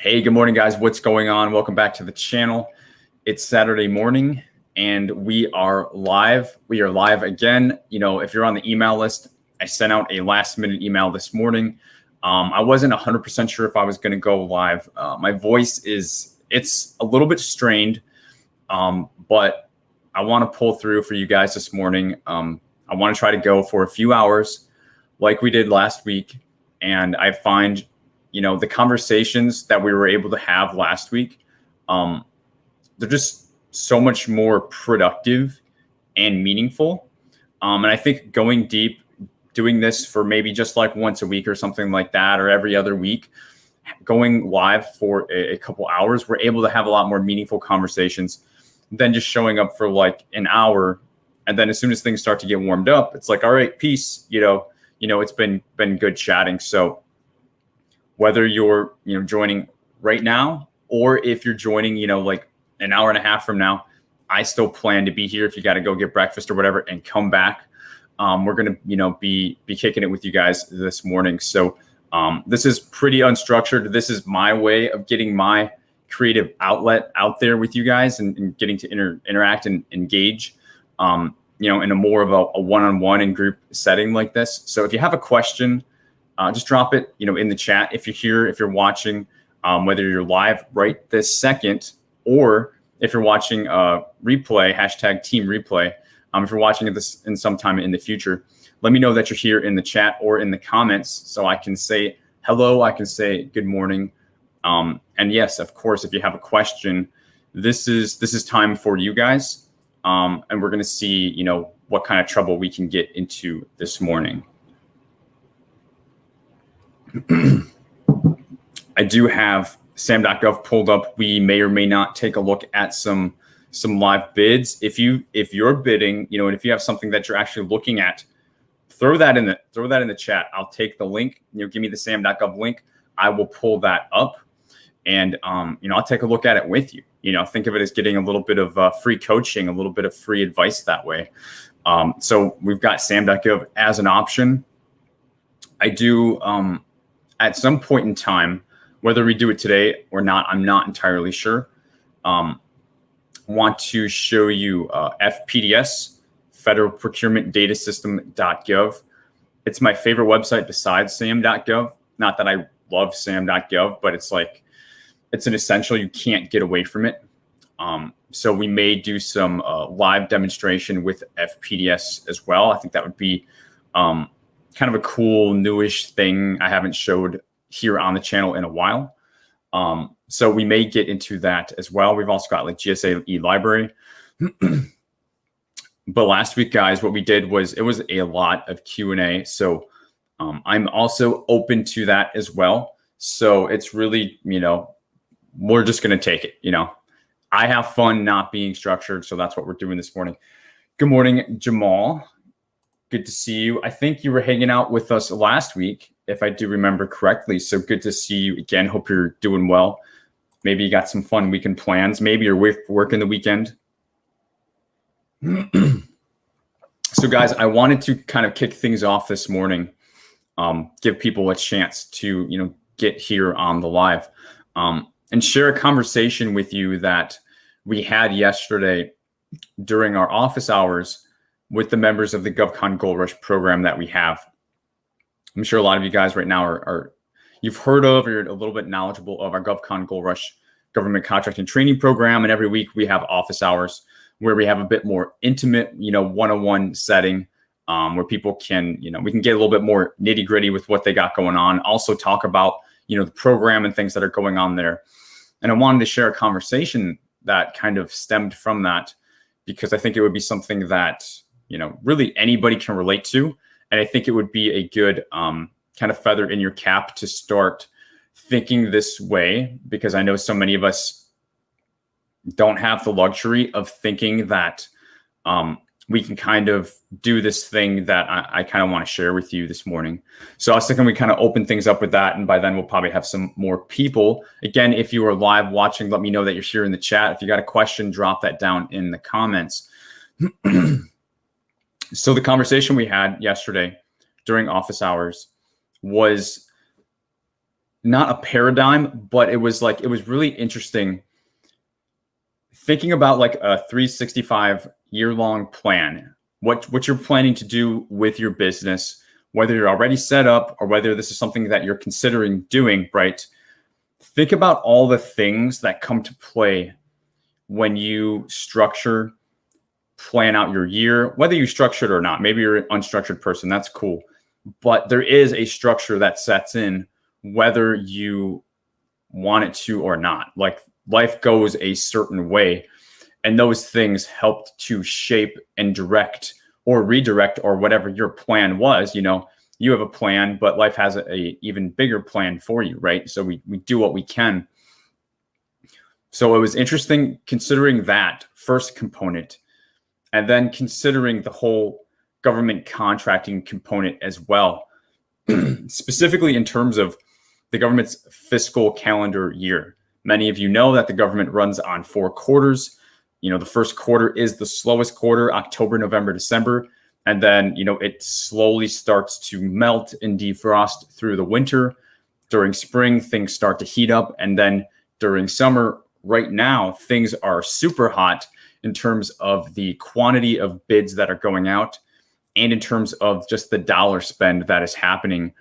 Hey, good morning, guys. What's going on? Welcome back to the channel. It's Saturday morning and we are live. We are live again. You know, if you're on the email list, I sent out a last minute email this morning. I wasn't 100% sure if I was going to go live. My voice it's a little bit strained, but I want to pull through for you guys this morning. I want to try to go for a few hours like we did last week. And I find the conversations that we were able to have last week, they're just so much more productive and meaningful. And I think going deep, doing this for maybe just like once a week or something like that, or every other week, going live for a couple hours, we're able to have a lot more meaningful conversations than just showing up for like an hour. And then as soon as things start to get warmed up, it's like, all right, peace, it's been good chatting. So whether you're, joining right now, or if you're joining, like an hour and a half from now, I still plan to be here. If you got to go get breakfast or whatever and come back, we're going to, be kicking it with you guys this morning. So this is pretty unstructured. This is my way of getting my creative outlet out there with you guys and getting to interact and engage, in a more of a one-on-one and group setting like this. So if you have a question, just drop it, in the chat. If you're here, if you're watching, whether you're live right this second, or if you're watching replay, hashtag team replay, if you're watching this in sometime in the future, let me know that you're here in the chat or in the comments so I can say hello, I can say good morning. And yes, of course, if you have a question, this is time for you guys. And we're going to see, what kind of trouble we can get into this morning. I do have sam.gov pulled up. We may or may not take a look at some live bids. If you're bidding, and if you have something that you're actually looking at, throw that in the chat. I'll take the link. Give me the sam.gov link. I will pull that up, and I'll take a look at it with you. Think of it as getting a little bit of free coaching, a little bit of free advice that way. So we've got sam.gov as an option. I do. At some point in time, whether we do it today or not, I'm not entirely sure. Want to show you FPDS, Federal Procurement Data System.gov. It's my favorite website besides sam.gov. Not that I love sam.gov, but it's an essential. You can't get away from it. So we may do some live demonstration with FPDS as well. I think that would be kind of a cool newish thing I haven't showed here on the channel in a while. So we may get into that as well. We've also got like GSA e-library. But last week, guys, what we did was it was a lot of Q&A. So I'm also open to that as well. So it's really, we're just going to take it. I have fun not being structured. So that's what we're doing this morning. Good morning, Jamal. Good to see you. I think you were hanging out with us last week, if I do remember correctly. So good to see you again. Hope you're doing well. Maybe you got some fun weekend plans. Maybe you're working the weekend. So guys, I wanted to kind of kick things off this morning, give people a chance to, get here on the live, and share a conversation with you that we had yesterday during our office hours with the members of the GovCon Gold Rush program that we have. I'm sure a lot of you guys right now you've heard of or you're a little bit knowledgeable of our GovCon Gold Rush government contracting training program. And every week we have office hours where we have a bit more intimate, one-on-one setting, where people can, we can get a little bit more nitty gritty with what they got going on. Also talk about, the program and things that are going on there. And I wanted to share a conversation that kind of stemmed from that, because I think it would be something that, really anybody can relate to. And I think it would be a good kind of feather in your cap to start thinking this way, because I know so many of us don't have the luxury of thinking that we can kind of do this thing that I kind of want to share with you this morning. So I was thinking we kind of open things up with that. And by then we'll probably have some more people. Again, if you are live watching, let me know that you're here in the chat. If you got a question, drop that down in the comments. So the conversation we had yesterday during office hours was not a paradigm, but it was really interesting thinking about like a 365-year-long plan, what you're planning to do with your business, whether you're already set up or whether this is something that you're considering doing, right? Think about all the things that come to play when you plan out your year, whether you structure it or not. Maybe you're an unstructured person, that's cool. But there is a structure that sets in whether you want it to or not. Like life goes a certain way, and those things helped to shape and direct or redirect or whatever your plan was. You have a plan, but life has a even bigger plan for you, right? So we do what we can. So it was interesting considering that first component, and then considering the whole government contracting component as well, specifically in terms of the government's fiscal calendar year. Many of you know that the government runs on 4 quarters. The first quarter is the slowest quarter, October, November, December. And then, it slowly starts to melt and defrost through the winter. During spring, things start to heat up. And then during summer, right now, things are super hot in terms of the quantity of bids that are going out and in terms of just the dollar spend that is happening.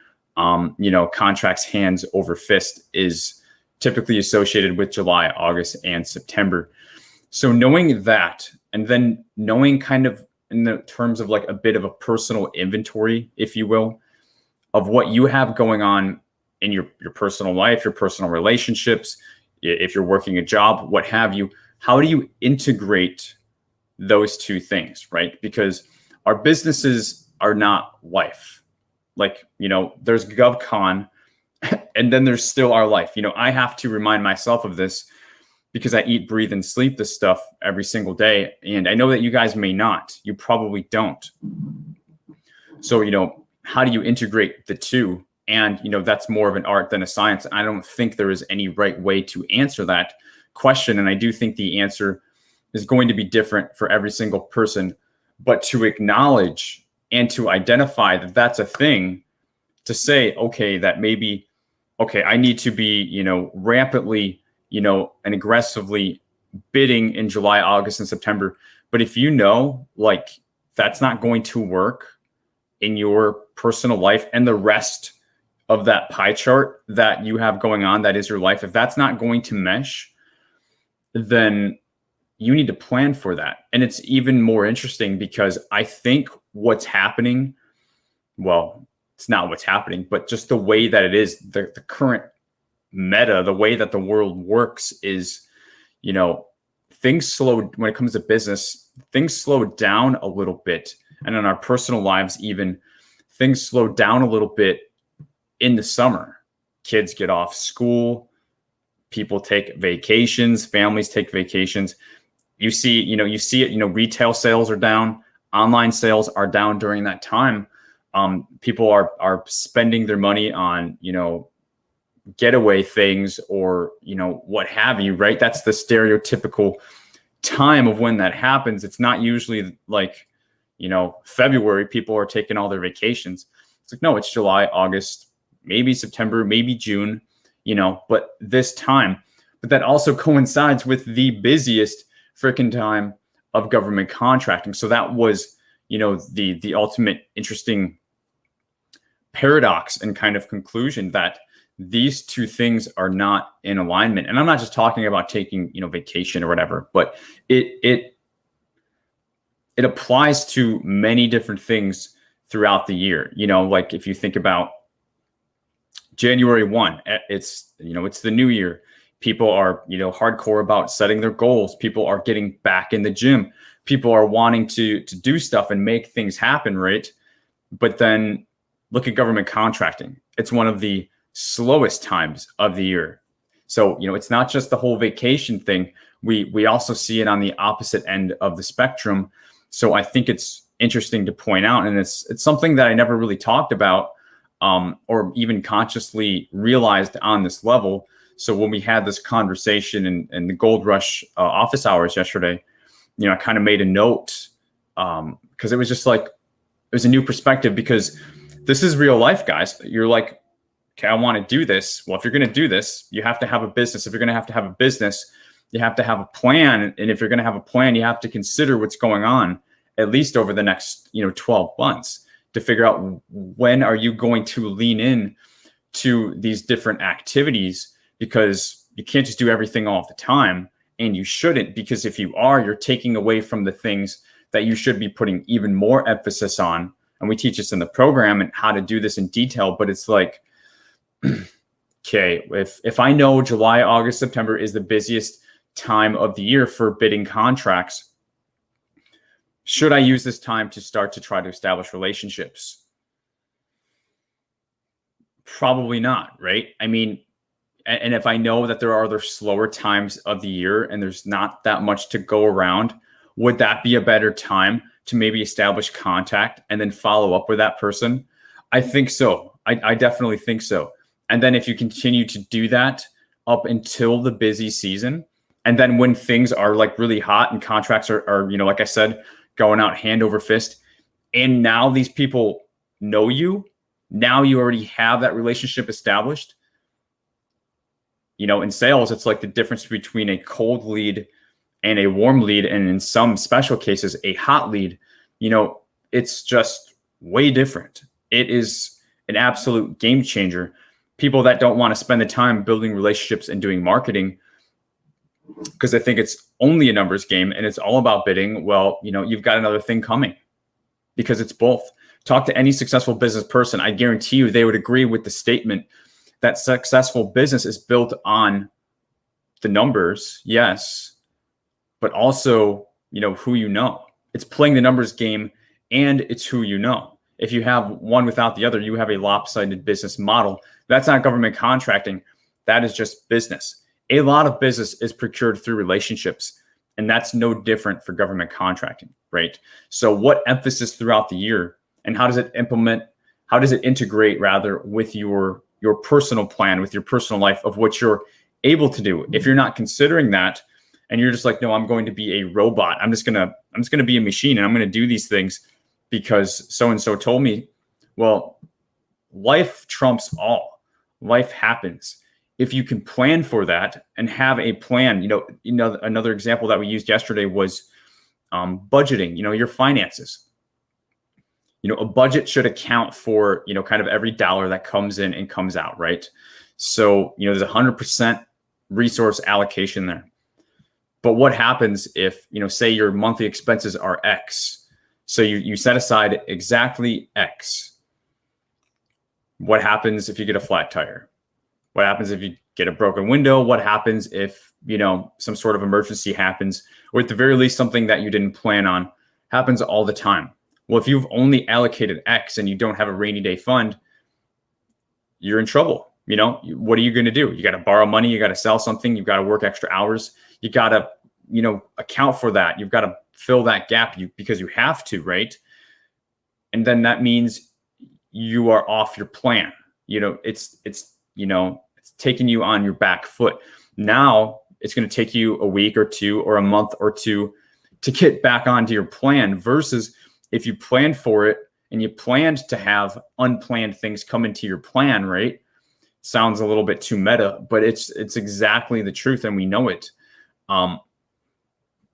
Contracts hands over fist is typically associated with July, August, and September. So knowing that, and then knowing kind of in the terms of like a bit of a personal inventory, if you will, of what you have going on in your personal life, your personal relationships, if you're working a job, what have you, how do you integrate those two things, right? Because our businesses are not life. Like, there's GovCon, and then there's still our life. I have to remind myself of this because I eat, breathe, and sleep this stuff every single day. And I know that you guys may not. You probably don't. So, how do you integrate the two? And, that's more of an art than a science. I don't think there is any right way to answer that question. And I do think the answer is going to be different for every single person. But to acknowledge and to identify that that's a thing, to say, okay, that maybe, I need to be, rampantly, and aggressively bidding in July, August, and September. But if like that's not going to work in your personal life and the rest of that pie chart that you have going on, that is your life, if that's not going to mesh, then you need to plan for that. And it's even more interesting because I think what's happening, well, it's not what's happening, but just the way that it is, the current meta, the way that the world works is, things slow when it comes to business, things slow down a little bit. And in our personal lives, even things slow down a little bit in the summer. Kids get off school, people take vacations, families take vacations. You see it, retail sales are down, online sales are down during that time. People are spending their money on, getaway things or, what have you, right? That's the stereotypical time of when that happens. It's not usually like, February, people are taking all their vacations. It's like, no, it's July, August, maybe September, maybe June, but this time. But that also coincides with the busiest freaking time of government contracting. So that was, the ultimate interesting paradox and kind of conclusion that these two things are not in alignment. And I'm not just talking about taking, vacation or whatever, but it applies to many different things throughout the year. Like if you think about January 1, it's the new year. People are, hardcore about setting their goals. People are getting back in the gym. People are wanting to do stuff and make things happen, right? But then look at government contracting. It's one of the slowest times of the year. So, it's not just the whole vacation thing. We also see it on the opposite end of the spectrum. So I think it's interesting to point out, and it's something that I never really talked about or even consciously realized on this level. So when we had this conversation in the Gold Rush office hours yesterday, I kind of made a note because it was just like, it was a new perspective because this is real life, guys. You're like okay, I want to do this. Well, if you're going to do this, you have to have a business. If you're going to have a business, you have to have a plan. And if you're going to have a plan, you have to consider what's going on at least over the next, 12 months to figure out when are you going to lean in to these different activities, because you can't just do everything all the time, and you shouldn't, because if you are, you're taking away from the things that you should be putting even more emphasis on. And we teach this in the program and how to do this in detail, but it's like, okay, if I know July, August, September is the busiest time of the year for bidding contracts, should I use this time to start to try to establish relationships? Probably not, right? I mean, and if I know that there are other slower times of the year and there's not that much to go around, would that be a better time to maybe establish contact and then follow up with that person? I think so. I definitely think so. And then if you continue to do that up until the busy season, and then when things are like really hot and contracts are like I said, going out hand over fist, and now these people know you, now you already have that relationship established. In sales, it's like the difference between a cold lead and a warm lead, and in some special cases, a hot lead. It's just way different. It is an absolute game changer. People that don't want to spend the time building relationships and doing marketing because they think it's only a numbers game and it's all about bidding, well, you've got another thing coming, because it's both. Talk to any successful business person. I guarantee you they would agree with the statement that successful business is built on the numbers, yes, but also, who you know. It's playing the numbers game, and it's who you know. If you have one without the other, you have a lopsided business model. That's not government contracting. That is just business. A lot of business is procured through relationships, and that's no different for government contracting, right? So what emphasis throughout the year, and how does it integrate rather with your personal plan, with your personal life of what you're able to do? If you're not considering that, and you're just like, no, I'm going to be a robot. I'm just gonna be a machine, and I'm gonna do these things because so-and-so told me. Well, life trumps all. Life happens. If you can plan for that and have a plan, another example that we used yesterday was budgeting, your finances. A budget should account for, kind of every dollar that comes in and comes out, right? So, there's 100% resource allocation there. But what happens if, say your monthly expenses are X? So you set aside exactly X. What happens if you get a flat tire? What happens if you get a broken window? What happens if, some sort of emergency happens, or at the very least, something that you didn't plan on happens all the time? Well, if you've only allocated X and you don't have a rainy day fund, you're in trouble. What are you going to do? You got to borrow money. You got to sell something. You've got to work extra hours. You got to, account for that. You've got to fill that gap because you have to, right? And then that means you are off your plan. It's taking you on your back foot. Now it's going to take you a week or two or a month or two to get back onto your plan, versus if you planned for it and you planned to have unplanned things come into your plan, right? Sounds a little bit too meta, but it's exactly the truth, and we know it.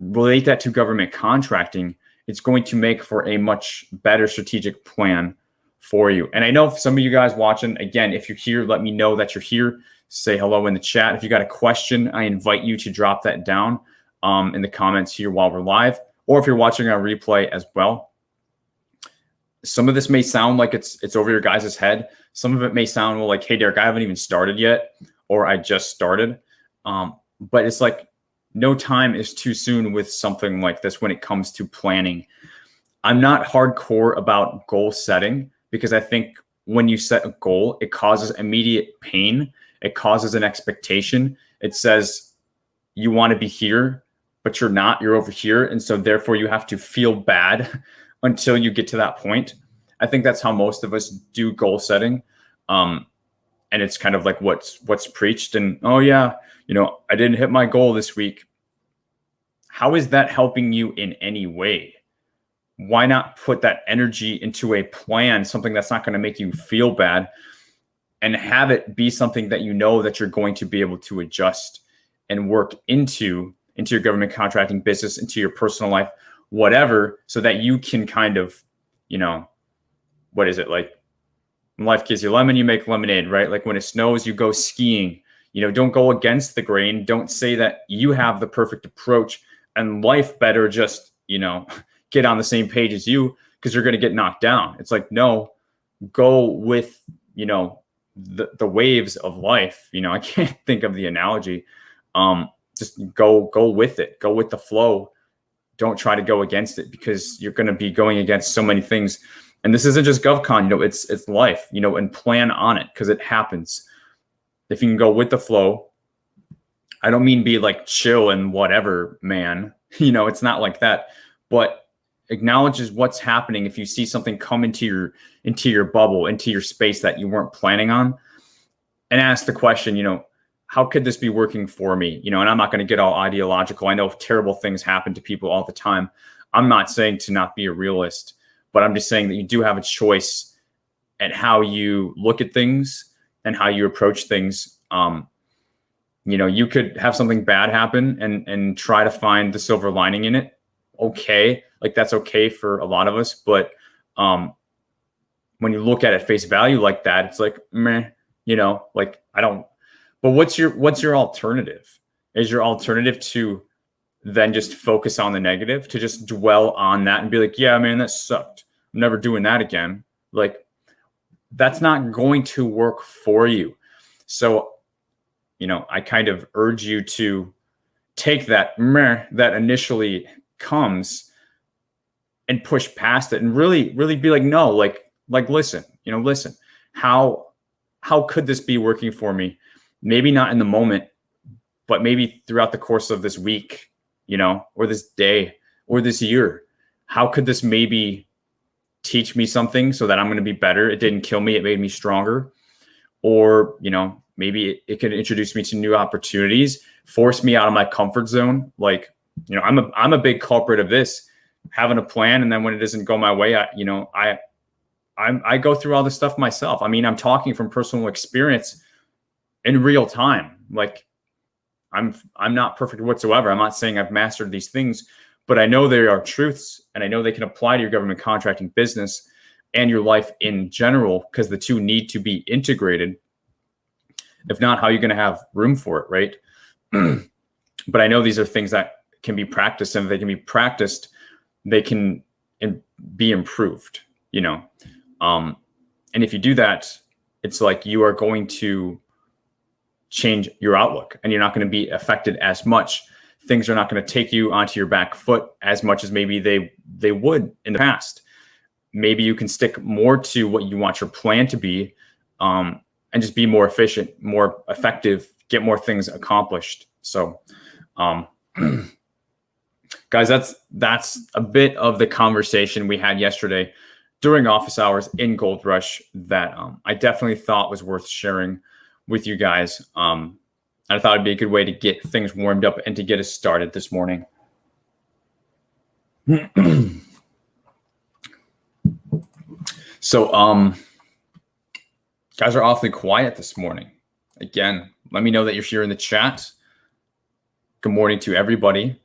Relate that to government contracting. It's going to make for a much better strategic plan for you. And I know some of you guys watching, again, if you're here, let me know that you're here. Say hello in the chat. If you got a question, I invite you to drop that down in the comments here while we're live, or if you're watching on replay as well. Some of this may sound like it's over your guys' head. Some of it may sound like, hey, Derek, I haven't even started yet, or I just started. But it's like no time is too soon with something like this when it comes to planning. I'm not hardcore about goal setting, because I think when you set a goal, it causes immediate pain. It causes an expectation. It says you want to be here, but you're not. You're over here. And so therefore you have to feel bad until you get to that point. I think that's how most of us do goal setting. And it's kind of like what's preached. And, oh yeah, I didn't hit my goal this week. How is that helping you in any way? Why not put that energy into a plan, something that's not going to make you feel bad, and have it be something that you know that you're going to be able to adjust and work into your government contracting business, into your personal life, whatever, so that you can kind of, what is it like? When life gives you lemon, you make lemonade, right? Like when it snows, you go skiing. Don't go against the grain. Don't say that you have the perfect approach and life better just, get on the same page as you, because you're going to get knocked down. It's like, no, go with, the waves of life. I can't think of the analogy. Just go with it. Go with the flow. Don't try to go against it, because you're going to be going against so many things. And this isn't just GovCon, it's life, and plan on it, because it happens. If you can go with the flow, I don't mean be like chill and whatever, man. It's not like that. But acknowledges what's happening. If you see something come into your bubble, into your space that you weren't planning on, and ask the question, how could this be working for me? And I'm not going to get all ideological. I know terrible things happen to people all the time. I'm not saying to not be a realist, but I'm just saying that you do have a choice at how you look at things and how you approach things. You could have something bad happen and try to find the silver lining in it. Okay. Like that's okay for a lot of us. But when you look at it face value like that, it's like, meh, like I don't, but what's your alternative? Is your alternative to then just focus on the negative, to just dwell on that and be like, yeah, man, that sucked. I'm never doing that again. Like that's not going to work for you. So, I kind of urge you to take that meh that initially comes and push past it and really be like, no, like listen, how could this be working for me? Maybe not in the moment, but maybe throughout the course of this week, or this day or this year. How could this maybe teach me something so that I'm going to be better? It didn't kill me. It made me stronger. Or, maybe it could introduce me to new opportunities, force me out of my comfort zone. Like, I'm a big culprit of this, having a plan. And then when it doesn't go my way, I go through all this stuff myself. I mean, I'm talking from personal experience in real time. Like I'm not perfect whatsoever. I'm not saying I've mastered these things, but I know there are truths, and I know they can apply to your government contracting business and your life in general, because the two need to be integrated. If not, how are you going to have room for it, right? But I know these are things that can be practiced, and if they can be practiced, they can be improved, and if you do that, it's like you are going to change your outlook, and you're not going to be affected as much. Things are not going to take you onto your back foot as much as maybe they would in the past. Maybe you can stick more to what you want your plan to be, and just be more efficient, more effective, get more things accomplished. So, guys, that's a bit of the conversation we had yesterday during office hours in Gold Rush that I definitely thought was worth sharing with you guys. I thought it'd be a good way to get things warmed up and to get us started this morning. So, guys are awfully quiet this morning. Again, let me know that you're here in the chat. Good morning to everybody.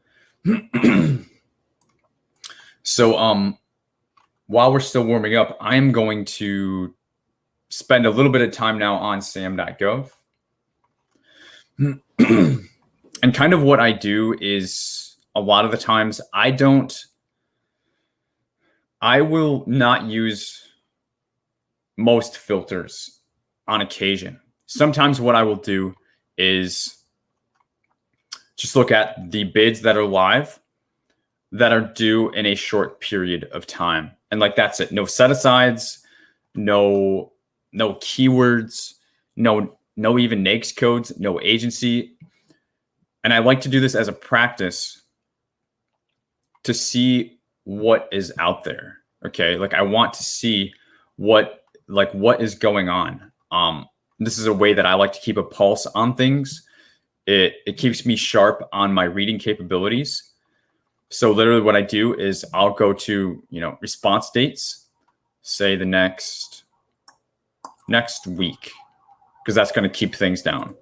So, while we're still warming up, I'm going to spend a little bit of time now on sam.gov. And kind of what I do is, a lot of the times I will not use most filters on occasion. Sometimes what I will do is just look at the bids that are live, that are due in a short period of time. And like, that's it. No set asides, no keywords, no even NAICS codes, no agency. And I like to do this as a practice to see what is out there. Okay. Like, I want to see what is going on. This is a way that I like to keep a pulse on things. It keeps me sharp on my reading capabilities. So literally what I do is I'll go to, response dates, say the next week. because that's going to keep things down.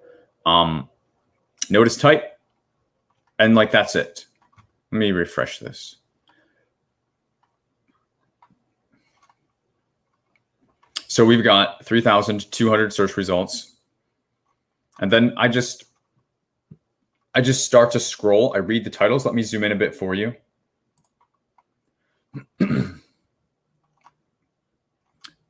Notice type, and like that's it. Let me refresh this. So we've got 3,200 search results. And then I just start to scroll. I read the titles. Let me zoom in a bit for you.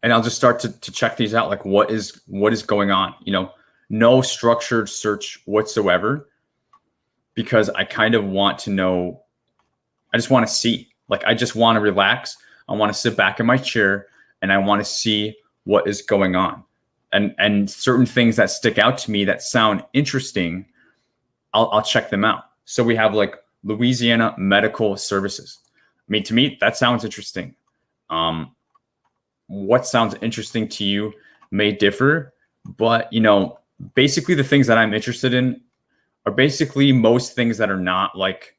And I'll just start to check these out. Like what is going on? You know, no structured search whatsoever, because I kind of want to know. I just want to see. Like I just want to relax. I want to sit back in my chair and I want to see what is going on. And certain things that stick out to me that sound interesting, I'll check them out. So we have like Louisiana Medical Services. I mean, to me, that sounds interesting. What sounds interesting to you may differ, but you know, basically the things that I'm interested in are basically most things that are not like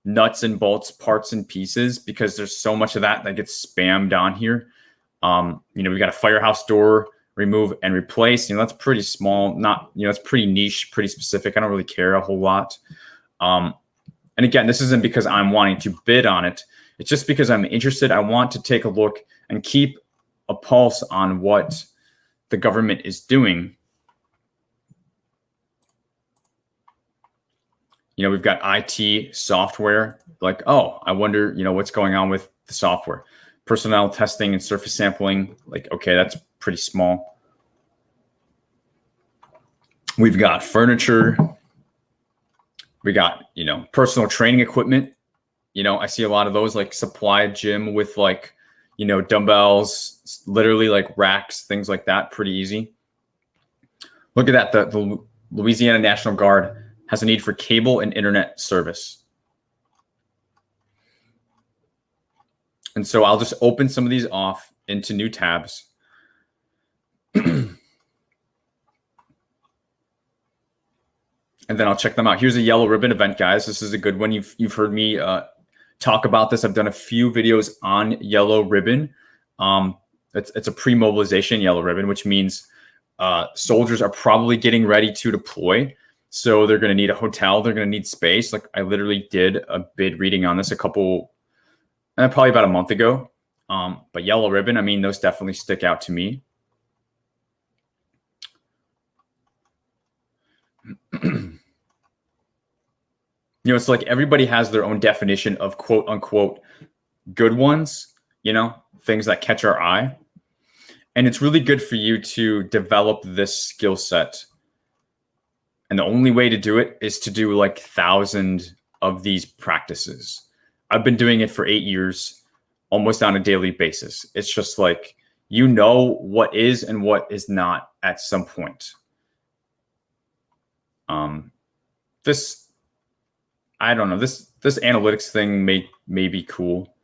nuts and bolts, parts and pieces, because there's so much of that gets spammed on here. You know, we got a firehouse door, remove and replace. You know, that's pretty small, not, you know, it's pretty niche, pretty specific. I don't really care a whole lot. And again, this isn't because I'm wanting to bid on it. It's just because I'm interested. I want to take a look and keep a pulse on what the government is doing. You know, we've got IT software, like, oh, I wonder, you know, what's going on with the software. Personnel testing and surface sampling, like, okay, that's pretty small. We've got furniture. We got, you know, personal training equipment. You know, I see a lot of those, like supply gym with like, you know, dumbbells, literally like racks, things like that, pretty easy. Look at that. The Louisiana National Guard has a need for cable and internet service. And so I'll just open some of these off into new tabs. And then I'll check them out. Here's a yellow ribbon event, guys. This is a good one. You've heard me talk about this. I've done a few videos on yellow ribbon. It's a pre-mobilization yellow ribbon, which means soldiers are probably getting ready to deploy. So they're going to need a hotel. They're going to need space. Like I literally did a bid reading on this probably about a month ago. But yellow ribbon, I mean, those definitely stick out to me. You know, it's like everybody has their own definition of quote unquote good ones, you know, things that catch our eye. And it's really good for you to develop this skill set. And the only way to do it is to do like 1,000 of these practices. I've been doing it for 8 years, almost on a daily basis. It's just like, you know what is and what is not at some point. I don't know, this analytics thing may be cool.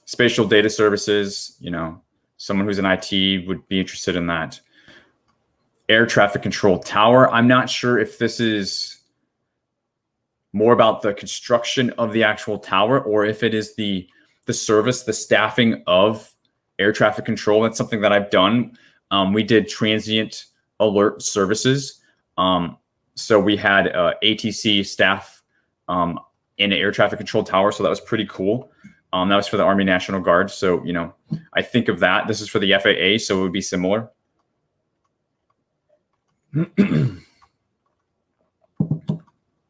Spatial data services, you know, someone who's in IT would be interested in that. Air traffic control tower. I'm not sure if this is more about the construction of the actual tower or if it is the service, the staffing of air traffic control. That's something that I've done. We did transient alert services. So we had ATC staff in an air traffic control tower. So that was pretty cool. That was for the Army National Guard. So, you know, I think of that. This is for the FAA, so it would be similar.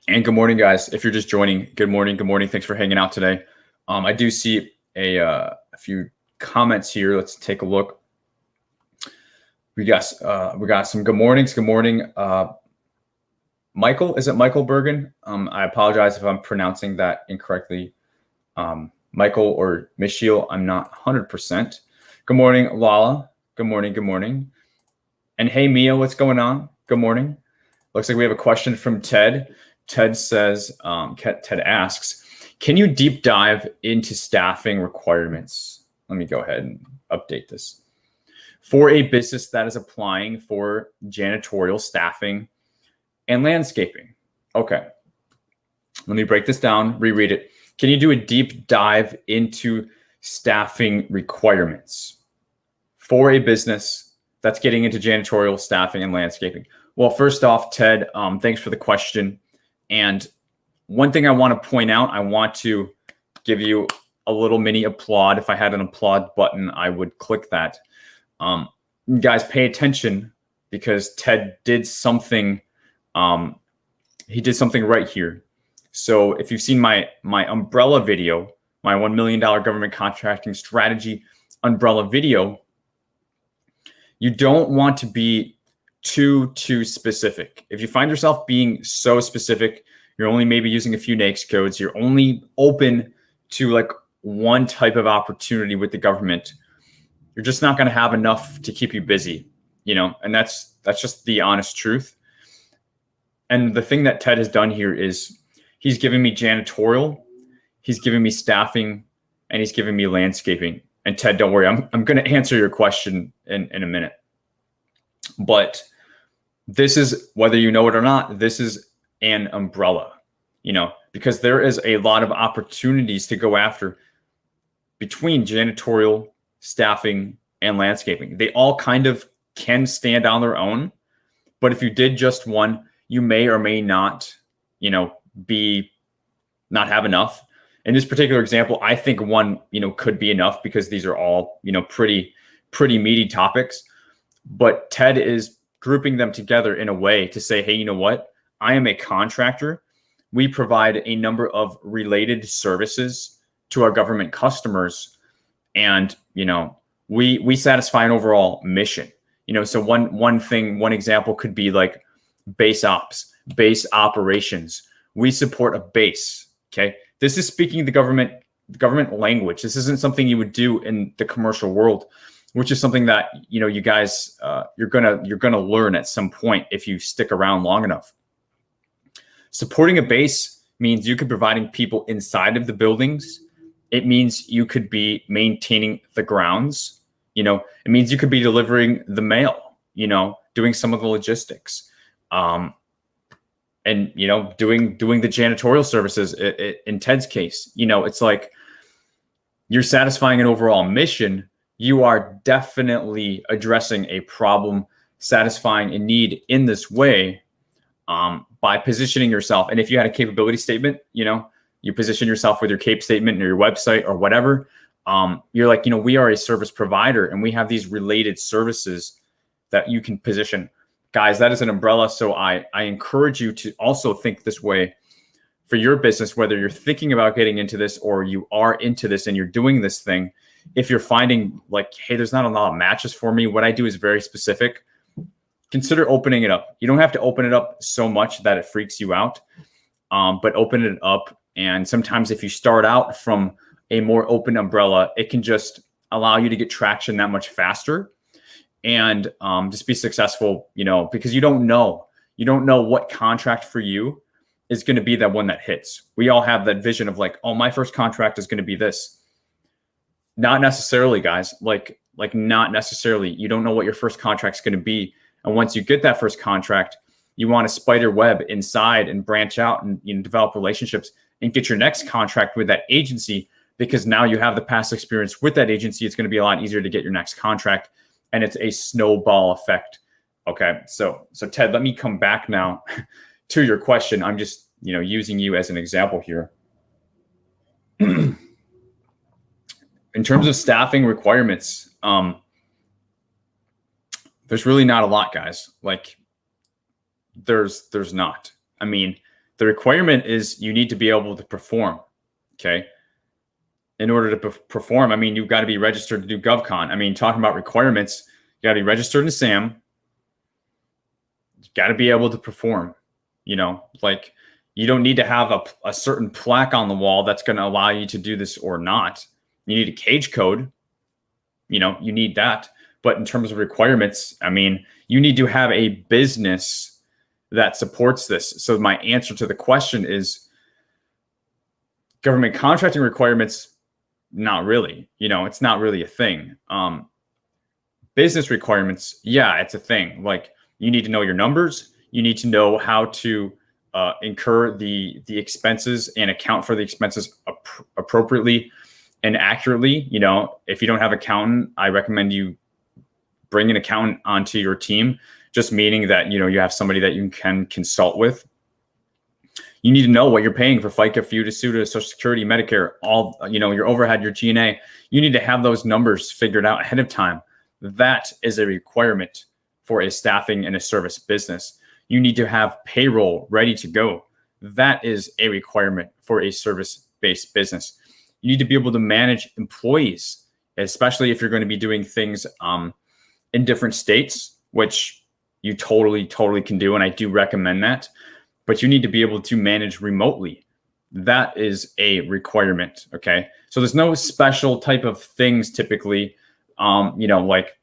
And good morning, guys. If you're just joining, good morning. Good morning. Thanks for hanging out today. I do see a few comments here. Let's take a look. We got some good mornings. Good morning. Michael, is it Michael Bergen? I apologize if I'm pronouncing that incorrectly. Michael or Michiel, I'm not 100%. Good morning, Lala. Good morning. Good morning. And hey, Mia, what's going on? Good morning. Looks like we have a question from Ted. Ted says, Ted asks, can you deep dive into staffing requirements? Let me go ahead and update this. For a business that is applying for janitorial staffing and landscaping. Okay. Let me break this down, reread it. Can you do a deep dive into staffing requirements for a business that's getting into janitorial, staffing, and landscaping? Well, first off, Ted, thanks for the question. And one thing I want to point out, I want to give you a little mini applaud. If I had an applaud button, I would click that. Guys, pay attention, because Ted did something. He did something right here. So if you've seen my umbrella video, my $1 million government contracting strategy umbrella video, you don't want to be too specific. If you find yourself being so specific, you're only maybe using a few NAICS codes, you're only open to like one type of opportunity with the government, you're just not going to have enough to keep you busy, and that's just the honest truth. And the thing that Ted has done here is he's given me janitorial, he's given me staffing, and he's given me landscaping. And Ted, don't worry, I'm going to answer your question in a minute. But this is, whether you know it or not, this is an umbrella, because there is a lot of opportunities to go after between janitorial, staffing, and landscaping. They all kind of can stand on their own. But if you did just one, you may or may not, not have enough. In this particular example, I think one, could be enough, because these are all, pretty meaty topics. But Ted is grouping them together in a way to say, hey, you know what? I am a contractor. We provide a number of related services to our government customers, and we satisfy an overall mission. So one example could be like base ops, base operations. We support a base. Okay, this is speaking the government language. This isn't something you would do in the commercial world, which is something that you guys you're gonna learn at some point if you stick around long enough. Supporting a base means you could be providing people inside of the buildings. It means you could be maintaining the grounds. It means you could be delivering the mail. Doing some of the logistics. And doing the janitorial services in Ted's case. It's like you're satisfying an overall mission. You are definitely addressing a problem, satisfying a need in this way, by positioning yourself. And if you had a capability statement, you position yourself with your CAPE statement or your website or whatever, you're like, we are a service provider and we have these related services that you can position. Guys, that is an umbrella. So I encourage you to also think this way for your business, whether you're thinking about getting into this or you are into this and you're doing this thing. If you're finding like, hey, there's not a lot of matches for me, what I do is very specific. Consider opening it up. You don't have to open it up so much that it freaks you out, but open it up. And sometimes if you start out from a more open umbrella, it can just allow you to get traction that much faster. And just be successful, because you don't know what contract for you is going to be that one that hits. We all have that vision of like, oh, my first contract is going to be this. Not necessarily, guys. Like not necessarily. You don't know what your first contract is going to be. And once you get that first contract, you want to spider web inside and branch out and develop relationships and get your next contract with that agency, because now you have the past experience with that agency. It's going to be a lot easier to get your next contract. And it's a snowball effect. Okay, so Ted, let me come back now to your question. I'm just using you as an example here. In terms of staffing requirements, there's really not a lot, guys. Like there's not. I mean, the requirement is you need to be able to perform. Okay. In order to perform, I mean, you've got to be registered to do GovCon. I mean, talking about requirements, you got to be registered in SAM. You got to be able to perform. Like you don't need to have a certain plaque on the wall that's going to allow you to do this or not. You need a cage code. You need that. But in terms of requirements, I mean, you need to have a business that supports this. So my answer to the question is government contracting requirements. Not really, it's not really a thing. Business requirements, yeah, it's a thing. Like you need to know your numbers. You need to know how to incur the expenses and account for the expenses appropriately and accurately. If you don't have an accountant, I recommend you bring an accountant onto your team, just meaning that, you have somebody that you can consult with. You need to know what you're paying for FICA, FUTA, SUTA, Social Security, Medicare, all, your overhead, your G&A. You need to have those numbers figured out ahead of time. That is a requirement for a staffing and a service business. You need to have payroll ready to go. That is a requirement for a service-based business. You need to be able to manage employees, especially if you're going to be doing things in different states, which you totally can do. And I do recommend that. But you need to be able to manage remotely. That is a requirement. Okay. So there's no special type of things typically, like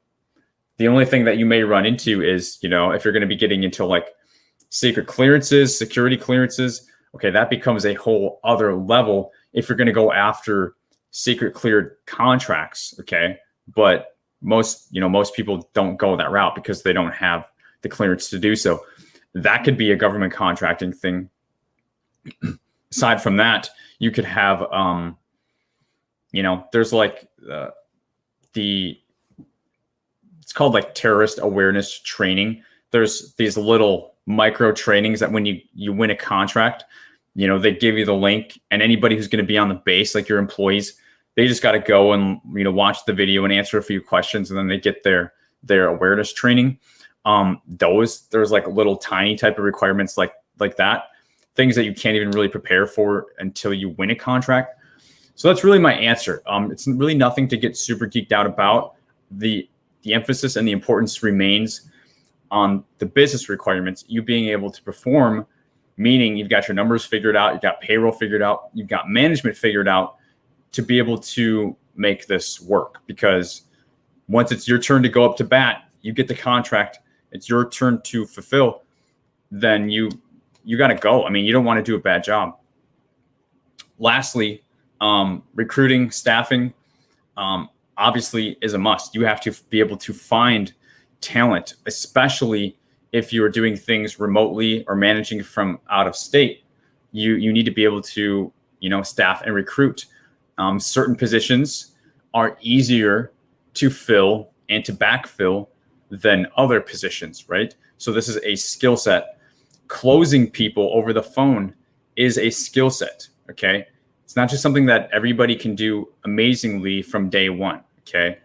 the only thing that you may run into is, if you're going to be getting into like secret clearances, security clearances, okay, that becomes a whole other level if you're going to go after secret cleared contracts. Okay. But most people don't go that route because they don't have the clearance to do so. That could be a government contracting thing. Aside from that, you could have, there's like it's called like terrorist awareness training. There's these little micro trainings that when you win a contract, they give you the link, and anybody who's going to be on the base, like your employees, they just got to go and, watch the video and answer a few questions, and then they get their awareness training. There's like little tiny type of requirements like that, things that you can't even really prepare for until you win a contract. So that's really my answer. It's really nothing to get super geeked out about. The emphasis and the importance remains on the business requirements, you being able to perform, meaning you've got your numbers figured out, you've got payroll figured out, you've got management figured out to be able to make this work. Because once it's your turn to go up to bat, you get the contract, it's your turn to fulfill, then you got to go. I mean, you don't want to do a bad job. Lastly, recruiting, staffing, obviously is a must. You have to be able to find talent, especially if you are doing things remotely or managing from out of state. You need to be able to, staff and recruit. Certain positions are easier to fill and to backfill than other positions, right? So this is a skill set. Closing people over the phone is a skill set, okay? It's not just something that everybody can do amazingly from day one, okay?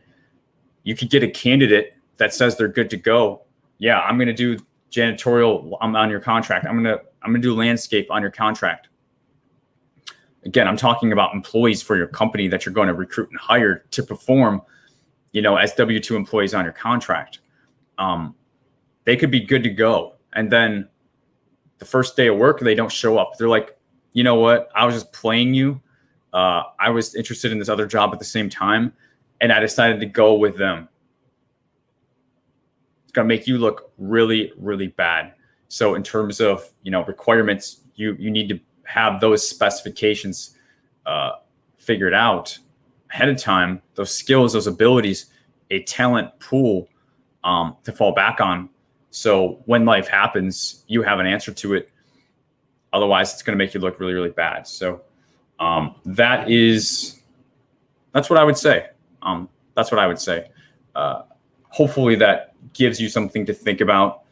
You could get a candidate that says they're good to go. Yeah, I'm going to do janitorial. I'm on your contract. I'm going to do landscape on your contract. Again, I'm talking about employees for your company that you're going to recruit and hire to perform, as W-2 employees on your contract. They could be good to go. And then the first day of work, they don't show up. They're like, you know what? I was just playing you. I was interested in this other job at the same time, and I decided to go with them. It's going to make you look really, really bad. So in terms of, requirements, you need to have those specifications figured out ahead of time, those skills, those abilities, a talent pool to fall back on. So when life happens, you have an answer to it. Otherwise, it's going to make you look really, really bad. So that's what I would say. Hopefully that gives you something to think about.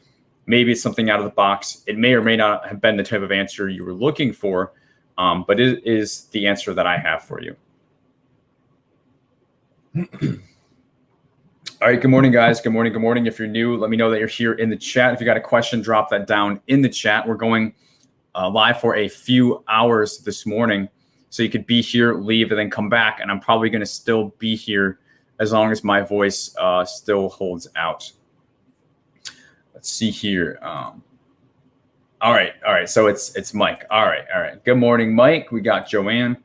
Maybe it's something out of the box. It may or may not have been the type of answer you were looking for, but it is the answer that I have for you. All right. Good morning, guys. Good morning. Good morning. If you're new, let me know that you're here in the chat. If you got a question, drop that down in the chat. We're going live for a few hours this morning. So you could be here, leave, and then come back. And I'm probably going to still be here as long as my voice still holds out. Let's see here. All right. So it's Mike. All right. Good morning, Mike. We got Joanne.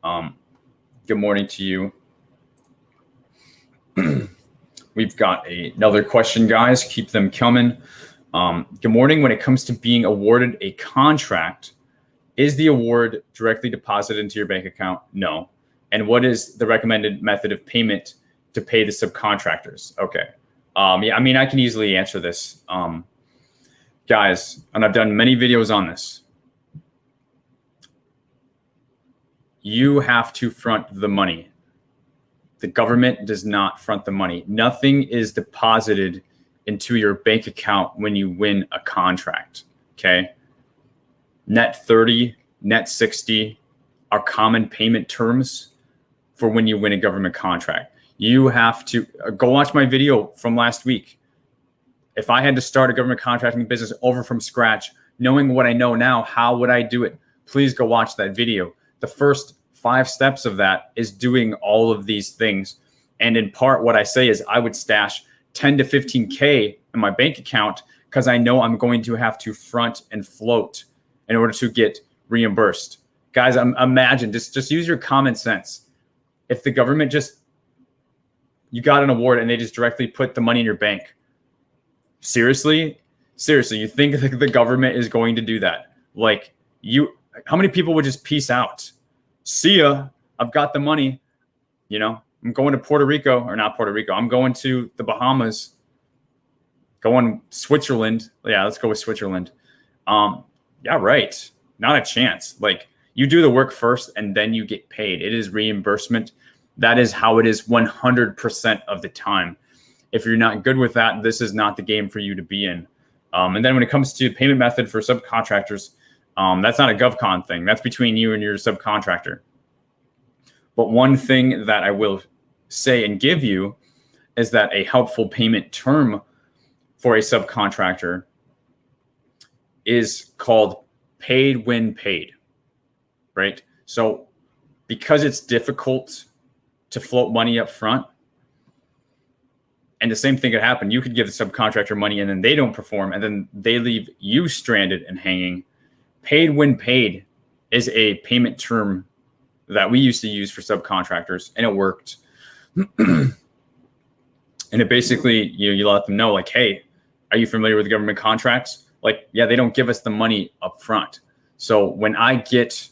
Good morning to you. We've got another question, guys. Keep them coming. Good morning. When it comes to being awarded a contract, is the award directly deposited into your bank account? No. And what is the recommended method of payment to pay the subcontractors? Okay. Yeah, I mean, I can easily answer this. Guys, and I've done many videos on this. You have to front the money. The government does not front the money. Nothing is deposited into your bank account when you win a contract, okay? Net 30, net 60 are common payment terms for when you win a government contract. You have to go watch my video from last week. If I had to start a government contracting business over from scratch, knowing what I know now, how would I do it? Please go watch that video. The first 5 steps of that is doing all of these things. And in part, what I say is I would stash 10 to 15K in my bank account because I know I'm going to have to front and float in order to get reimbursed. Guys, imagine, just use your common sense. If the government you got an award and they just directly put the money in your bank. Seriously, you think the government is going to do that? Like, how many people would just peace out? See ya, I've got the money. You know, I'm going to Puerto Rico, or not Puerto Rico. I'm going to the Bahamas, going Switzerland. Yeah, let's go with Switzerland. Yeah, right. Not a chance. Like, you do the work first and then you get paid. It is reimbursement. That is how it is 100% of the time. If you're not good with that, this is not the game for you to be in. And then when it comes to payment method for subcontractors, that's not a GovCon thing. That's between you and your subcontractor. But one thing that I will say and give you is that a helpful payment term for a subcontractor is called paid when paid, right? So because it's difficult to float money up front, and the same thing could happen. You could give the subcontractor money and then they don't perform and then they leave you stranded and hanging. Paid when paid is a payment term that we used to use for subcontractors, and it worked. And it basically, you let them know, like, hey, are you familiar with government contracts? Like, yeah, they don't give us the money up front. So when I get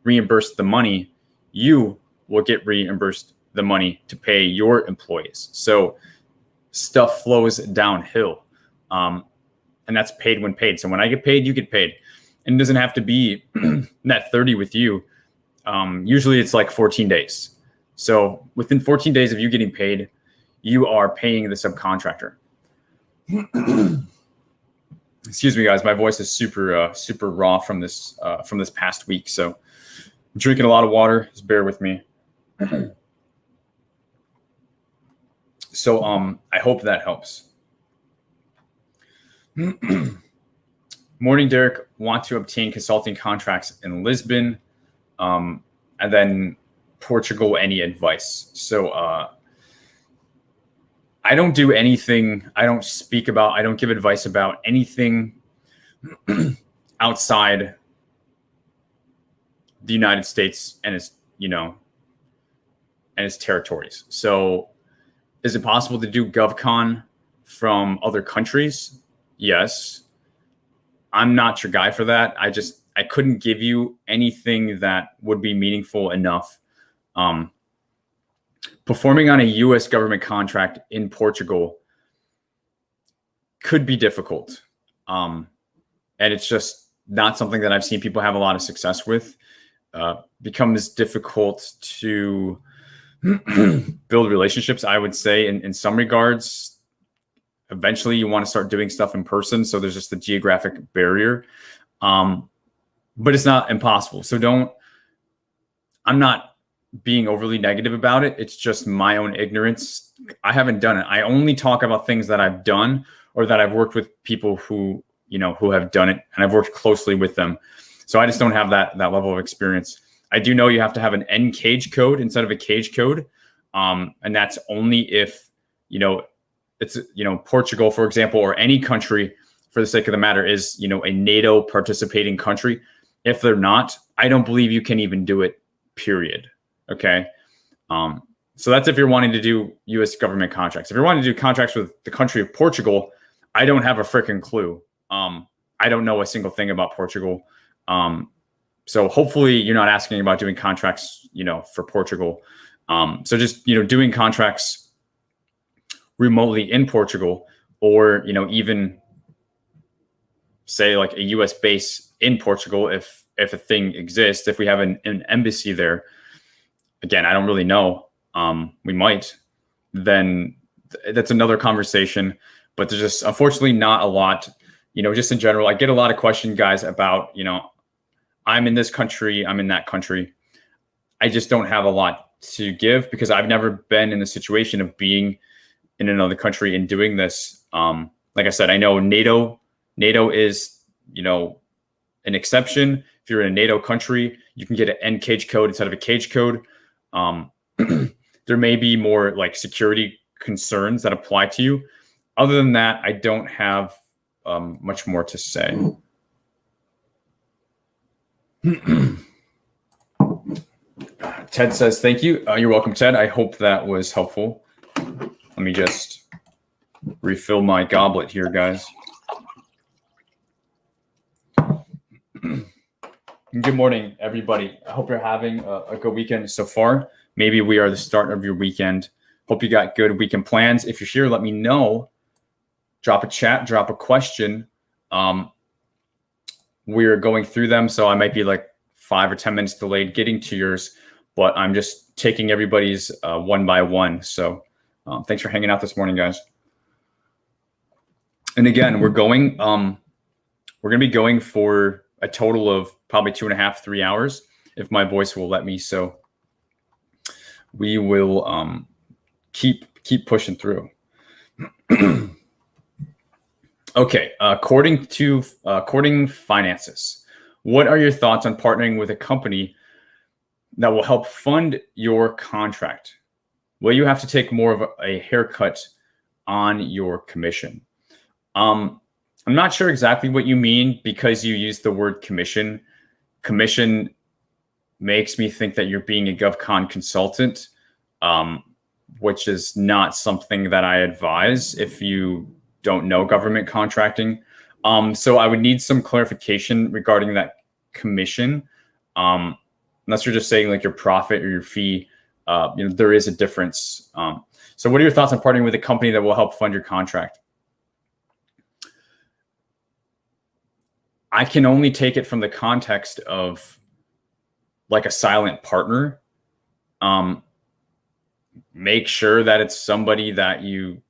reimbursed the money, you will get reimbursed the money to pay your employees. So stuff flows downhill. And that's paid when paid. So when I get paid, you get paid. And it doesn't have to be net 30 with you. Usually it's like 14 days. So within 14 days of you getting paid, you are paying the subcontractor. Excuse me, guys. My voice is super raw from this past week. So I'm drinking a lot of water. Just bear with me. So I hope that helps. Morning, Derek. Want to obtain consulting contracts in Lisbon, and then Portugal. Any advice? So I don't do anything. I don't speak about. I don't give advice about anything outside the United States and its territories. So is it possible to do GovCon from other countries? Yes. I'm not your guy for that. I couldn't give you anything that would be meaningful enough. Performing on a U.S. government contract in Portugal could be difficult. And it's just not something that I've seen people have a lot of success with. Becomes difficult to build relationships, I would say, in some regards. Eventually, you want to start doing stuff in person. So there's just a geographic barrier. But it's not impossible. So I'm not being overly negative about it. It's just my own ignorance. I haven't done it. I only talk about things that I've done or that I've worked with people who have done it, and I've worked closely with them. So I just don't have that level of experience. I do know you have to have an N cage code instead of a cage code. And that's only if, it's, Portugal, for example, or any country, for the sake of the matter, is, a NATO participating country. If they're not, I don't believe you can even do it, period. Okay. So that's if you're wanting to do U.S. government contracts. If you're wanting to do contracts with the country of Portugal, I don't have a freaking clue. I don't know a single thing about Portugal. So hopefully you're not asking about doing contracts, for Portugal. So just, doing contracts remotely in Portugal, or, even say like a US base in Portugal, if a thing exists, if we have an embassy there. Again, I don't really know. we might, then that's another conversation. But there's just unfortunately not a lot, just in general. I get a lot of questions, guys, about, I'm in this country, I'm in that country. I just don't have a lot to give because I've never been in the situation of being in another country and doing this. Like I said, I know NATO is, an exception. If you're in a NATO country, you can get an N cage code instead of a cage code. There may be more like security concerns that apply to you. Other than that, I don't have much more to say. Ted says, thank you. You're welcome, Ted. I hope that was helpful. Let me just refill my goblet here, guys. Good morning, everybody. I hope you're having a good weekend so far. Maybe we are the start of your weekend. Hope you got good weekend plans. If you're here, let me know. Drop a chat, drop a question. We're going through them, so I might be like 5 or 10 minutes delayed getting to yours, but I'm just taking everybody's one by one. So thanks for hanging out this morning, guys. And again, we're going to be going for a total of probably 2.5, 3 hours if my voice will let me. So we will keep pushing through. Okay, according finances, what are your thoughts on partnering with a company that will help fund your contract? Will you have to take more of a haircut on your commission? I'm not sure exactly what you mean because you use the word commission. Commission makes me think that you're being a GovCon consultant, which is not something that I advise if you don't know government contracting. So I would need some clarification regarding that commission. Unless you're just saying like your profit or your fee, there is a difference. So what are your thoughts on partnering with a company that will help fund your contract? I can only take it from the context of like a silent partner. Make sure that it's somebody that you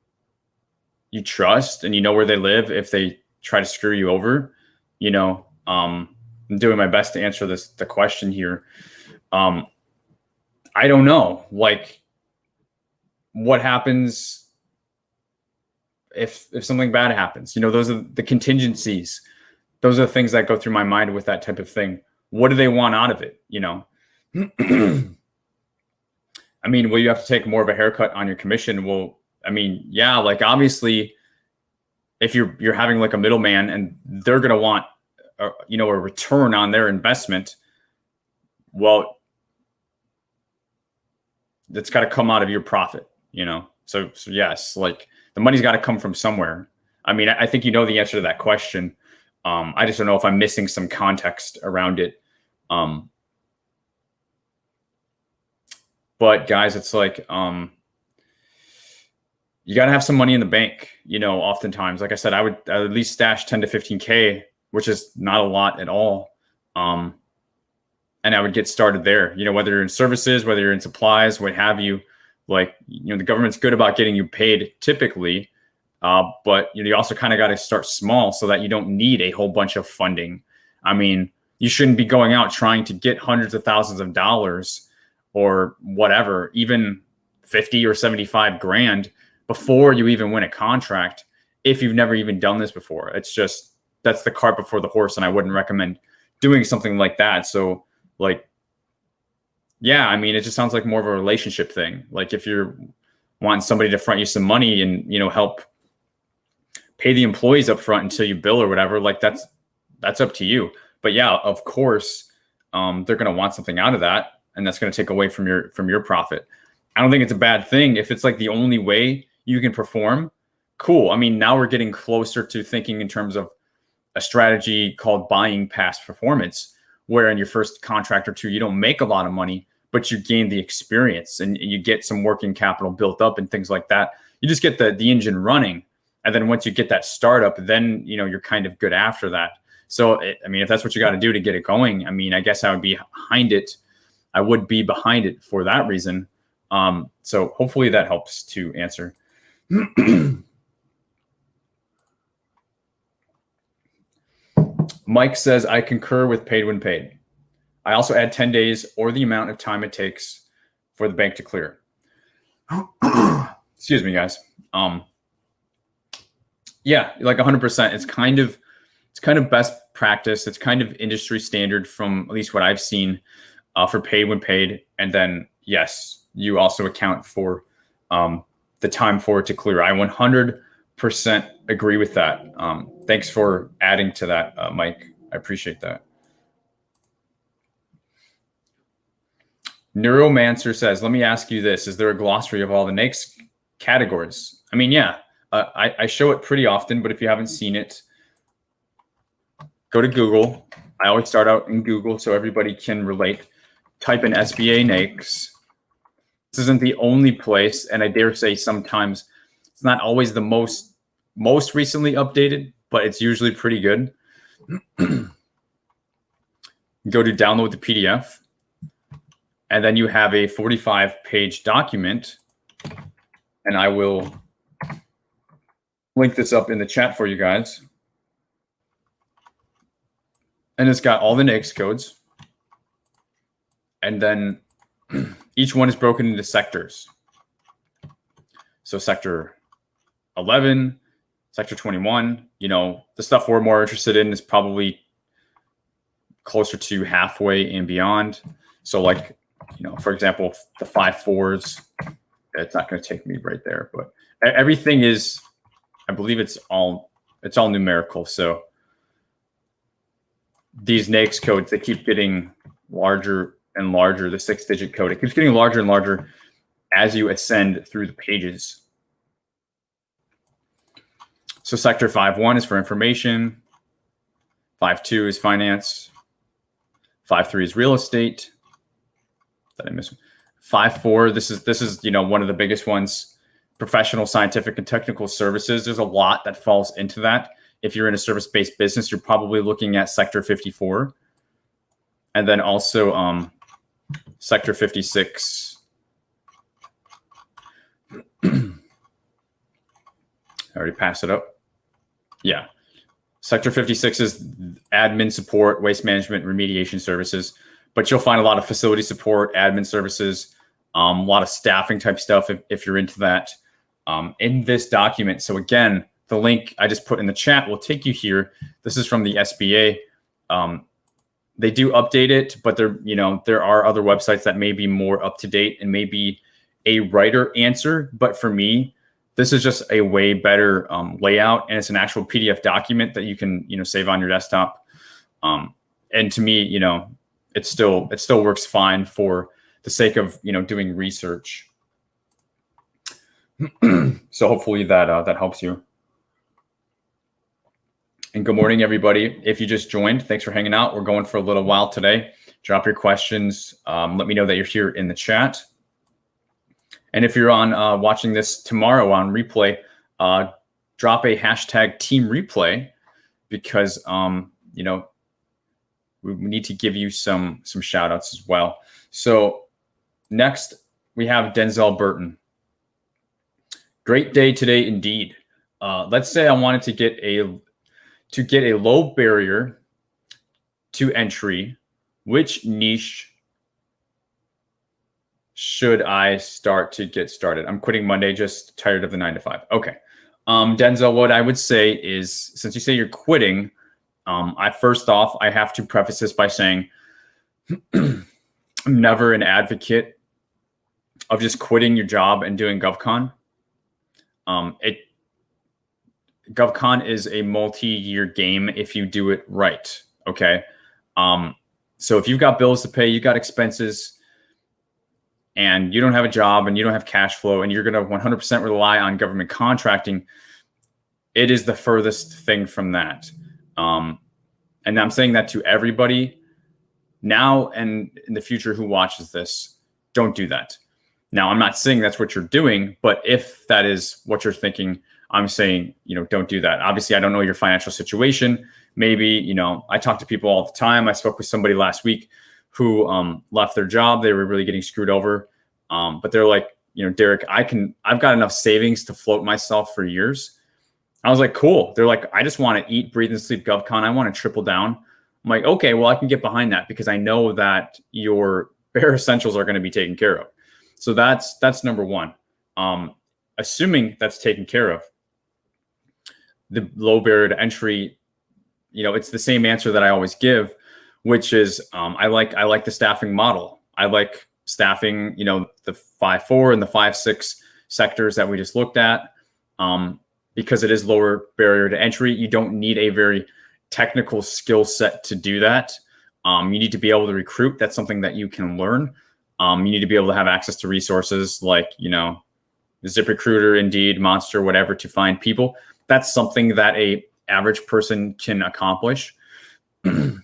trust and you know where they live. If they try to screw you over, I'm doing my best to answer the question here. I don't know, like what happens if something bad happens, those are the contingencies. Those are the things that go through my mind with that type of thing. What do they want out of it? I mean, will you have to take more of a haircut on your commission? Well, I mean, yeah, like obviously if you're having like a middleman and they're going to want, a return on their investment, well, that's got to come out of your profit, So yes, like the money's got to come from somewhere. I mean, I think the answer to that question. I just don't know if I'm missing some context around it. But guys, it's like, you got to have some money in the bank, oftentimes. Like I said, I would at least stash 10 to 15K, which is not a lot at all. And I would get started there, whether you're in services, whether you're in supplies, what have you. Like, the government's good about getting you paid typically. But you also kind of got to start small so that you don't need a whole bunch of funding. I mean, you shouldn't be going out trying to get hundreds of thousands of dollars or whatever, even 50 or 75 grand before you even win a contract if you've never even done this before. It's just, that's the cart before the horse, and I wouldn't recommend doing something like that. So like, yeah, I mean, it just sounds like more of a relationship thing. Like if you're wanting somebody to front you some money and, help pay the employees up front until you bill or whatever, like that's up to you. But yeah, of course, they're going to want something out of that, and that's going to take away from your profit. I don't think it's a bad thing if it's like the only way you can perform. Cool. I mean, now we're getting closer to thinking in terms of a strategy called buying past performance, where in your first contract or two, you don't make a lot of money, but you gain the experience and you get some working capital built up and things like that. You just get the engine running. And then once you get that startup, then, you're kind of good after that. So, I mean, if that's what you got to do to get it going, I mean, I guess I would be behind it. I would be behind it for that reason. So hopefully that helps to answer. Mike says, I concur with paid when paid. I also add 10 days or the amount of time it takes for the bank to clear. Excuse me, guys. Yeah, like 100%. It's kind of best practice. It's kind of industry standard from at least what I've seen for paid when paid. And then, yes, you also account for the time for it to clear. I 100% agree with that. Thanks for adding to that, Mike. I appreciate that. Neuromancer says, let me ask you this. Is there a glossary of all the NAICS categories? I mean, yeah, I show it pretty often, but if you haven't seen it, go to Google. I always start out in Google so everybody can relate. Type in SBA NAICS. This isn't the only place, and I dare say sometimes it's not always the most recently updated, but it's usually pretty good. Go to download the PDF. And then you have a 45-page document, and I will link this up in the chat for you guys. And it's got all the NAICS codes. And then each one is broken into sectors. So sector 11, sector 21, the stuff we're more interested in is probably closer to halfway and beyond. So like, for example, the 5/4s, it's not going to take me right there, but everything is, I believe it's all numerical. So these NAICS codes, they keep getting larger and larger. The 6-digit code, it keeps getting larger and larger as you ascend through the pages. So sector 5.1 is for information. 5.2 is finance. 5.3 is real estate. Did I miss one? 5.4, this is one of the biggest ones, professional, scientific, and technical services. There's a lot that falls into that. If you're in a service-based business, you're probably looking at sector 54. And then also sector 56. I already passed it up. Yeah. Sector 56 is admin support, waste management, remediation services. But you'll find a lot of facility support, admin services, a lot of staffing type stuff if you're into that in this document. So again, the link I just put in the chat will take you here. This is from the SBA. They do update it, but there are other websites that may be more up to date and maybe a writer answer. But for me, this is just a way better layout, and it's an actual PDF document that you can save on your desktop. And to me, it still works fine for the sake of doing research. So hopefully that helps you. And good morning, everybody. If you just joined, thanks for hanging out. We're going for a little while today. Drop your questions. Let me know that you're here in the chat. And if you're on watching this tomorrow on replay, drop a hashtag team replay because we need to give you some shout outs as well. So next we have Denzel Burton. Great day today indeed. Let's say I wanted to get a low barrier to entry. Which niche should I start to get started? I'm quitting Monday, just tired of the 9 to 5. Okay. Denzel, what I would say is, since you say you're quitting, first off, I have to preface this by saying I'm never an advocate of just quitting your job and doing GovCon. GovCon is a multi-year game if you do it right. Okay. So if you've got bills to pay, you got expenses, and you don't have a job and you don't have cash flow, and you're going to 100% rely on government contracting, it is the furthest thing from that. And I'm saying that to everybody now and in the future who watches this. Don't do that. Now, I'm not saying that's what you're doing, but if that is what you're thinking, I'm saying, don't do that. Obviously, I don't know your financial situation. Maybe, I talk to people all the time. I spoke with somebody last week who left their job. They were really getting screwed over. But they're like, Derek, I've got enough savings to float myself for years. I was like, cool. They're like, I just want to eat, breathe, and sleep GovCon. I want to triple down. I'm like, okay, well, I can get behind that because I know that your bare essentials are going to be taken care of. So that's number one. Assuming that's taken care of, the low barrier to entry, it's the same answer that I always give, which is I like the staffing model. I like staffing, the 5-4 and the 5-6 sectors that we just looked at, because it is lower barrier to entry. You don't need a very technical skill set to do that. You need to be able to recruit. That's something that you can learn. You need to be able to have access to resources like, ZipRecruiter, Indeed, Monster, whatever, to find people. That's something that a average person can accomplish. And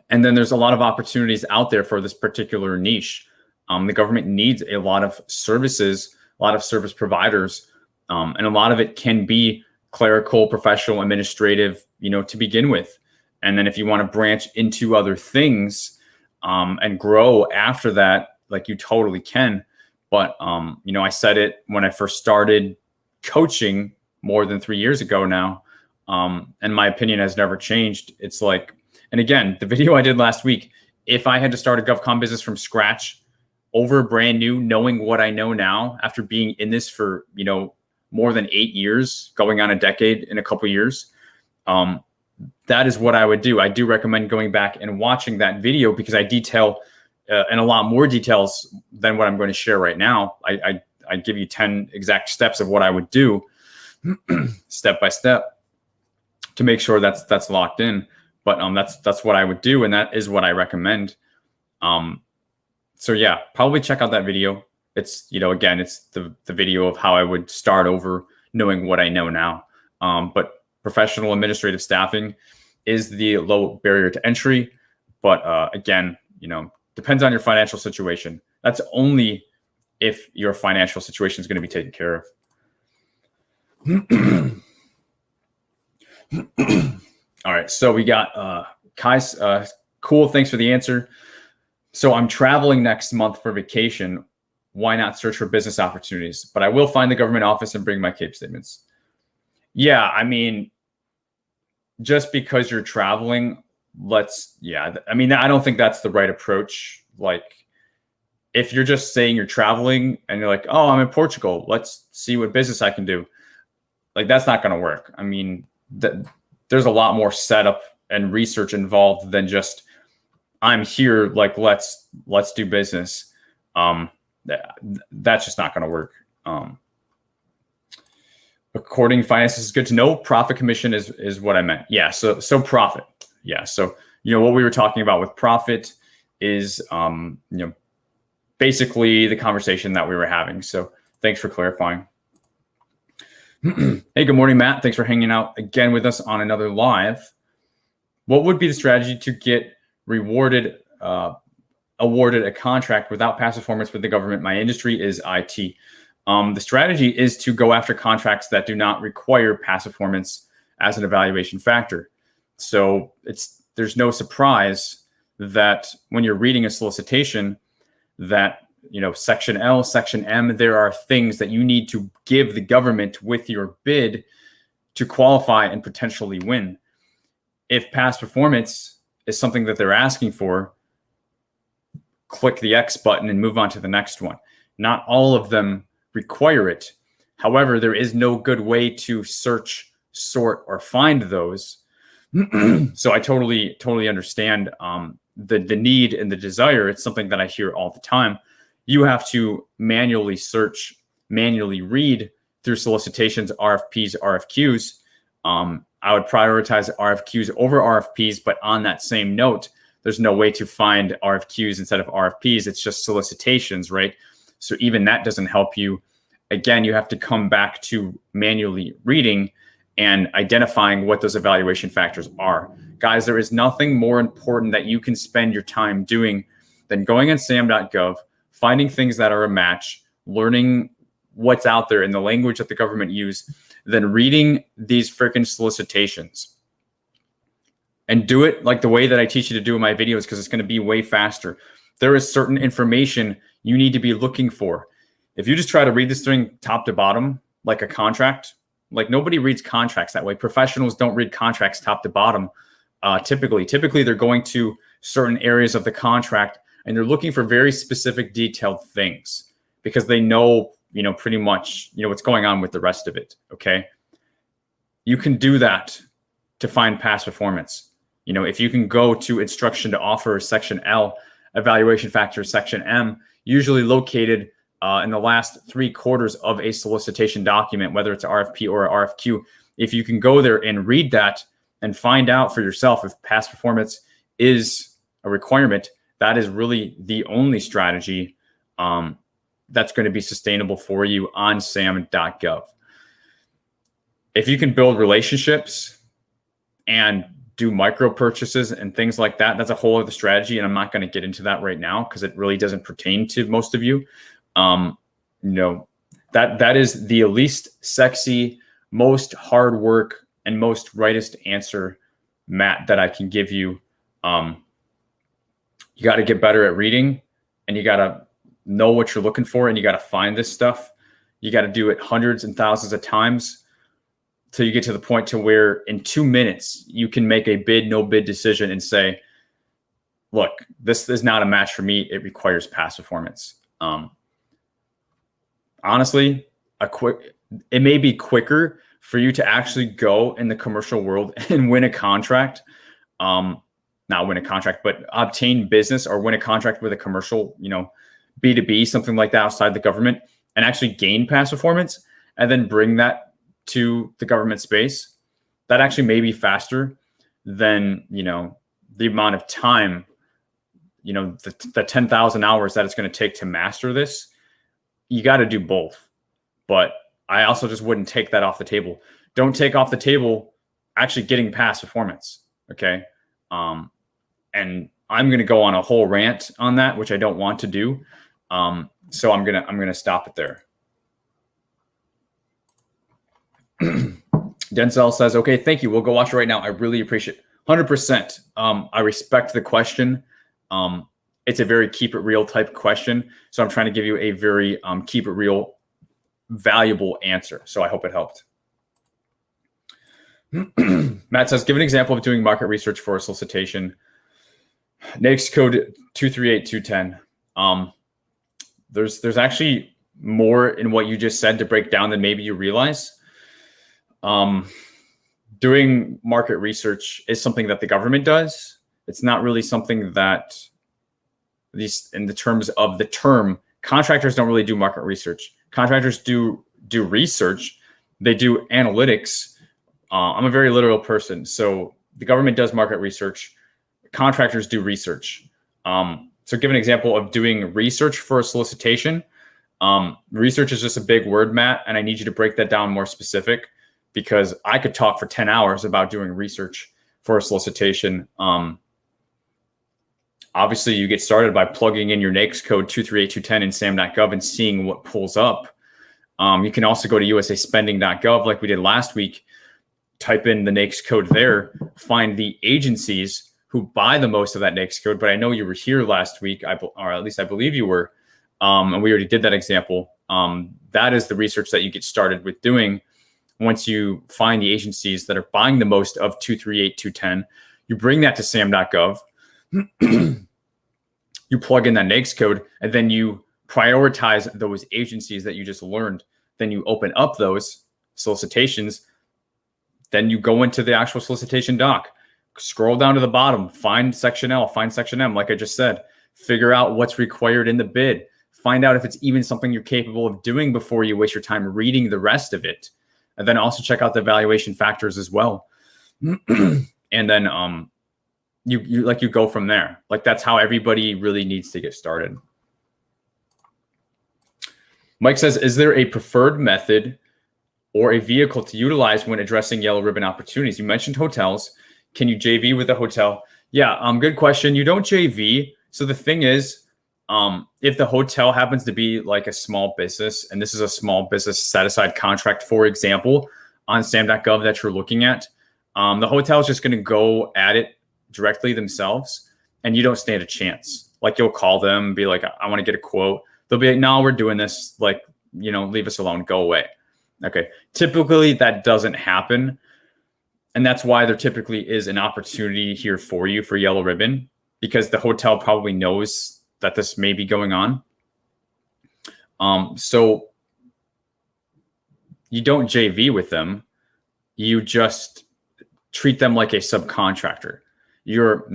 then there's a lot of opportunities out there for this particular niche. The government needs a lot of services, a lot of service providers, and a lot of it can be clerical, professional, administrative, to begin with. And then if you want to branch into other things and grow after that, like you totally can. But, I said it when I first started coaching more than 3 years ago now. And my opinion has never changed. It's like, and again, the video I did last week, if I had to start a GovCon business from scratch, over brand new, knowing what I know now after being in this for, more than 8 years, going on a decade in a couple of years, that is what I would do. I do recommend going back and watching that video because I detail in a lot more details than what I'm going to share right now. I give you 10 exact steps of what I would do step by step to make sure that's locked in. But that's what I would do, and that is what I recommend. So yeah, probably check out that video. It's, again, it's the video of how I would start over knowing what I know now. But professional administrative staffing is the low barrier to entry. But again, depends on your financial situation. That's only if your financial situation is going to be taken care of. All right. So we got Kai's, cool. Thanks for the answer. So I'm traveling next month for vacation. Why not search for business opportunities? But I will find the government office and bring my CAPE statements. Yeah, I mean, just because you're traveling, I don't think that's the right approach. Like, if you're just saying you're traveling and you're like, oh, I'm in Portugal, let's see what business I can do. Like, that's not going to work. I mean, there's a lot more setup and research involved than just, I'm here, like, let's do business. That's just not going to work. According finances is good to know. Profit commission is what I meant. Yeah. So profit. Yeah. So, what we were talking about with profit is, basically the conversation that we were having. So thanks for clarifying. Hey, good morning, Matt. Thanks for hanging out again with us on another live. What would be the strategy to get awarded a contract without past performance with the government? My industry is IT. The strategy is to go after contracts that do not require past performance as an evaluation factor. So there's no surprise that when you're reading a solicitation that, section L, section M, there are things that you need to give the government with your bid to qualify and potentially win. If past performance is something that they're asking for, click the X button and move on to the next one. Not all of them require it. However, there is no good way to search, sort, or find those. So I totally understand the need and the desire. It's something that I hear all the time. You have to manually search, manually read through solicitations, RFPs, RFQs. I would prioritize RFQs over RFPs, but on that same note, there's no way to find RFQs instead of RFPs. It's just solicitations, right? So even that doesn't help you. Again, you have to come back to manually reading and identifying what those evaluation factors are. Guys, there is nothing more important that you can spend your time doing than going on sam.gov, finding things that are a match, learning what's out there in the language that the government use, then reading these freaking solicitations. And do it like the way that I teach you to do in my videos, because it's going to be way faster. there is certain information you need to be looking for. If you just try to read this thing top to bottom, like a contract, like nobody reads contracts that way. Professionals don't read contracts top to bottom. Typically they're going to certain areas of the contract and they're looking for very specific detailed things because they know, pretty much, what's going on with the rest of it. Okay. You can do that to find past performance. If you can go to instruction to offer section L, evaluation factors section M, usually located in the last 3/4 of a solicitation document, whether it's an RFP or an RFQ. If you can go there and read that and find out for yourself if past performance is a requirement, that is really the only strategy that's going to be sustainable for you on sam.gov. If you can build relationships and do micro purchases and things like that, that's a whole other strategy. And I'm not going to get into that right now because it really doesn't pertain to most of you. That is the least sexy, most hard work, and most rightest answer, Matt, that I can give you. You got to get better at reading, and you got to know what you're looking for, and you got to find this stuff. You got to do it hundreds and thousands of times till you get to the point to where in 2 minutes you can make a bid, no bid decision and say, look, this is not a match for me. It requires past performance. Honestly, it may be quicker for you to actually go in the commercial world and win a contract. Not win a contract, but obtain business or win a contract with a commercial, B2B, something like that outside the government, and actually gain past performance and then bring that to the government space. That actually may be faster than, the amount of time, the 10,000 hours that it's going to take to master this. You got to do both. But I also just wouldn't take that off the table. Don't take off the table actually getting past performance. Okay. And I'm going to go on a whole rant on that, which I don't want to do. So I'm going to stop it there. Denzel says, okay, thank you. We'll go watch it right now. I really appreciate it. 100%. I respect the question. It's a very keep it real type question. So I'm trying to give you a very keep it real, valuable answer. So I hope it helped. Matt says, give an example of doing market research for a solicitation. NAICS code 238210. There's actually more in what you just said to break down than maybe you realize. Doing market research is something that the government does. It's not really something that these, in the terms of the term, contractors don't really do market research. Contractors do research. They do analytics. I'm a very literal person. So the government does market research. Contractors do research. So give an example of doing research for a solicitation. Research is just a big word, Matt, and I need you to break that down more specific, because I could talk for 10 hours about doing research for a solicitation. Obviously, you get started by plugging in your NAICS code 238210 in sam.gov and seeing what pulls up. You can also go to usaspending.gov like we did last week, type in the NAICS code there, find the agencies who buy the most of that NAICS code. But I know you were here last week, or at least I believe you were, and we already did that example. That is the research that you get started with doing. Once you find the agencies that are buying the most of 238210, you bring that to sam.gov. You plug in that NAICS code, and then you prioritize those agencies that you just learned. Then you open up those solicitations. Then you go into the actual solicitation doc, scroll down to the bottom, find section L, find section M, like I just said, figure out what's required in the bid, find out if it's even something you're capable of doing before you waste your time reading the rest of it. And then also check out the evaluation factors as well. And then you go from there. Like, that's how everybody really needs to get started. Mike says, is there a preferred method or a vehicle to utilize when addressing yellow ribbon opportunities? You mentioned hotels. Can you JV with a hotel? Yeah, good question. You don't JV. So the thing is, if the hotel happens to be like a small business, and this is a small business set-aside contract, for example, on sam.gov that you're looking at, the hotel is just going to go at it directly themselves, and you don't stand a chance. Like you'll call them, be like, I want to get a quote. They'll be like, no, we're doing this. Like, leave us alone, go away. Okay. Typically that doesn't happen. And that's why there typically is an opportunity here for you for Yellow Ribbon, because the hotel probably knows that this may be going on. So you don't JV with them. You just treat them like a subcontractor. Your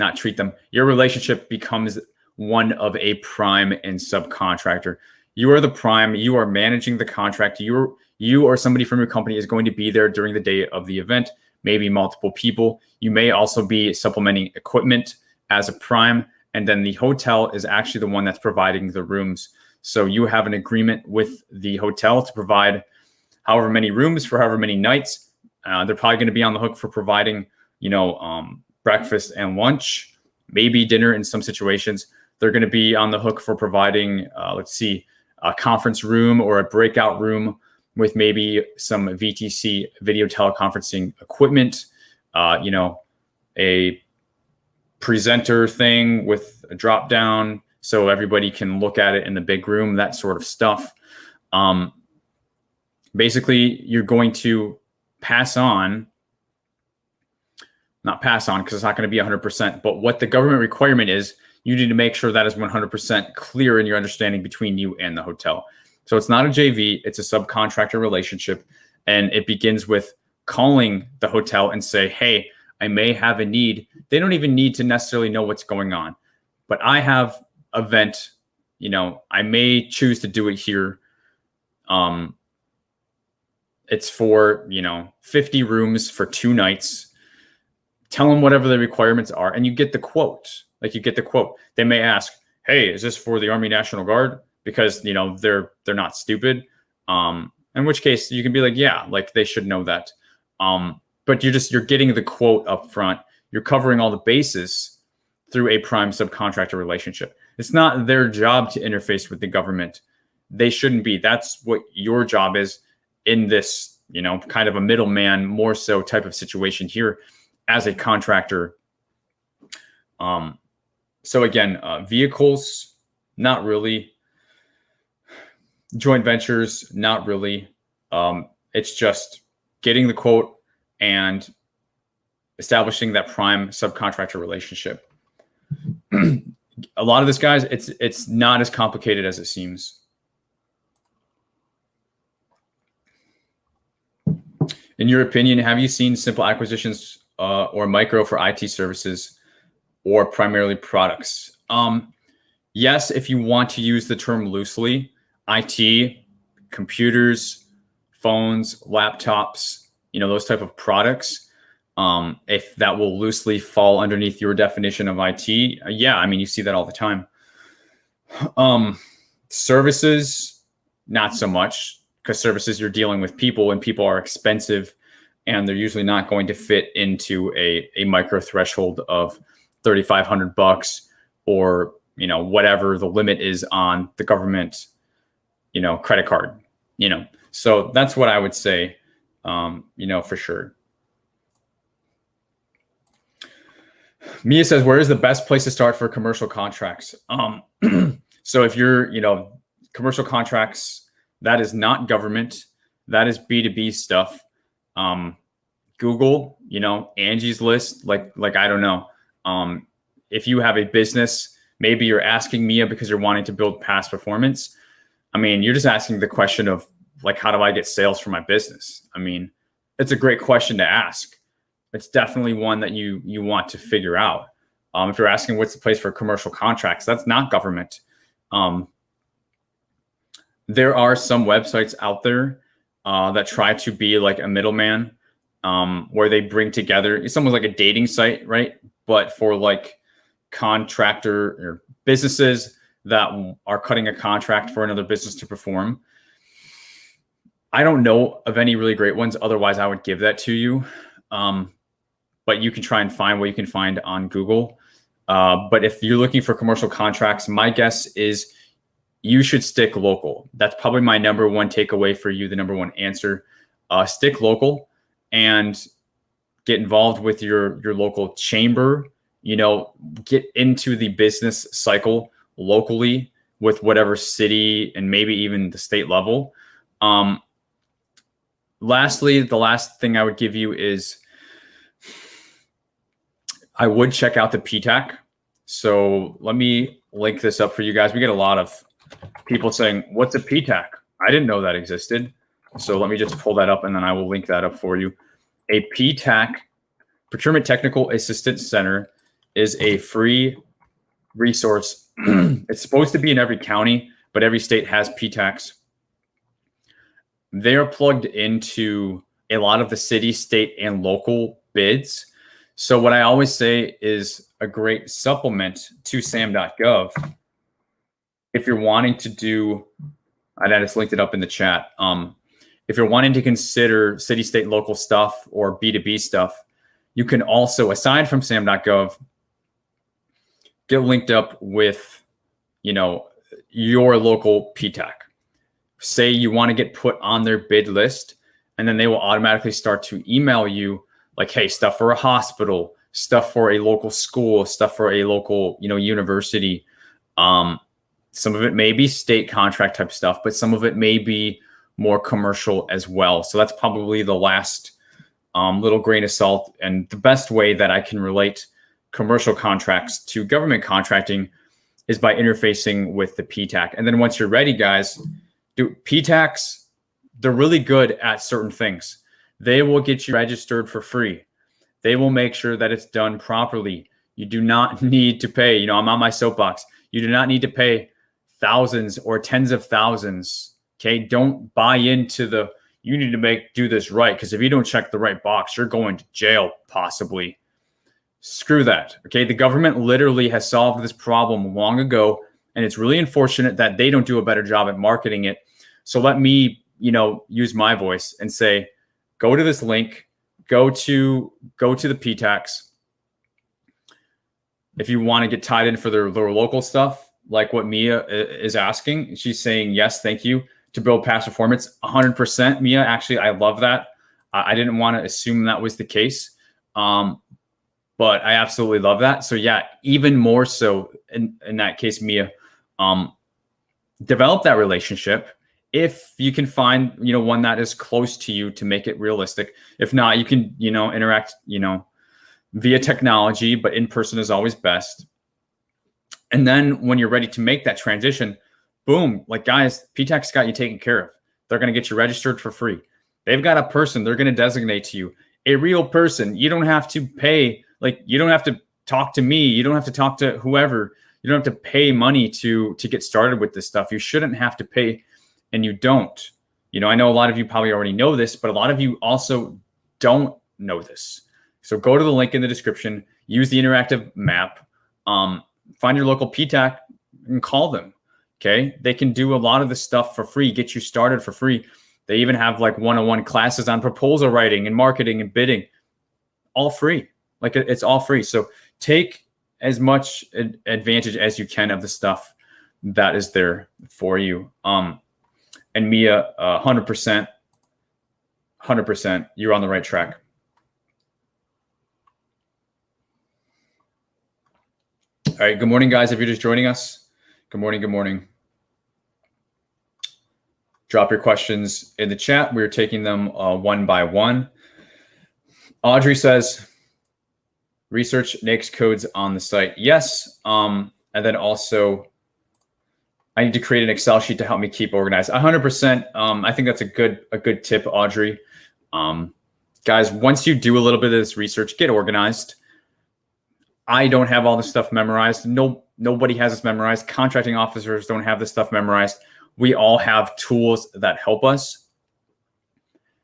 relationship becomes one of a prime and subcontractor. You are the prime. You are managing the contract. You or somebody from your company is going to be there during the day of the event, maybe multiple people. You may also be supplementing equipment as a prime. And then the hotel is actually the one that's providing the rooms. So you have an agreement with the hotel to provide however many rooms for however many nights. They're probably going to be on the hook for providing, breakfast and lunch, maybe dinner in some situations. They're going to be on the hook for providing, a conference room or a breakout room with maybe some VTC, video teleconferencing equipment, a presenter thing with a drop down so everybody can look at it in the big room, that sort of stuff. Basically, you're going to not pass on because it's not going to be 100%, but what the government requirement is, you need to make sure that is 100% clear in your understanding between you and the hotel. So it's not a JV, it's a subcontractor relationship. And it begins with calling the hotel and say, hey, I may have a need. They don't even need to necessarily know what's going on, but I have an event, I may choose to do it here. It's for, 50 rooms for 2 nights. Tell them whatever the requirements are, and you get the quote. They may ask, hey, is this for the Army National Guard? Because, they're not stupid. In which case you can be like, yeah, like they should know that. But you're getting the quote up front. You're covering all the bases through a prime subcontractor relationship. It's not their job to interface with the government. They shouldn't be. That's what your job is in this, kind of a middleman, more so type of situation here as a contractor. So again, vehicles, not really. Joint ventures, not really. It's just getting the quote and establishing that prime subcontractor relationship. A lot of this, guys, it's not as complicated as it seems. In your opinion, have you seen simple acquisitions or micro for IT services or primarily products? Yes, if you want to use the term loosely, IT, computers, phones, laptops, those type of products. If that will loosely fall underneath your definition of IT, yeah, you see that all the time. Services, not so much, because services you're dealing with people, and people are expensive, and they're usually not going to fit into a micro threshold of $3,500 or whatever the limit is on the government credit card. So that's what I would say, for sure. Mia says, where is the best place to start for commercial contracts? So if you're, commercial contracts, that is not government, that is B2B stuff. Google, Angie's List, like, I don't know. If you have a business, maybe you're asking Mia because you're wanting to build past performance. You're just asking the question of like, how do I get sales for my business? It's a great question to ask. It's definitely one that you want to figure out. If you're asking what's the place for commercial contracts, that's not government. There are some websites out there that try to be like a middleman, where they bring together, it's almost like a dating site, right? But for like contractor or businesses that are cutting a contract for another business to perform. I don't know of any really great ones. Otherwise, I would give that to you. But you can try and find what you can find on Google. But if you're looking for commercial contracts, my guess is you should stick local. That's probably my number one takeaway for you, the number one answer. Stick local and get involved with your local chamber. Get into the business cycle locally with whatever city and maybe even the state level. Lastly, the last thing I would give you is I would check out the PTAC. So let me link this up for you guys. We get a lot of people saying, what's a PTAC? I didn't know that existed. So let me just pull that up and then I will link that up for you. A PTAC, Procurement Technical Assistance Center, is a free resource. It's supposed to be in every county, but every state has PTACs. They're plugged into a lot of the city, state, and local bids. So what I always say is a great supplement to sam.gov. If you're wanting to do, I just linked it up in the chat. If you're wanting to consider city, state, local stuff or B2B stuff, you can also, aside from sam.gov, get linked up with, your local PTAC. Say you want to get put on their bid list, and then they will automatically start to email you like, hey, stuff for a hospital, stuff for a local school, stuff for a local, university. Some of it may be state contract type stuff, but some of it may be more commercial as well. So that's probably the last little grain of salt, and the best way that I can relate commercial contracts to government contracting is by interfacing with the PTAC. And then once you're ready, guys, PTACs, they're really good at certain things. They will get you registered for free. They will make sure that it's done properly. You do not need to pay, I'm on my soapbox. You do not need to pay thousands or tens of thousands. Okay. Don't buy into you need to do this right. Because if you don't check the right box, you're going to jail possibly. Screw that. Okay. The government literally has solved this problem long ago. And it's really unfortunate that they don't do a better job at marketing it. So let me, use my voice and say, go to this link, go to the PTACs. If you want to get tied in for their local stuff, like what Mia is asking, she's saying, yes, thank you, to build past performance. 100%, Mia. Actually, I love that. I didn't want to assume that was the case. But I absolutely love that. So yeah, even more so in that case, Mia, develop that relationship. If you can find, one that is close to you to make it realistic. If not, you can, interact, via technology, but in person is always best. And then when you're ready to make that transition, boom, like guys, PTAC's got you taken care of. They're going to get you registered for free. They've got a person they're going to designate to you, a real person. You don't have to pay, you don't have to talk to me. You don't have to talk to whoever. You don't have to pay money to get started with this stuff. You shouldn't have to pay. And you don't. I know a lot of you probably already know this, but a lot of you also don't know this. So go to the link in the description, use the interactive map, find your local PTAC and call them. Okay. They can do a lot of this stuff for free, get you started for free. They even have one-on-one classes on proposal writing and marketing and bidding, all free. It's all free. So take as much advantage as you can of the stuff that is there for you. And Mia, 100%, you're on the right track. All right. Good morning, guys. If you're just joining us, good morning. Good morning. Drop your questions in the chat. We're taking them one by one. Audrey says, research NAICS codes on the site. Yes. And then also, I need to create an Excel sheet to help me keep organized. 100%. I think that's a good tip, Audrey. Guys, once you do a little bit of this research, get organized. I don't have all this stuff memorized. Nobody has this memorized. Contracting officers don't have this stuff memorized. We all have tools that help us.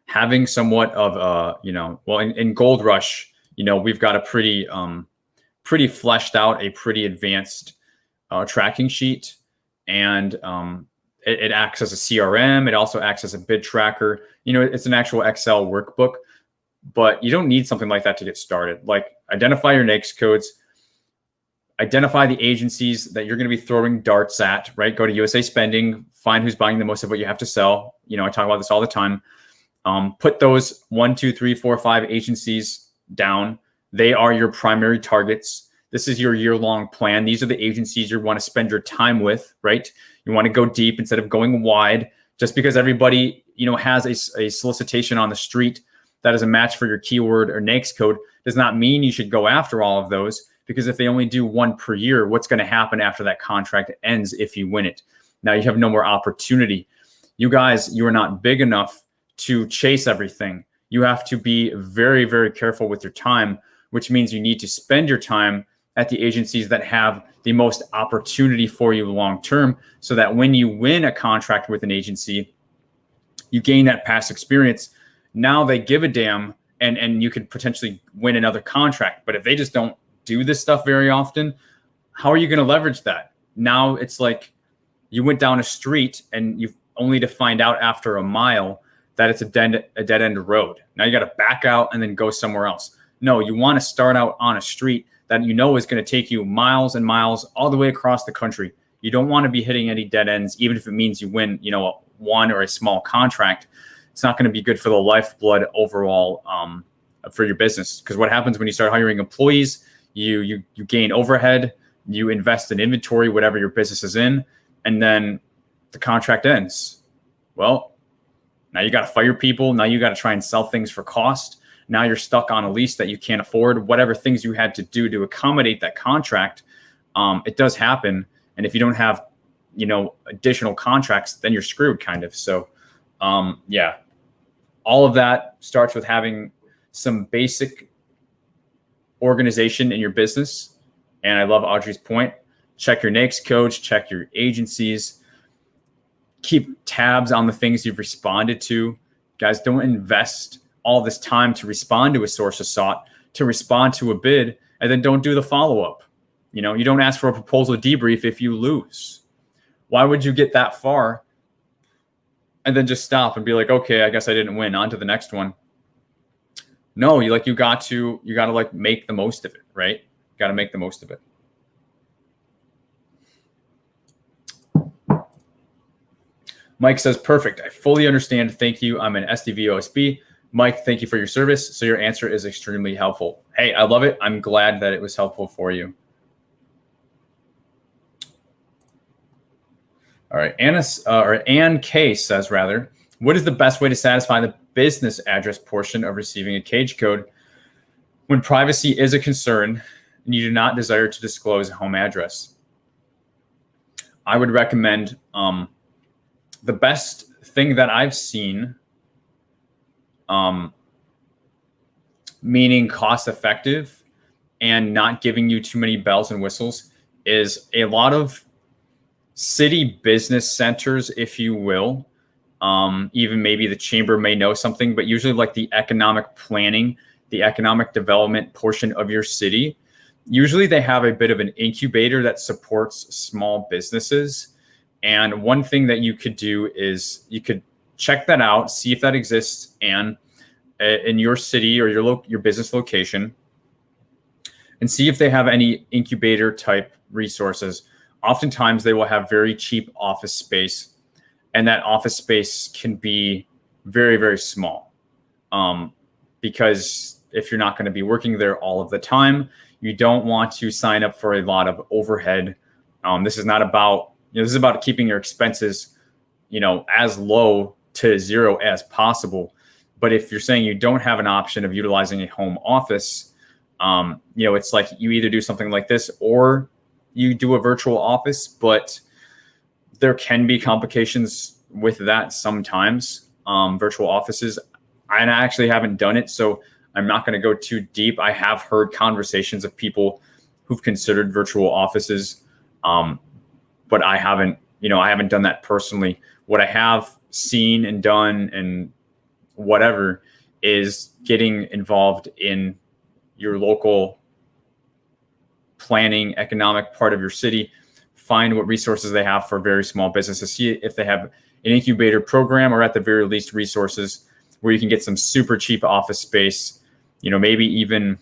Having somewhat of in Gold Rush, we've got a pretty fleshed out, a pretty advanced tracking sheet. And it acts as a CRM. It also acts as a bid tracker. It's an actual Excel workbook, but you don't need something like that to get started. Identify your NAICS codes, identify the agencies that you're going to be throwing darts at, right? Go to USA Spending, find who's buying the most of what you have to sell. I talk about this all the time. Put those 1, 2, 3, 4, 5 agencies down. They are your primary targets. This is your year-long plan. These are the agencies you want to spend your time with, right? You want to go deep instead of going wide. Just because everybody, has a solicitation on the street that is a match for your keyword or NAICS code does not mean you should go after all of those, because if they only do one per year, what's going to happen after that contract ends if you win it? Now you have no more opportunity. You guys, you are not big enough to chase everything. You have to be very, very careful with your time, which means you need to spend your time at the agencies that have the most opportunity for you long term, so that when you win a contract with an agency, you gain that past experience. Now they give a damn, and you could potentially win another contract. But if they just don't do this stuff very often, how are you going to leverage that? Now it's like you went down a street and you've only to find out after a mile that it's a dead end road. Now you got to back out and then go somewhere else. No, you want to start out on a street that is going to take you miles and miles all the way across the country. You don't want to be hitting any dead ends, even if it means you win, one or a small contract. It's not going to be good for the lifeblood overall for your business. Because what happens when you start hiring employees, you gain overhead, you invest in inventory, whatever your business is in, and then the contract ends. Well, now you got to fire people. Now you got to try and sell things for cost. Now you're stuck on a lease that you can't afford. Whatever things you had to do to accommodate that contract, it does happen. And if you don't have, additional contracts, then you're screwed kind of. So, all of that starts with having some basic organization in your business. And I love Audrey's point. Check your NAICS codes, check your agencies, keep tabs on the things you've responded to. Guys, don't invest all this time to respond to a source of sought, to respond to a bid, and then don't do the follow-up. You don't ask for a proposal debrief if you lose. Why would you get that far and then just stop and be like, okay, I guess I didn't win, on to the next one? No, you got to make the most of it, right? You got to make the most of it. Mike says, perfect. I fully understand. Thank you. I'm an SDV OSB. Mike, thank you for your service. So your answer is extremely helpful. Hey, I love it. I'm glad that it was helpful for you. All right. Ann K says, what is the best way to satisfy the business address portion of receiving a cage code when privacy is a concern and you do not desire to disclose a home address? I would recommend the best thing that I've seen, meaning cost effective and not giving you too many bells and whistles, is a lot of city business centers, if you will. Even maybe the chamber may know something, but usually like the economic planning, the economic development portion of your city, usually they have a bit of an incubator that supports small businesses. And one thing that you could do is you could check that out, see if that exists and in your city or your business location, and see if they have any incubator type resources. Oftentimes they will have very cheap office space, and that office space can be very, very small. Because if you're not going to be working there all of the time, you don't want to sign up for a lot of overhead. This is not about, this is about keeping your expenses, as low to zero as possible. But if you're saying you don't have an option of utilizing a home office, it's like you either do something like this or you do a virtual office, but there can be complications with that sometimes. Virtual offices, I actually haven't done it, so I'm not going to go too deep. I have heard conversations of people who've considered virtual offices, but I haven't done that personally. What I have seen and done and whatever is getting involved in your local planning, economic part of your city, find what resources they have for very small businesses, see if they have an incubator program or at the very least resources where you can get some super cheap office space, maybe even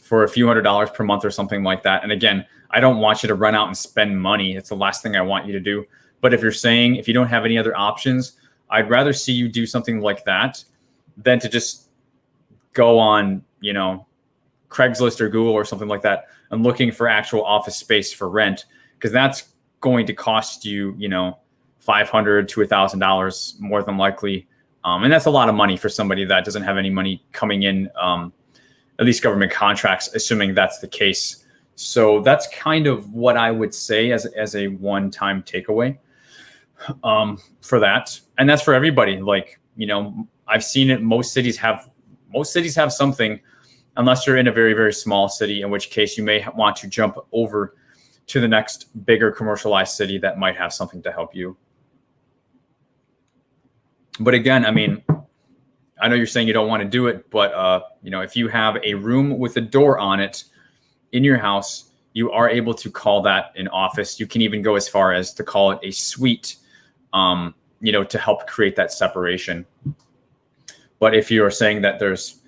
for a few $100s per month or something like that. And again, I don't want you to run out and spend money. It's the last thing I want you to do. But if you're saying, if you don't have any other options, I'd rather see you do something like that than to just go on, Craigslist or Google or something like that and looking for actual office space for rent, because that's going to cost you, $500 to $1,000 more than likely. And that's a lot of money for somebody that doesn't have any money coming in, at least government contracts, assuming that's the case. So that's kind of what I would say as a one-time takeaway for that. And that's for everybody. Like, I've seen it. Most cities have something, unless you're in a very, very small city, in which case you may want to jump over to the next bigger commercialized city that might have something to help you. But again, I mean, I know you're saying you don't want to do it, but if you have a room with a door on it in your house, you are able to call that an office. You can even go as far as to call it a suite, to help create that separation. But if you are saying that there's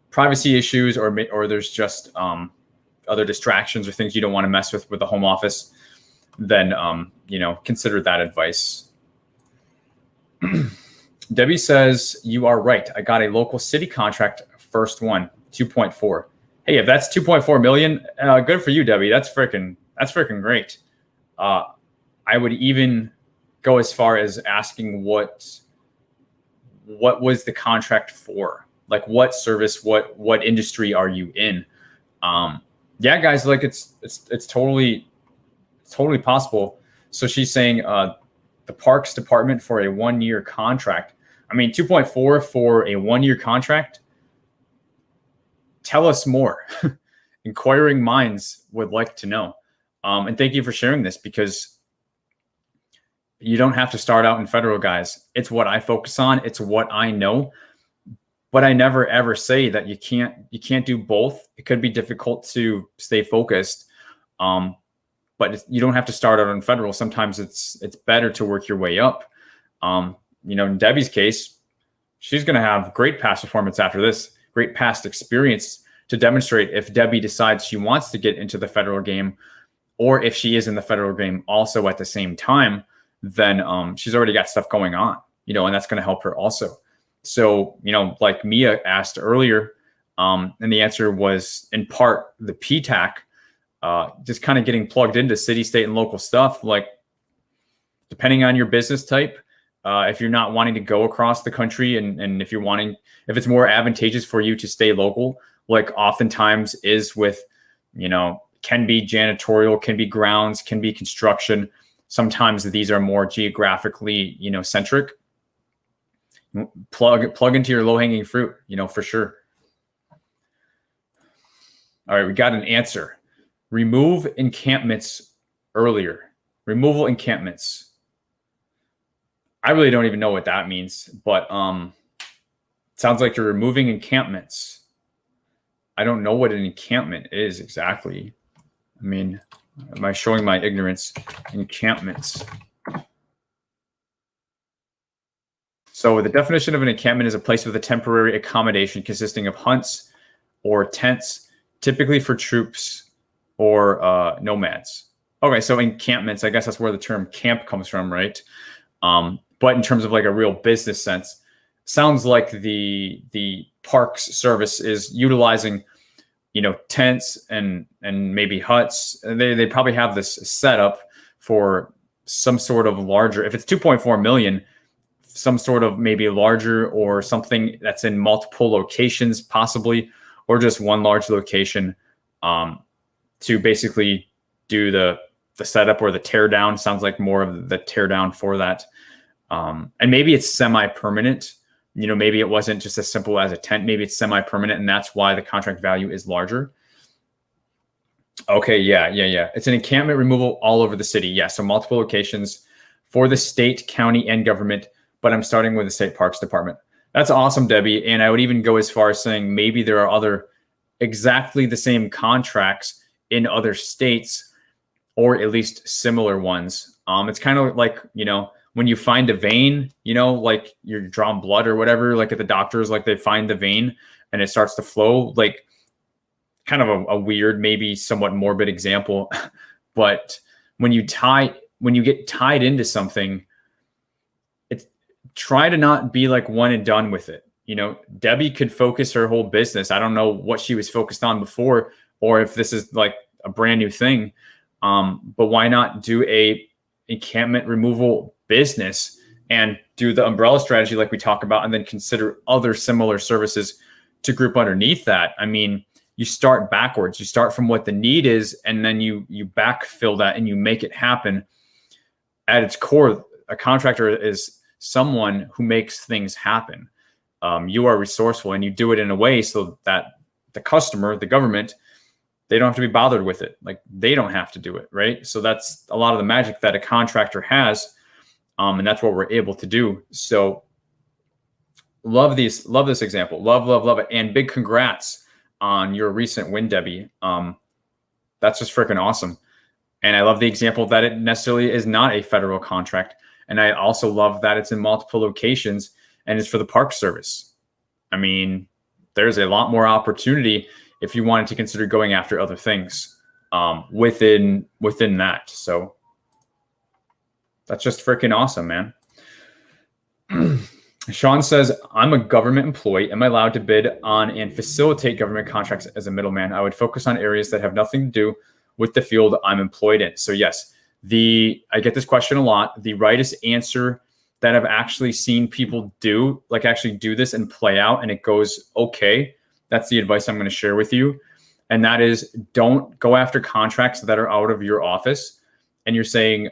privacy issues or there's just other distractions or things you don't want to mess with the home office, then consider that advice. Debbie says, you are right. I got a local city contract, first one, 2.4. Hey, if that's 2.4 million, good for you, Debbie. That's freaking great. I would even go as far as asking what was the contract for? Like, what service, what industry are you in? Yeah, guys, like it's totally possible. So she's saying the Parks Department for a 1-year contract. I mean, 2.4 for a 1-year contract. Tell us more. Inquiring minds would like to know. And thank you for sharing this, because you don't have to start out in federal, guys. It's what I focus on. It's what I know. But I never ever say that you can't do both. It could be difficult to stay focused. But you don't have to start out in federal. Sometimes it's better to work your way up. In Debbie's case, she's going to have great past performance after this, great past experience to demonstrate if Debbie decides she wants to get into the federal game, or if she is in the federal game also at the same time, then she's already got stuff going on, and that's going to help her also. So, like Mia asked earlier, and the answer was in part the PTAC, just kind of getting plugged into city, state, and local stuff. Like, depending on your business type, if you're not wanting to go across the country, and if it's more advantageous for you to stay local, like oftentimes is with, can be janitorial, can be grounds, can be construction. Sometimes these are more geographically, centric. Plug into your low-hanging fruit, for sure. All right, we got an answer. Remove encampments earlier. Removal encampments. I really don't even know what that means, but sounds like you're removing encampments. I don't know what an encampment is exactly. I mean, am I showing my ignorance? Encampments. So the definition of an encampment is a place with a temporary accommodation consisting of hunts or tents, typically for troops or nomads. Okay, so encampments, I guess that's where the term camp comes from, right? But in terms of like a real business sense, sounds like the Parks Service is utilizing, tents and maybe huts. They probably have this set up for some sort of larger, if it's 2.4 million, some sort of maybe larger or something that's in multiple locations possibly, or just one large location, to basically do the setup or the tear down. Sounds like more of the tear down for that. And maybe it's semi-permanent. Maybe it wasn't just as simple as a tent. Maybe it's semi-permanent, and that's why the contract value is larger. Okay, yeah. It's an encampment removal all over the city. Yeah, so multiple locations for the state, county, and government, but I'm starting with the State Parks Department. That's awesome, Debbie. And I would even go as far as saying maybe there are other exactly the same contracts in other states, or at least similar ones. It's kind of like, when you find a vein, like you're drawing blood or whatever, like at the doctors, like they find the vein and it starts to flow, like kind of a weird, maybe somewhat morbid example. But when you get tied into something, try to not be like one and done with it. Debbie could focus her whole business. I don't know what she was focused on before, or if this is like a brand new thing. But why not do a encampment removal business and do the umbrella strategy like we talk about, and then consider other similar services to group underneath that? I mean, you start backwards. You start from what the need is, and then you backfill that and you make it happen. At its core, a contractor is someone who makes things happen. You are resourceful, and you do it in a way so that the customer, the government, they don't have to be bothered with it. Like, they don't have to do it, right? So that's a lot of the magic that a contractor has, and that's what we're able to do. So love this example. Love it. And big congrats on your recent win, Debbie. That's just freaking awesome. And I love the example that it necessarily is not a federal contract. And I also love that it's in multiple locations and it's for the Park Service. I mean, there's a lot more opportunity if you wanted to consider going after other things within that. So that's just freaking awesome, man. Sean says, I'm a government employee. Am I allowed to bid on and facilitate government contracts as a middleman? I would focus on areas that have nothing to do with the field I'm employed in. So yes, I get this question a lot. The rightest answer that I've actually seen people do, like actually do this and play out and it goes okay, that's the advice I'm going to share with you. And that is, don't go after contracts that are out of your office. And you're saying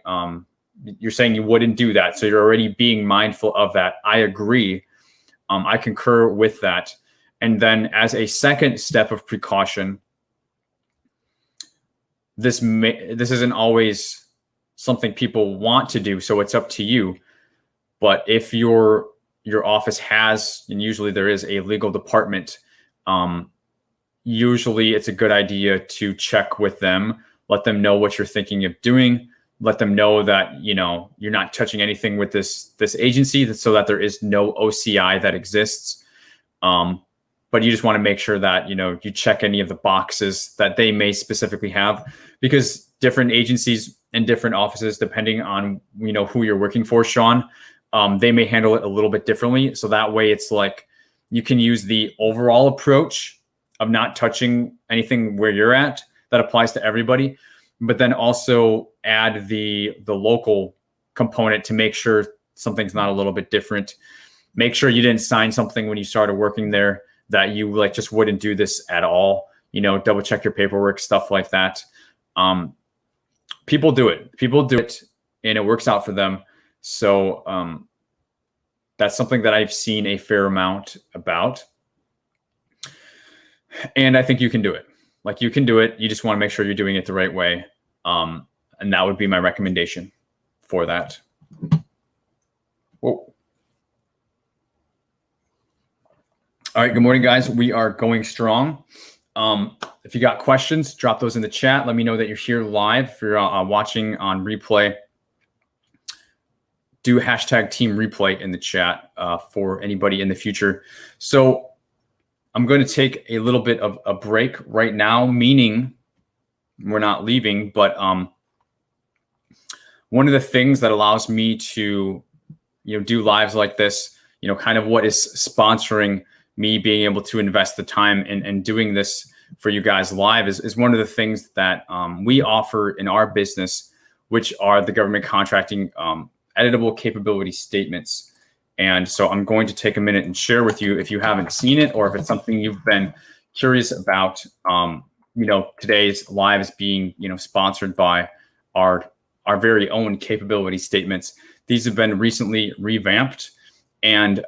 you wouldn't do that. So you're already being mindful of that. I agree. I concur with that. And then as a second step of precaution, this isn't always something people want to do, so it's up to you. But if your office has, and usually there is, a legal department, usually it's a good idea to check with them, let them know what you're thinking of doing, let them know that, you know, you're not touching anything with this agency, so that there is no OCI that exists. But you just want to make sure that, you know, you check any of the boxes that they may specifically have, because different agencies and different offices, depending on, you know, who you're working for, Sean, they may handle it a little bit differently. So that way it's like you can use the overall approach of not touching anything where you're at. That applies to everybody, but then also add the local component to make sure something's not a little bit different. Make sure you didn't sign something when you started working there that you like just wouldn't do this at all. You know, double check your paperwork, stuff like that. People do it and it works out for them. So that's something that I've seen a fair amount about. And I think you can do it. Like, you can do it. You just want to make sure you're doing it the right way. And that would be my recommendation for that. Whoa. All right. Good morning, guys. We are going strong. If you got questions, drop those in the chat. Let me know that you're here live. If you're watching on replay, do hashtag team replay in the chat for anybody in the future. So I'm going to take a little bit of a break right now, meaning we're not leaving, but one of the things that allows me to, you know, do lives like this, you know, kind of what is sponsoring me being able to invest the time and doing this for you guys live is one of the things that we offer in our business, which are the government contracting editable capability statements. And so I'm going to take a minute and share with you, if you haven't seen it, or if it's something you've been curious about. You know, today's live is being, you know, sponsored by our very own capability statements. These have been recently revamped. And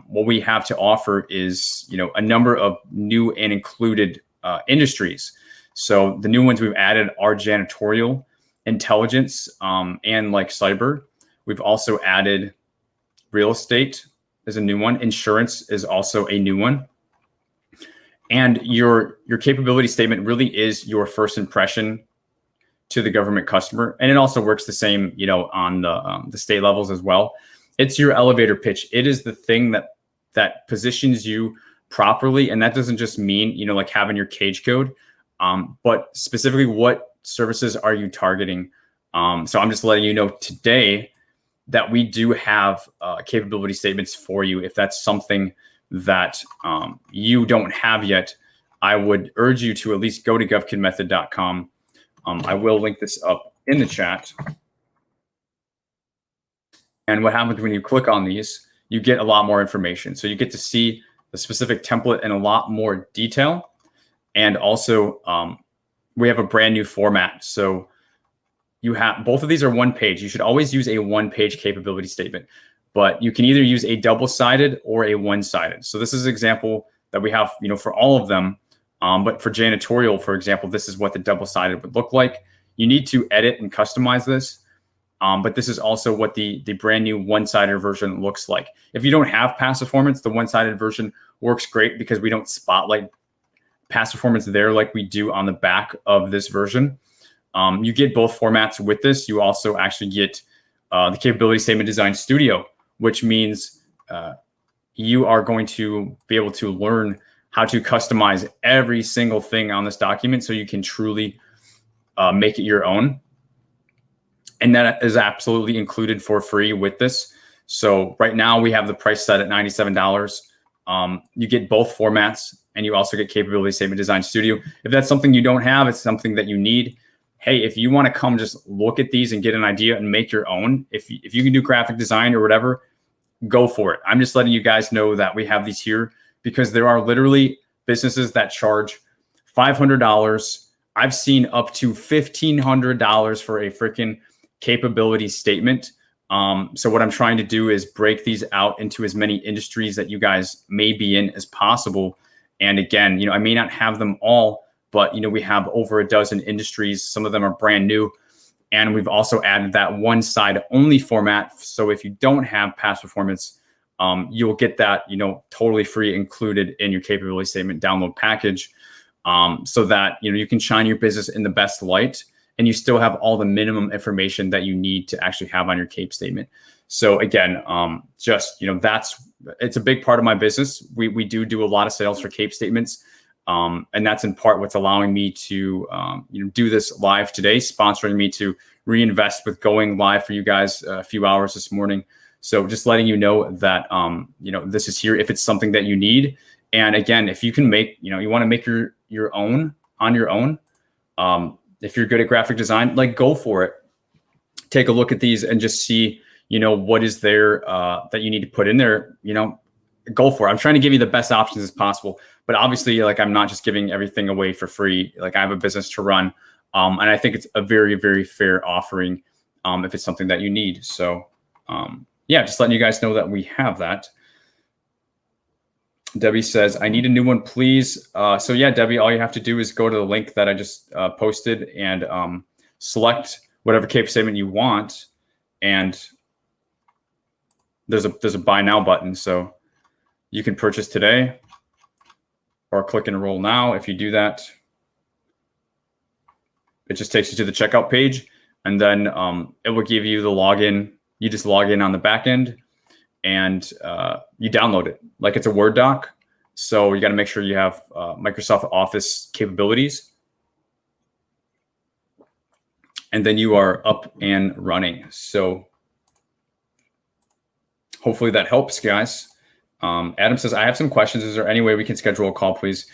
what we have to offer is, you know, a number of new and included industries. So the new ones we've added are janitorial, intelligence, and like cyber. We've also added real estate is a new one. Insurance is also a new one. And your capability statement really is your first impression to the government customer. And it also works the same, you know, on the state levels as well. It's your elevator pitch. It is the thing that positions you properly. And that doesn't just mean, you know, like having your cage code, but specifically what services are you targeting? So I'm just letting you know today that we do have capability statements for you. If that's something that you don't have yet, I would urge you to at least go to govkidmethod.com, I will link this up in the chat. And what happens when you click on these, you get a lot more information. So you get to see the specific template in a lot more detail. And also we have a brand new format. So you have, both of these are one page. You should always use a one-page capability statement, but you can either use a double-sided or a one-sided. So this is an example that we have, for all of them. But for janitorial, for example, this is what the double-sided would look like. You need to edit and customize this. But this is also what the brand new one-sided version looks like. If you don't have past performance, the one-sided version works great because we don't spotlight past performance there like we do on the back of this version. You get both formats with this. You also actually get the capability statement design studio, which means you are going to be able to learn how to customize every single thing on this document so you can truly make it your own. And that is absolutely included for free with this. So right now we have the price set at $97. You get both formats, and you also get capability statement design studio. If that's something you don't have, it's something that you need. Hey, if you want to come just look at these and get an idea and make your own, if you can do graphic design or whatever, go for it. I'm just letting you guys know that we have these here because there are literally businesses that charge $500. I've seen up to $1,500 for a freaking capability statement. So what I'm trying to do is break these out into as many industries that you guys may be in as possible. And again, I may not have them all, but we have over a dozen industries. Some of them are brand new. And we've also added that one side only format. So if you don't have past performance, you'll get that, totally free included in your capability statement download package. So that, you can shine your business in the best light, and you still have all the minimum information that you need to actually have on your CAPE statement. So again, it's a big part of my business. We do a lot of sales for CAPE statements. And that's in part what's allowing me to do this live today, sponsoring me to reinvest with going live for you guys a few hours this morning. So just letting you know that, this is here if it's something that you need. And again, if you can make, you want to make your own on your own, if you're good at graphic design, go for it. Take a look at these and just see, what is there that you need to put in there, go for it. I'm trying to give you the best options as possible, but obviously I'm not just giving everything away for free. I have a business to run. And I think it's a very, very fair offering if it's something that you need. So yeah, just letting you guys know that we have that. Debbie says, I need a new one, please. So yeah, Debbie, all you have to do is go to the link that I just posted and select whatever CAPE statement you want. And there's a buy now button. So you can purchase today or click and enroll now. If you do that, it just takes you to the checkout page, and then it will give you the login. You just log in on the back end and you download it like it's a Word doc. So you got to make sure you have Microsoft Office capabilities, and then you are up and running. So hopefully that helps, guys. Adam says, I have some questions. Is there any way we can schedule a call, please?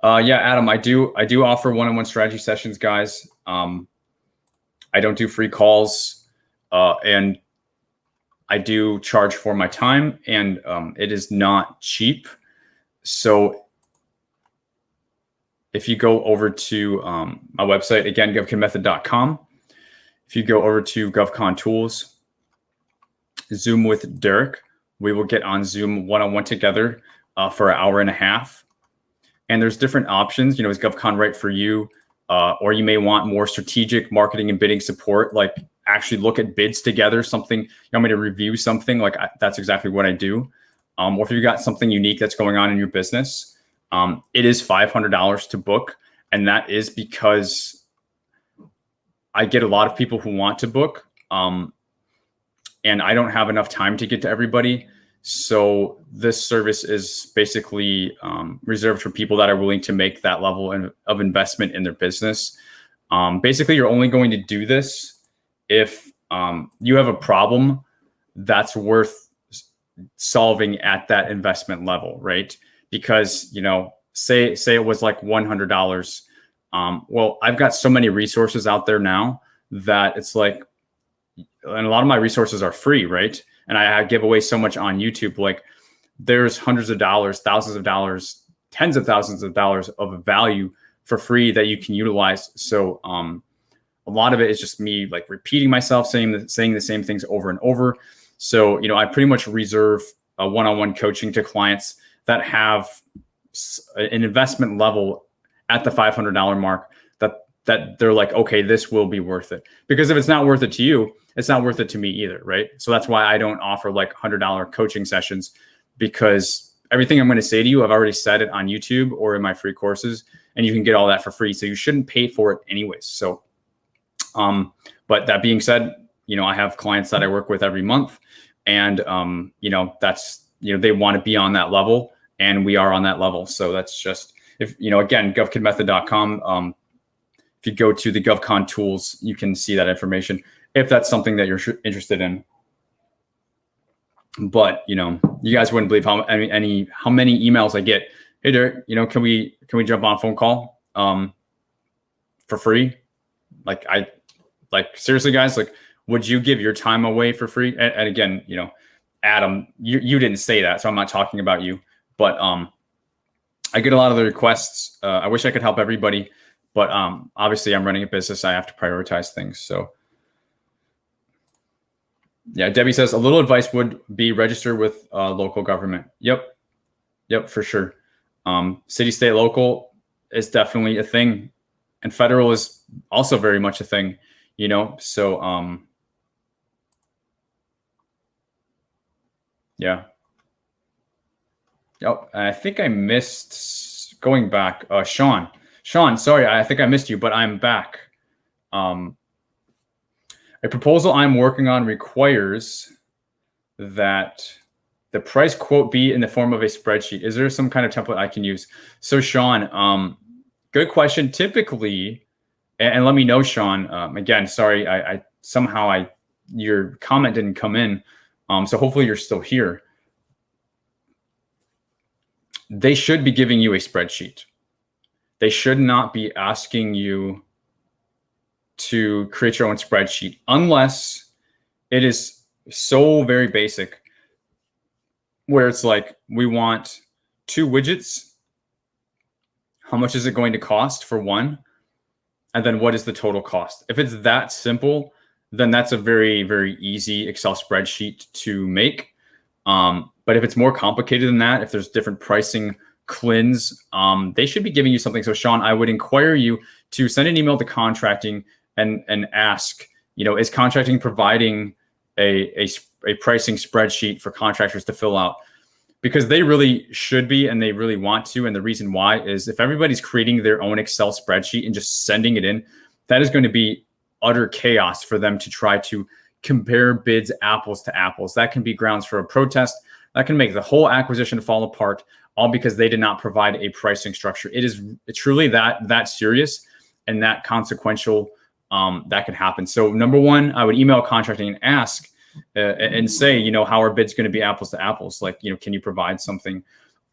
Yeah, Adam, I do offer one-on-one strategy sessions, guys. I don't do free calls, and I do charge for my time, and it is not cheap. So if you go over to my website, again, GovKidMethod.com, if you go over to GovCon Tools, Zoom with Derek, we will get on Zoom one-on-one together for an hour and a half. And there's different options. Is GovCon right for you? Or you may want more strategic marketing and bidding support, like actually look at bids together, something, you want me to review something, that's exactly what I do. Or if you got something unique that's going on in your business, it is $500 to book. And that is because I get a lot of people who want to book. And I don't have enough time to get to everybody. So this service is basically reserved for people that are willing to make that level of investment in their business. Basically, you're only going to do this if you have a problem that's worth solving at that investment level, right? Because, say it was like $100. Well, I've got so many resources out there now that it's like, and a lot of my resources are free, right? And I give away so much on YouTube. Like there's hundreds of dollars, thousands of dollars, tens of thousands of dollars of value for free that you can utilize. So a lot of it is just me like repeating myself, saying the same things over and over. So, I pretty much reserve a one-on-one coaching to clients that have an investment level at the $500 mark that they're like, okay, this will be worth it. Because if it's not worth it to you, it's not worth it to me either, right? So that's why I don't offer like $100 coaching sessions, because everything I'm going to say to you, I've already said it on YouTube or in my free courses, and you can get all that for free. So you shouldn't pay for it anyways. So, but that being said, I have clients that I work with every month, and, that's, they want to be on that level, and we are on that level. So that's just, if, again, GovKidMethod.com, if you go to the GovCon tools, you can see that information if that's something that you're interested in. But, you guys wouldn't believe how many emails I get. Hey, Derek, can we jump on a phone call for free? Like seriously, guys, like, would you give your time away for free? And again, Adam, you didn't say that, so I'm not talking about you. But I get a lot of the requests. I wish I could help everybody, but obviously I'm running a business. I have to prioritize things. So yeah, Debbie says a little advice would be register with local government. Yep, for sure. City, state, local is definitely a thing, and federal is also very much a thing. So yeah. Yep, I think I missed going back. Sean, sorry, I think I missed you, but I'm back. A proposal I'm working on requires that the price quote be in the form of a spreadsheet. Is there some kind of template I can use? So Sean, good question. Typically, and let me know, Sean, again, sorry, I somehow your comment didn't come in. So hopefully you're still here. They should be giving you a spreadsheet. They should not be asking you to create your own spreadsheet, unless it is so very basic, where it's like, we want 2 widgets. How much is it going to cost for one? And then what is the total cost? If it's that simple, then that's a very, very easy Excel spreadsheet to make. But if it's more complicated than that, if there's different pricing CLINs, they should be giving you something. So Sean, I would inquire you to send an email to contracting and ask, is contracting providing a pricing spreadsheet for contractors to fill out? Because they really should be, and they really want to. And the reason why is, if everybody's creating their own Excel spreadsheet and just sending it in, that is going to be utter chaos for them to try to compare bids apples to apples. That can be grounds for a protest. That can make the whole acquisition fall apart, all because they did not provide a pricing structure. It is truly that serious and that consequential. That could happen. So number one, I would email contracting and ask and say, how are bids going to be apples to apples? Like, can you provide something?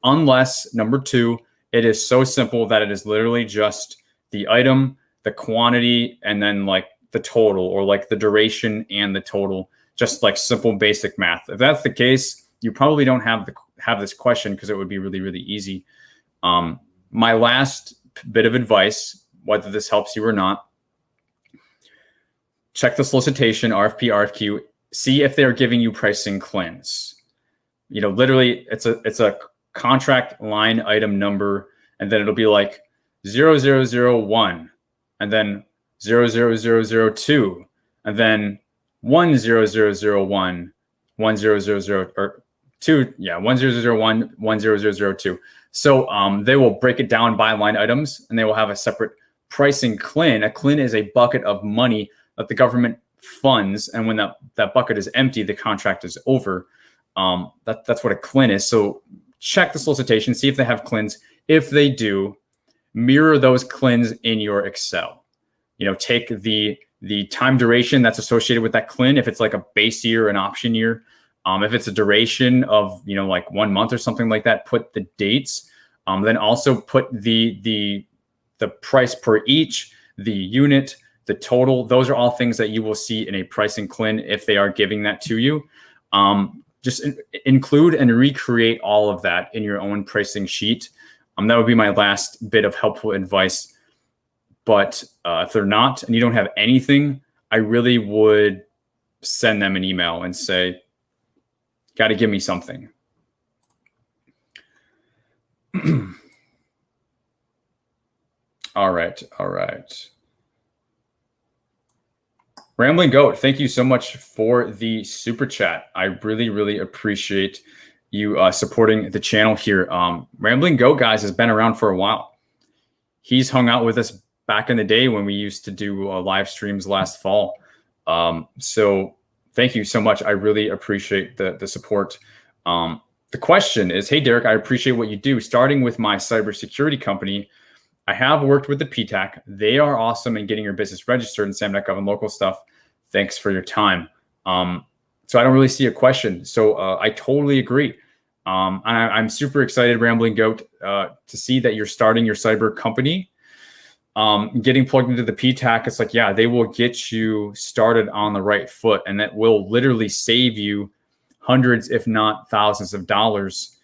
Unless, number two, it is so simple that it is literally just the item, the quantity, and then like the total, or like the duration and the total, just like simple basic math. If that's the case, you probably don't have this question, because it would be really, really easy. My last bit of advice, whether this helps you or not, check the solicitation, RFP, RFQ, see if they're giving you pricing CLINs. Literally it's a contract line item number, and then it'll be like 0001, and then 00002, and then 10001, 1000, or 1001, 10002. So they will break it down by line items, and they will have a separate pricing CLIN. A CLIN is a bucket of money that the government funds, and when that bucket is empty, the contract is over. That's what a CLIN is. So check the solicitation, see if they have CLINs. If they do, mirror those CLINs in your Excel. Take the time duration that's associated with that CLIN. If it's like a base year, an option year, if it's a duration of like 1 month or something like that, put the dates. Then also put the the price per each, the unit, the total. Those are all things that you will see in a pricing CLIN if they are giving that to you. Just include and recreate all of that in your own pricing sheet. That would be my last bit of helpful advice. But if they're not and you don't have anything, I really would send them an email and say, got to give me something. All right. Rambling Goat, thank you so much for the super chat. I really appreciate you supporting the channel here. Rambling Goat, guys, has been around for a while. He's hung out with us back in the day when we used to do live streams last fall. So thank you so much. I really appreciate the support. The question is, hey, Derek, I appreciate what you do. Starting with my cybersecurity company, I have worked with the PTAC. They are awesome in getting your business registered in sam.gov and local stuff. Thanks for your time. So I don't really see a question. So I totally agree. I'm super excited, Rambling Goat, to see that you're starting your cyber company. Getting plugged into the PTAC, it's like, yeah, they will get you started on the right foot, and that will literally save you hundreds, if not thousands of dollars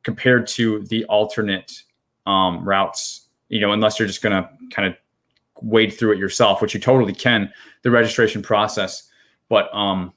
compared to the alternate routes. Unless you're just going to kind of wade through it yourself, which you totally can, the registration process. But I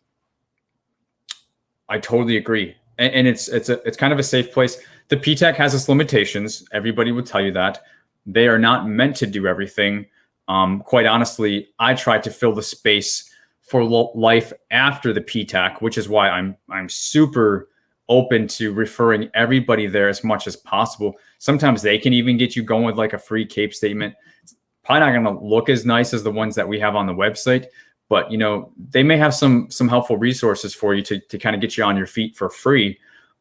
totally agree. And it's kind of a safe place. The PTAC has its limitations. Everybody would tell you that. They are not meant to do everything. Quite honestly, I try to fill the space for life after the PTAC, which is why I'm super open to referring everybody there as much as possible. Sometimes they can even get you going with like a free CAPE statement. It's probably not going to look as nice as the ones that we have on the website, but they may have some helpful resources for you to kind of get you on your feet for free.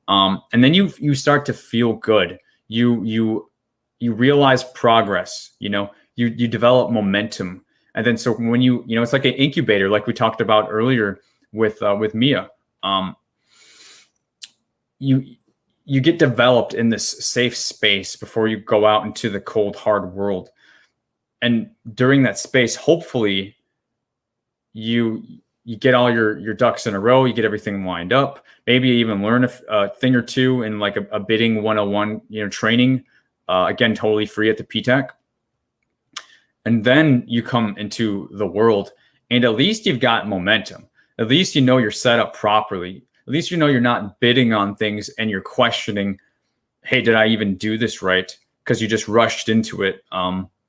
And then you start to feel good. You realize progress. You develop momentum, and then so when it's like an incubator, like we talked about earlier with Mia. You get developed in this safe space before you go out into the cold, hard world. And during that space, hopefully you get all your ducks in a row, you get everything lined up, maybe you even learn a thing or two in like a bidding 101, training, again, totally free at the PTAC. And then you come into the world and at least you've got momentum. At least you're set up properly. At least you're not bidding on things and you're questioning, hey, did I even do this right? Because you just rushed into it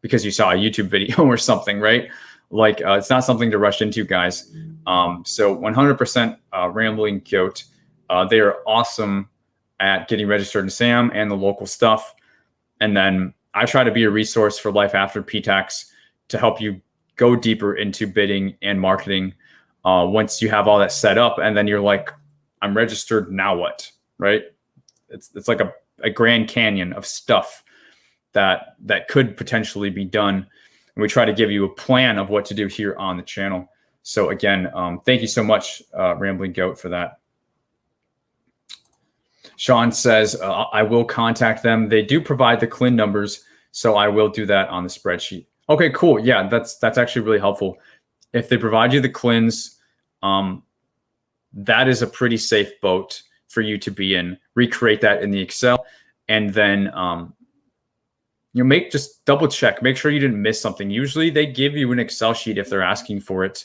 because you saw a YouTube video or something, right? Like it's not something to rush into, guys. So 100% Rambling Goat. They are awesome at getting registered in SAM and the local stuff. And then I try to be a resource for life after PTACs to help you go deeper into bidding and marketing once you have all that set up. And then you're like, I'm registered, now what, right? It's like a Grand Canyon of stuff that could potentially be done. And we try to give you a plan of what to do here on the channel. So again, thank you so much, Rambling Goat, for that. Sean says, I will contact them. They do provide the CLIN numbers, so I will do that on the spreadsheet. Okay, cool. Yeah, that's actually really helpful. If they provide you the CLINs, that is a pretty safe boat for you to be in. Recreate that in the Excel, and then just double check. Make sure you didn't miss something. Usually they give you an Excel sheet if they're asking for it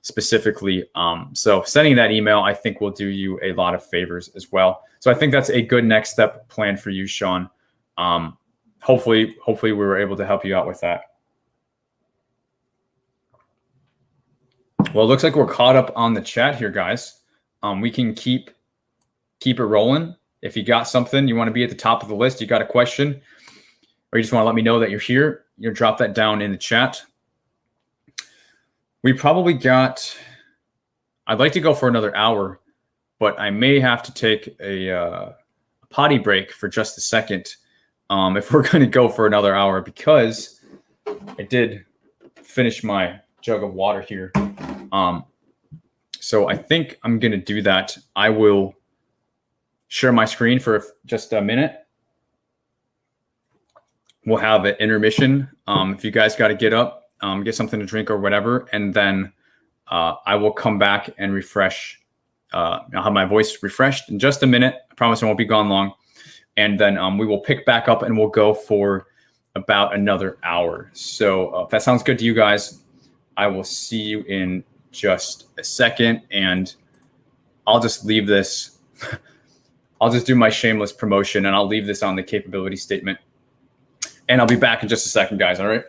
specifically. So sending that email, I think, will do you a lot of favors as well. So I think that's a good next step plan for you, Sean. Hopefully we were able to help you out with that. Well, it looks like we're caught up on the chat here, guys. We can keep it rolling. If you got something, you want to be at the top of the list, you got a question, or you just want to let me know that you're here, you drop that down in the chat. We probably got, I'd like to go for another hour, but I may have to take a potty break for just a second if we're going to go for another hour, because I did finish my jug of water here. So I think I'm going to do that. I will share my screen for just a minute. we'll have an intermission. If you guys got to get up, get something to drink or whatever, and then I will come back and refresh. I'll have my voice refreshed in just a minute. I promise I won't be gone long. And then we will pick back up and we'll go for about another hour. So if that sounds good to you guys, I will see you in just a second. And I'll just leave this. I'll just do my shameless promotion and I'll leave this on the capability statement. And I'll be back in just a second, guys. All right.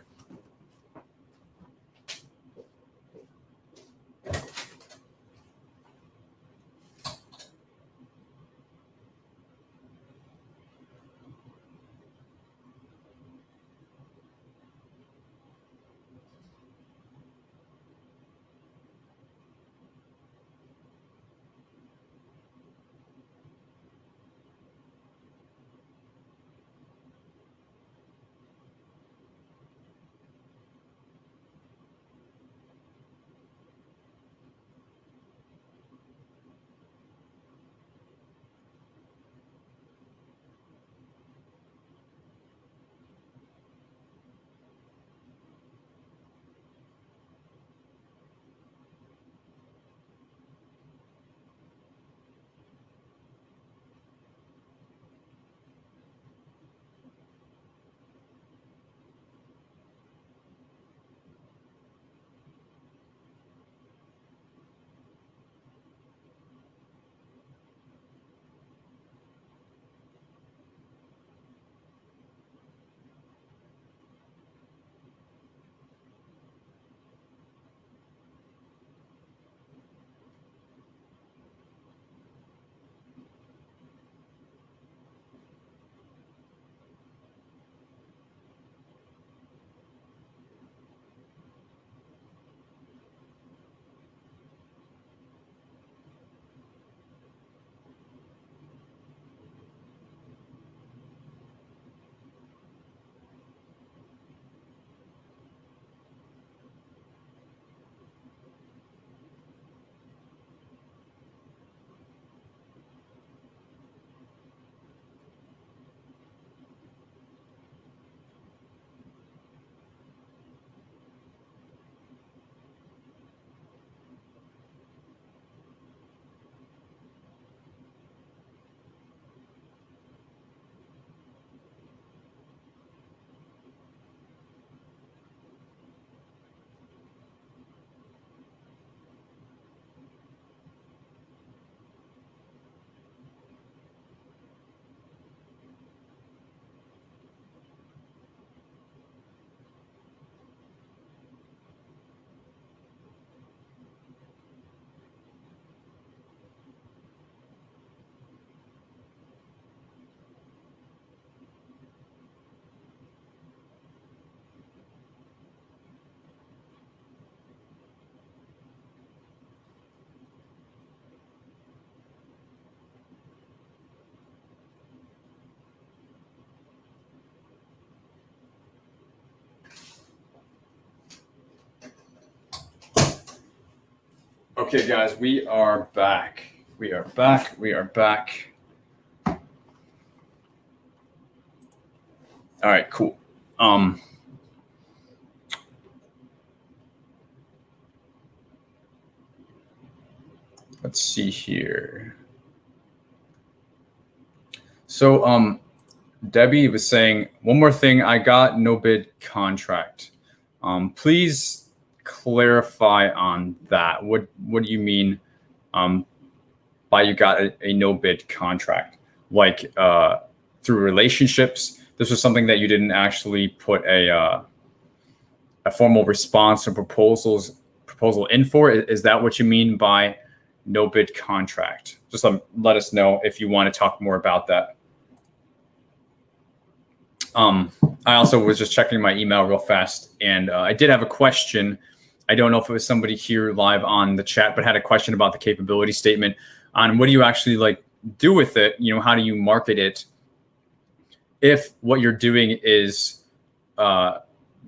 Okay, guys, we are back. We are back. All right, cool. Let's see here. So, Debbie was saying, one more thing, I got no bid contract. Please clarify on that. What do you mean by you got a no bid contract? Like through relationships? This was something that you didn't actually put a formal response or proposal in for? Is that what you mean by no bid contract? Just let us know if you want to talk more about that. I also was just checking my email real fast, and I did have a question. I don't know if it was somebody here live on the chat, but had a question about the capability statement on what do you actually like do with it? You know, how do you market it? If what you're doing is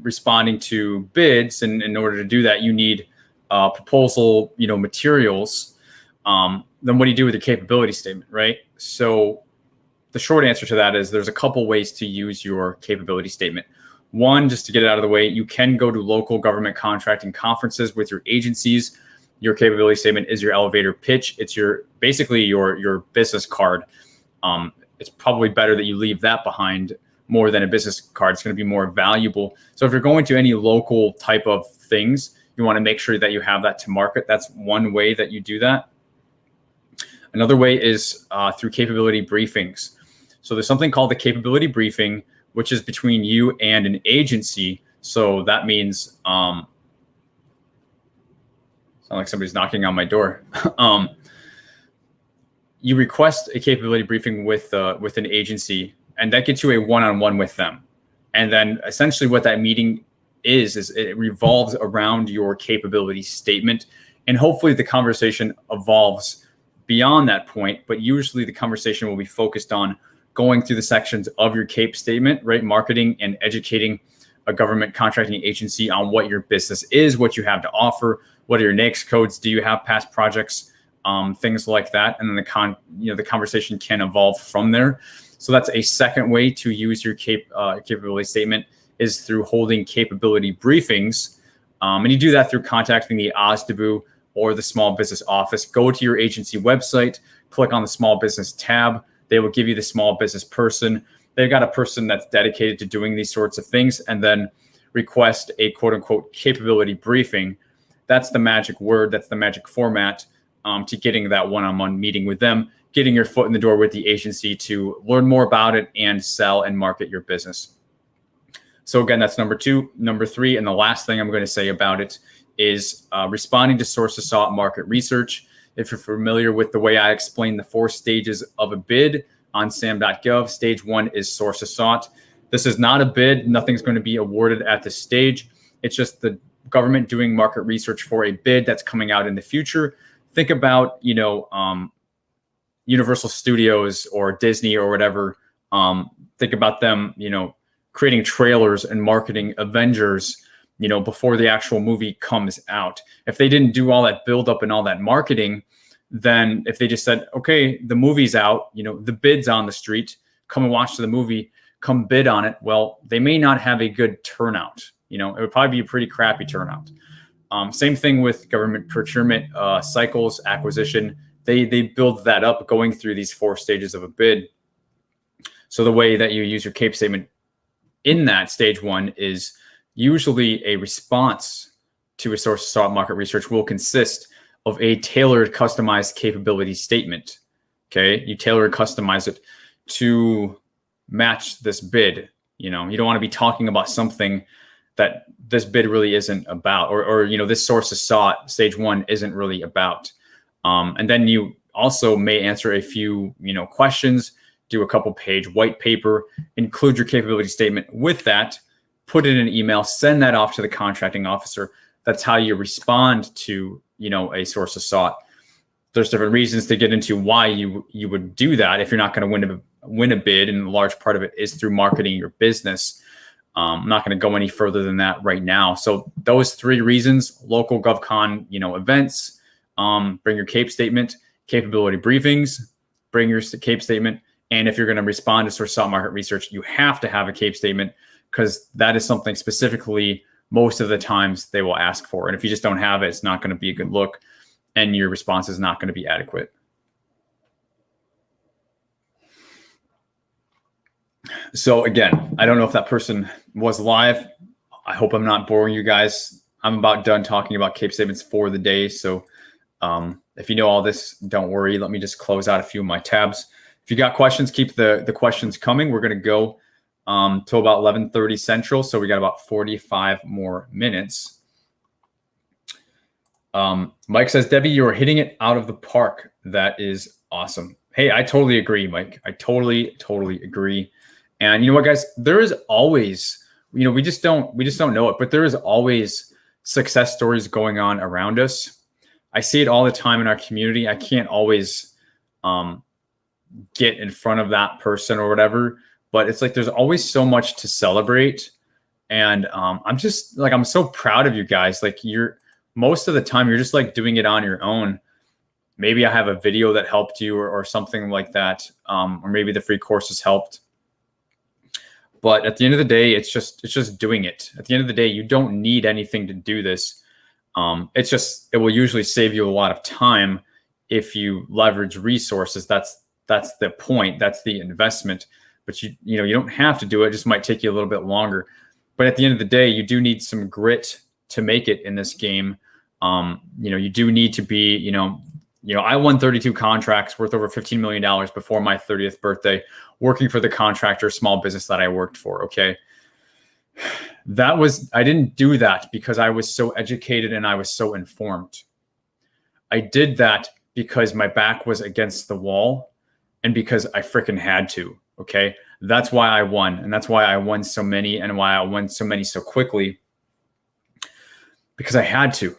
responding to bids, and in order to do that, you need proposal, materials. Then what do you do with your capability statement, right? So the short answer to that is there's a couple ways to use your capability statement. One, just to get it out of the way, you can go to local government contracting conferences with your agencies. Your capability statement is your elevator pitch. It's basically your business card. It's probably better that you leave that behind more than a business card. It's going to be more valuable. So if you're going to any local type of things, you want to make sure that you have that to market. That's one way that you do that. Another way is through capability briefings. So there's something called the capability briefing, which is between you and an agency. So that means, sound like somebody's knocking on my door. You request a capability briefing with an agency, and that gets you a one-on-one with them. And then essentially what that meeting is it revolves around your capability statement, and hopefully the conversation evolves beyond that point. But usually the conversation will be focused on going through the sections of your CAPE statement, right? Marketing and educating a government contracting agency on what your business is, what you have to offer, what are your NAICS codes, do you have past projects, things like that. And then the conversation can evolve from there. So that's a second way to use your capability statement, is through holding capability briefings. And you do that through contacting the OSDBU or the small business office. Go to your agency website, click on the small business tab. They will give you the small business person. They've got a person that's dedicated to doing these sorts of things, and then request a quote unquote capability briefing. That's the magic word. That's the magic format to getting that one-on-one meeting with them, getting your foot in the door with the agency to learn more about it and sell and market your business. So again, that's number two. Number three, and the last thing I'm going to say about it is responding to sources sought market research. If you're familiar with the way I explain the 4 stages of a bid on sam.gov, stage 1 is sources sought. This is not a bid. Nothing's going to be awarded at this stage. It's just the government doing market research for a bid that's coming out in the future. Think about, Universal Studios or Disney or whatever. Think about them, creating trailers and marketing Avengers, before the actual movie comes out. If they didn't do all that build up and all that marketing, then if they just said, okay, the movie's out, the bid's on the street, come and watch the movie, come bid on it. Well, they may not have a good turnout. It would probably be a pretty crappy turnout. Same thing with government procurement cycles, acquisition. They build that up going through these 4 stages of a bid. So the way that you use your CAPE statement in that stage 1 is usually a response to a source sought market research will consist of a tailored, customized capability statement. Okay, you tailor and customize it to match this bid. You don't want to be talking about something that this bid really isn't about, or this sources sought stage 1 isn't really about. And then you also may answer a few questions, do a couple page white paper, include your capability statement with that, put it in an email, send that off to the contracting officer. That's how you respond to, a source of sought. There's different reasons to get into why you would do that if you're not going to win a bid, and a large part of it is through marketing your business. I'm not going to go any further than that right now. So those 3 reasons: local GovCon, events, bring your CAPE statement, capability briefings, bring your CAPE statement. And if you're going to respond to source sought market research, you have to have a CAPE statement, because that is something specifically most of the times they will ask for. And if you just don't have it, it's not going to be a good look, and your response is not going to be adequate. So again, I don't know if that person was live. I hope I'm not boring you guys. I'm about done talking about CAPE statements for the day. So if you know all this, don't worry. Let me just close out a few of my tabs. If you got questions, keep the questions coming. We're going to go till about 11:30 Central. So we got about 45 more minutes. Mike says, Debbie, you're hitting it out of the park. That is awesome. Hey, I totally agree, Mike. I totally agree. And you know what, guys, there is always, we just don't know it, but there is always success stories going on around us. I see it all the time in our community. I can't always get in front of that person or whatever, but it's like there's always so much to celebrate. And I'm so proud of you guys. Like, most of the time you're just like doing it on your own. maybe I have a video that helped you or something like that. Or maybe the free courses helped. But at the end of the day, it's just doing it. At the end of the day, you don't need anything to do this. It will usually save you a lot of time if you leverage resources. That's the point. That's the investment. But you don't have to do it. It just might take you a little bit longer. But at the end of the day, you do need some grit to make it in this game. You do need to be, I won 32 contracts worth over $15 million before my 30th birthday, working for the contractor small business that I worked for. Okay. I didn't do that because I was so educated and I was so informed. I did that because my back was against the wall and because I freaking had to. Okay. That's why I won. And that's why I won so many and why I won so many so quickly, because I had to.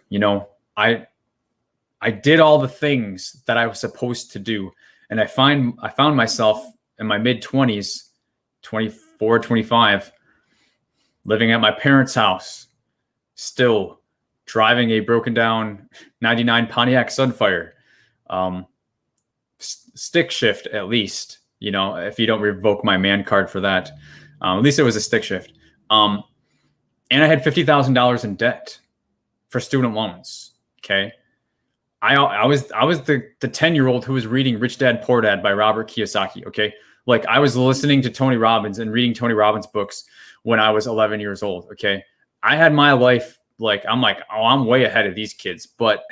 I did all the things that I was supposed to do. And I found myself in my mid-20s, 24, 25, living at my parents' house, still driving a broken down 99 Pontiac Sunfire, stick shift at least, if you don't revoke my man card for that. At least it was a stick shift. And I had $50,000 in debt for student loans. Okay. I was the 10-year-old who was reading Rich Dad Poor Dad by Robert Kiyosaki. Okay. Like I was listening to Tony Robbins and reading Tony Robbins books when I was 11 years old. Okay. I had my life. I'm way ahead of these kids, but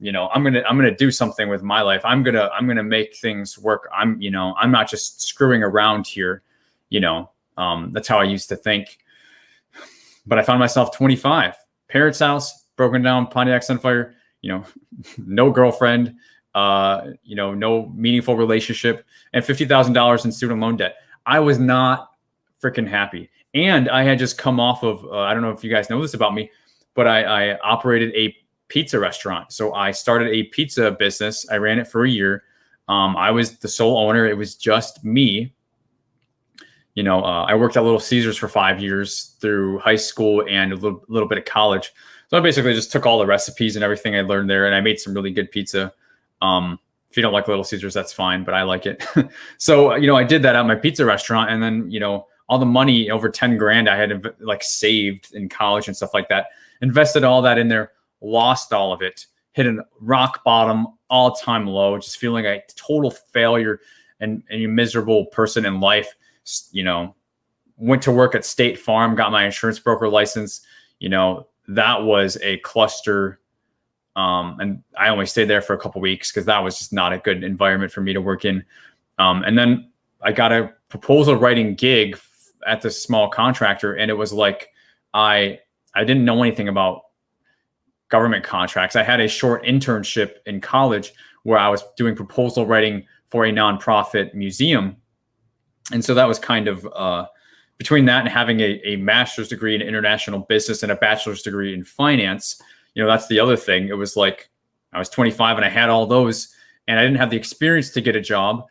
I'm going to do something with my life. I'm going to make things work. I'm not just screwing around here. That's how I used to think. But I found myself 25, parents' house, broken down Pontiac Sunfire, no girlfriend, no meaningful relationship, and $50,000 in student loan debt. I was not freaking happy. And I had just come off of, I don't know if you guys know this about me, but I operated a pizza restaurant. So I started a pizza business. I ran it for a year. I was the sole owner. It was just me. I worked at Little Caesars for 5 years through high school and a little bit of college. So I basically just took all the recipes and everything I learned there, and I made some really good pizza. If you don't like Little Caesars, that's fine, but I like it. So, I did that at my pizza restaurant, and then, all the money, over 10 grand I had saved in college and stuff like that, invested all that in there, lost all of it, hit a rock bottom, all-time low, just feeling like a total failure and a miserable person in life. Went to work at State Farm, got my insurance broker license. That was a cluster. And I only stayed there for a couple of weeks because that was just not a good environment for me to work in. And then I got a proposal writing gig at this small contractor. And it was like, I didn't know anything about government contracts. I had a short internship in college where I was doing proposal writing for a nonprofit museum. And so that was kind of, between that and having a master's degree in international business and a bachelor's degree in finance, that's the other thing. It was like I was 25 and I had all those and I didn't have the experience to get a job,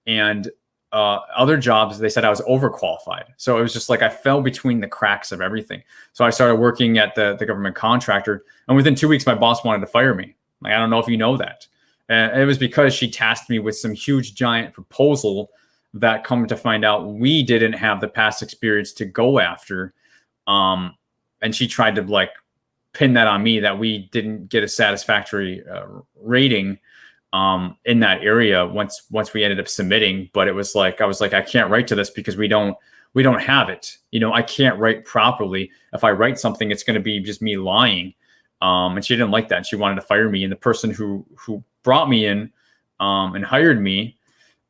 and other jobs, they said I was overqualified. So it was just like I fell between the cracks of everything. So I started working at the government contractor, and within 2 weeks, my boss wanted to fire me. I don't know if you know that. And it was because she tasked me with some huge giant proposal that, come to find out, we didn't have the past experience to go after. And she tried to pin that on me, that we didn't get a satisfactory rating in that area once we ended up submitting. But it was like, I was like, I can't write to this because we don't have it. I can't write properly. If I write something, it's going to be just me lying. And she didn't like that. She wanted to fire me. And the person who brought me in and hired me,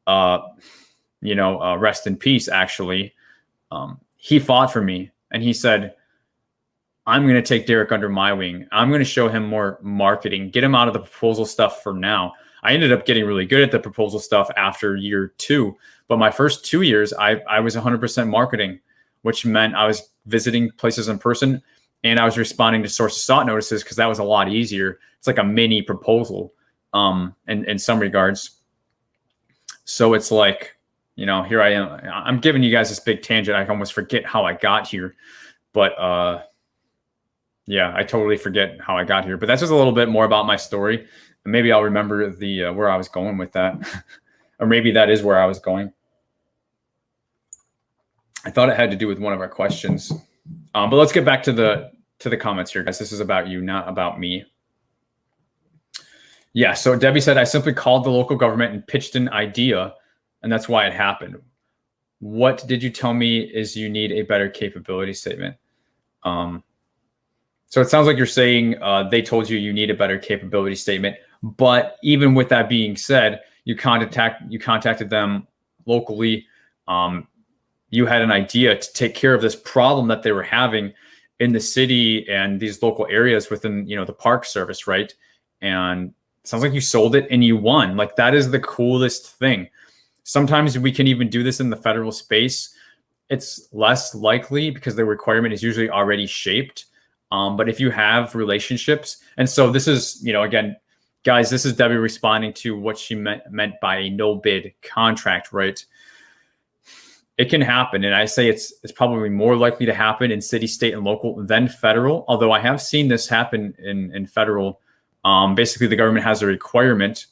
rest in peace, actually, he fought for me, and he said, I'm going to take Derek under my wing. I'm going to show him more marketing, get him out of the proposal stuff for now. I ended up getting really good at the proposal stuff after year 2, but my first 2 years, I was 100% marketing, which meant I was visiting places in person and I was responding to source of sought notices, because that was a lot easier. It's like a mini proposal in some regards. So it's like, here I am. I'm giving you guys this big tangent. I almost forget how I got here, but Yeah, I totally forget how I got here, but that's just a little bit more about my story. And maybe I'll remember the where I was going with that, or maybe that is where I was going. I thought it had to do with one of our questions, but let's get back to the comments here, guys. This is about you, not about me. Yeah. So Debbie said, I simply called the local government and pitched an idea, and that's why it happened. What did you tell me is you need a better capability statement? So it sounds like you're saying they told you need a better capability statement. But even with that being said, you contacted them locally. You had an idea to take care of this problem that they were having in the city and these local areas within, the Park Service, right? And it sounds like you sold it and you won. Like, that is the coolest thing. Sometimes we can even do this in the federal space. It's less likely because the requirement is usually already shaped. But if you have relationships, and so this is, again, guys, this is Debbie responding to what she meant by a no bid contract, right? It can happen. And I say it's probably more likely to happen in city, state, and local than federal. Although I have seen this happen in federal. Basically, the government has a requirement,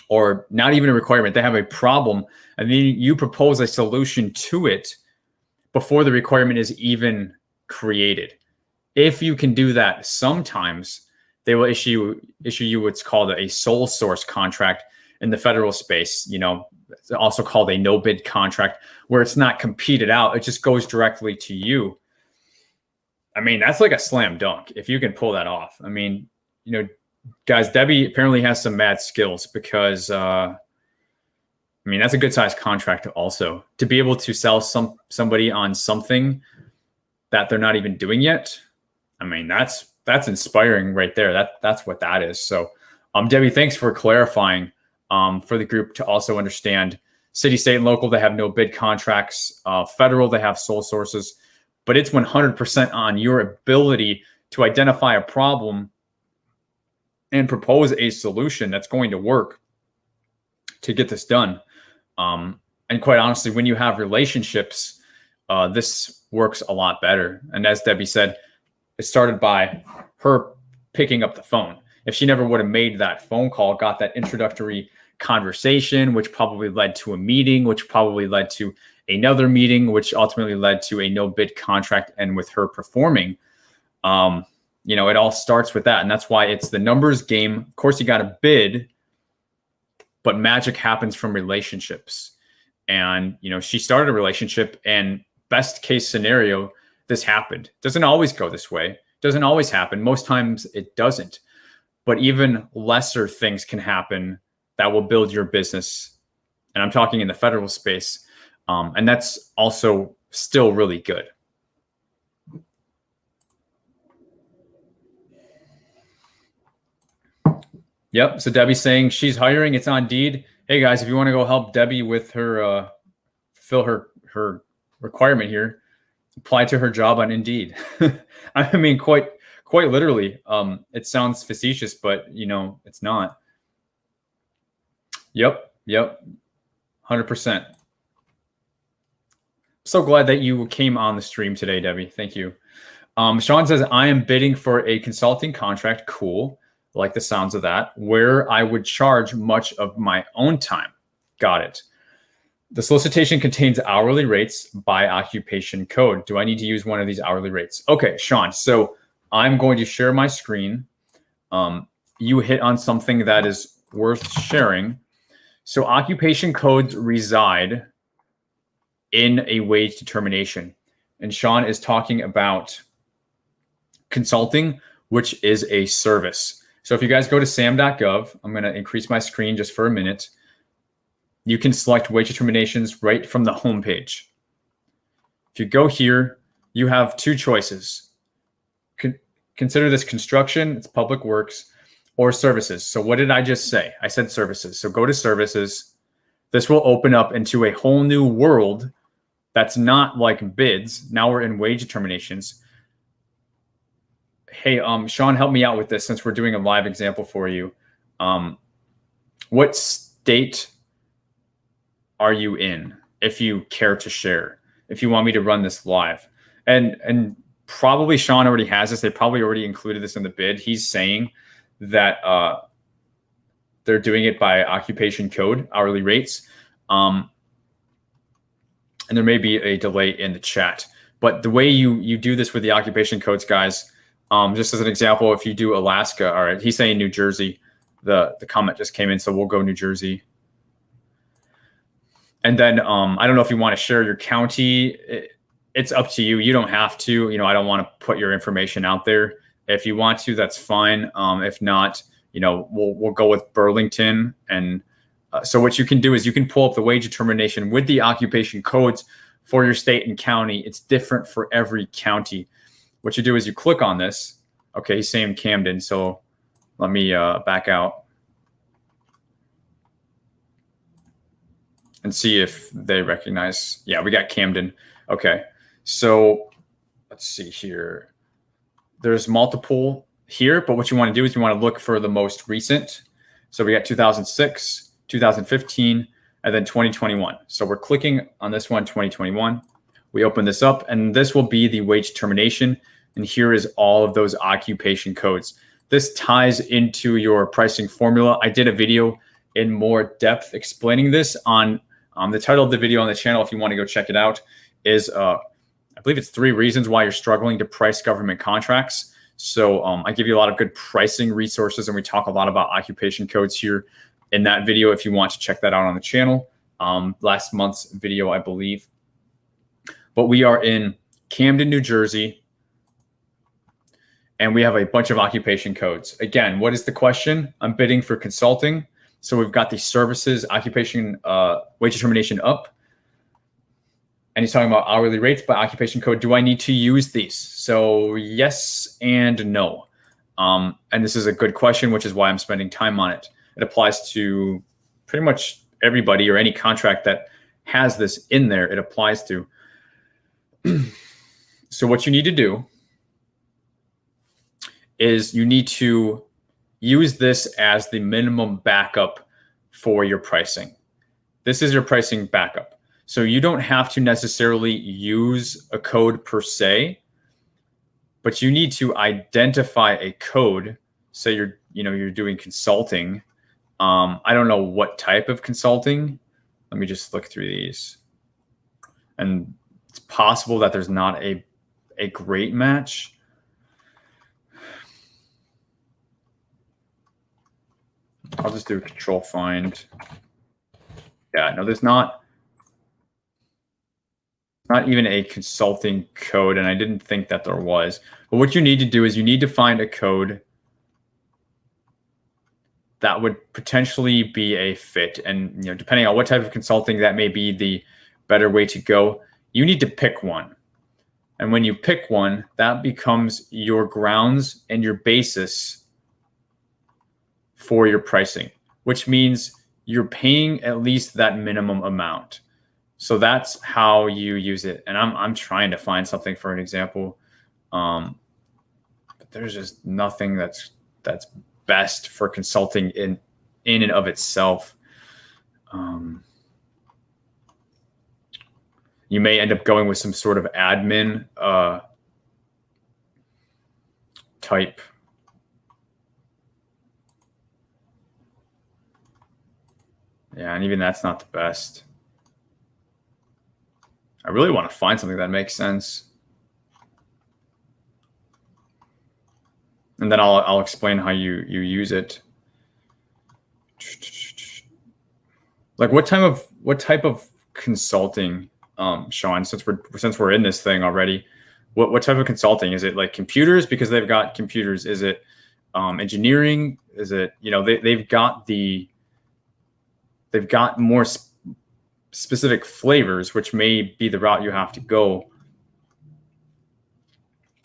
or not even a requirement. They have a problem, and then you propose a solution to it before the requirement is even created. If you can do that, sometimes they will issue you what's called a sole source contract in the federal space. It's also called a no bid contract, where it's not competed out. It just goes directly to you. I mean, that's like a slam dunk if you can pull that off. I mean, guys, Debbie apparently has some mad skills, because that's a good sized contract also, to be able to sell somebody on something that they're not even doing yet. I mean, that's inspiring right there. That's what that is. So, Debbie, thanks for clarifying. For the group to also understand, city, state, and local, they have no bid contracts. Federal, they have sole sources, but it's 100% on your ability to identify a problem and propose a solution that's going to work to get this done. And quite honestly, when you have relationships, this works a lot better. And as Debbie said, it started by her picking up the phone. If she never would have made that phone call, got that introductory conversation, which probably led to a meeting, which probably led to another meeting, which ultimately led to a no bid contract, and with her performing, it all starts with that. And that's why it's the numbers game. Of course, you got to bid, but magic happens from relationships. And, she started a relationship, and best case scenario, this happened. Doesn't always go this way. Doesn't always happen. Most times it doesn't. But even lesser things can happen that will build your business. And I'm talking in the federal space. And that's also still really good. Yep. So Debbie's saying she's hiring. It's on Indeed. Hey guys, if you want to go help Debbie with her, fill her requirement here, apply to her job on Indeed. I mean, quite literally. It sounds facetious, but it's not. Yep. 100%. So glad that you came on the stream today, Debbie. Thank you. Sean says, I am bidding for a consulting contract. Cool. Like the sounds of that, where I would charge much of my own time. Got it. The solicitation contains hourly rates by occupation code. Do I need to use one of these hourly rates? Okay, Sean. So I'm going to share my screen. You hit on something that is worth sharing. So occupation codes reside in a wage determination. And Sean is talking about consulting, which is a service. So if you guys go to sam.gov, I'm going to increase my screen just for a minute. You can select wage determinations right from the homepage. If you go here, you have two choices. Consider this construction, it's public works, or services. So what did I just say? I said services. So go to services. This will open up into a whole new world that's not like bids. Now we're in wage determinations. Hey, Sean, help me out with this since we're doing a live example for you. What state are you in, if you care to share, if you want me to run this live? And probably Sean already has this. They probably already included this in the bid. He's saying that they're doing it by occupation code, hourly rates. And there may be a delay in the chat. But the way you do this with the occupation codes, guys, just as an example, if you do Alaska, all right, he's saying New Jersey. The comment just came in, so we'll go New Jersey. And then I don't know if you want to share your county. It's up to you. You don't have to. I don't want to put your information out there. If you want to, that's fine. If not, we'll go with Burlington. And so what you can do is you can pull up the wage determination with the occupation codes for your state and county. It's different for every county. What you do is you click on this. Okay, same Camden. So let me back out and see if they recognize. Yeah, we got Camden. Okay, so let's see here. There's multiple here, but what you want to do is you want to look for the most recent. So we got 2006, 2015, and then 2021. So we're clicking on this one, 2021. We open this up, and this will be the wage determination. And here is all of those occupation codes. This ties into your pricing formula. I did a video in more depth explaining this on the title of the video on the channel. If you want to go check it out, is I believe it's 3 reasons why you're struggling to price government contracts. So I give you a lot of good pricing resources, and we talk a lot about occupation codes here in that video. If you want to check that out on the channel, last month's video, I believe. But we are in Camden, New Jersey. And we have a bunch of occupation codes. Again, what is the question? I'm bidding for consulting. So we've got the services occupation wage determination up. And he's talking about hourly rates by occupation code. Do I need to use these? So yes and no. And this is a good question, which is why I'm spending time on it. It applies to pretty much everybody or any contract that has this in there. It applies to. So what you need to do is you need to use this as the minimum backup for your pricing. This is your pricing backup. So you don't have to necessarily use a code per se, but you need to identify a code. Say you're doing consulting. I don't know what type of consulting. Let me just look through these. And it's possible that there's not a great match. I'll just do a control find. Yeah, no, there's not even a consulting code, and I didn't think that there was. But what you need to do is you need to find a code that would potentially be a fit. And depending on what type of consulting, that may be the better way to go. You need to pick one. And when you pick one, that becomes your grounds and your basis for your pricing, which means you're paying at least that minimum amount. So that's how you use it. And I'm trying to find something for an example. But there's just nothing that's best for consulting in and of itself. You may end up going with some sort of admin type. Yeah, and even that's not the best. I really want to find something that makes sense. And then I'll explain how you use it. Like what type of consulting, Sean, since we're in this thing already, what type of consulting? Is it like computers because they've got computers? Is it engineering? Is it, they've got more specific flavors, which may be the route you have to go.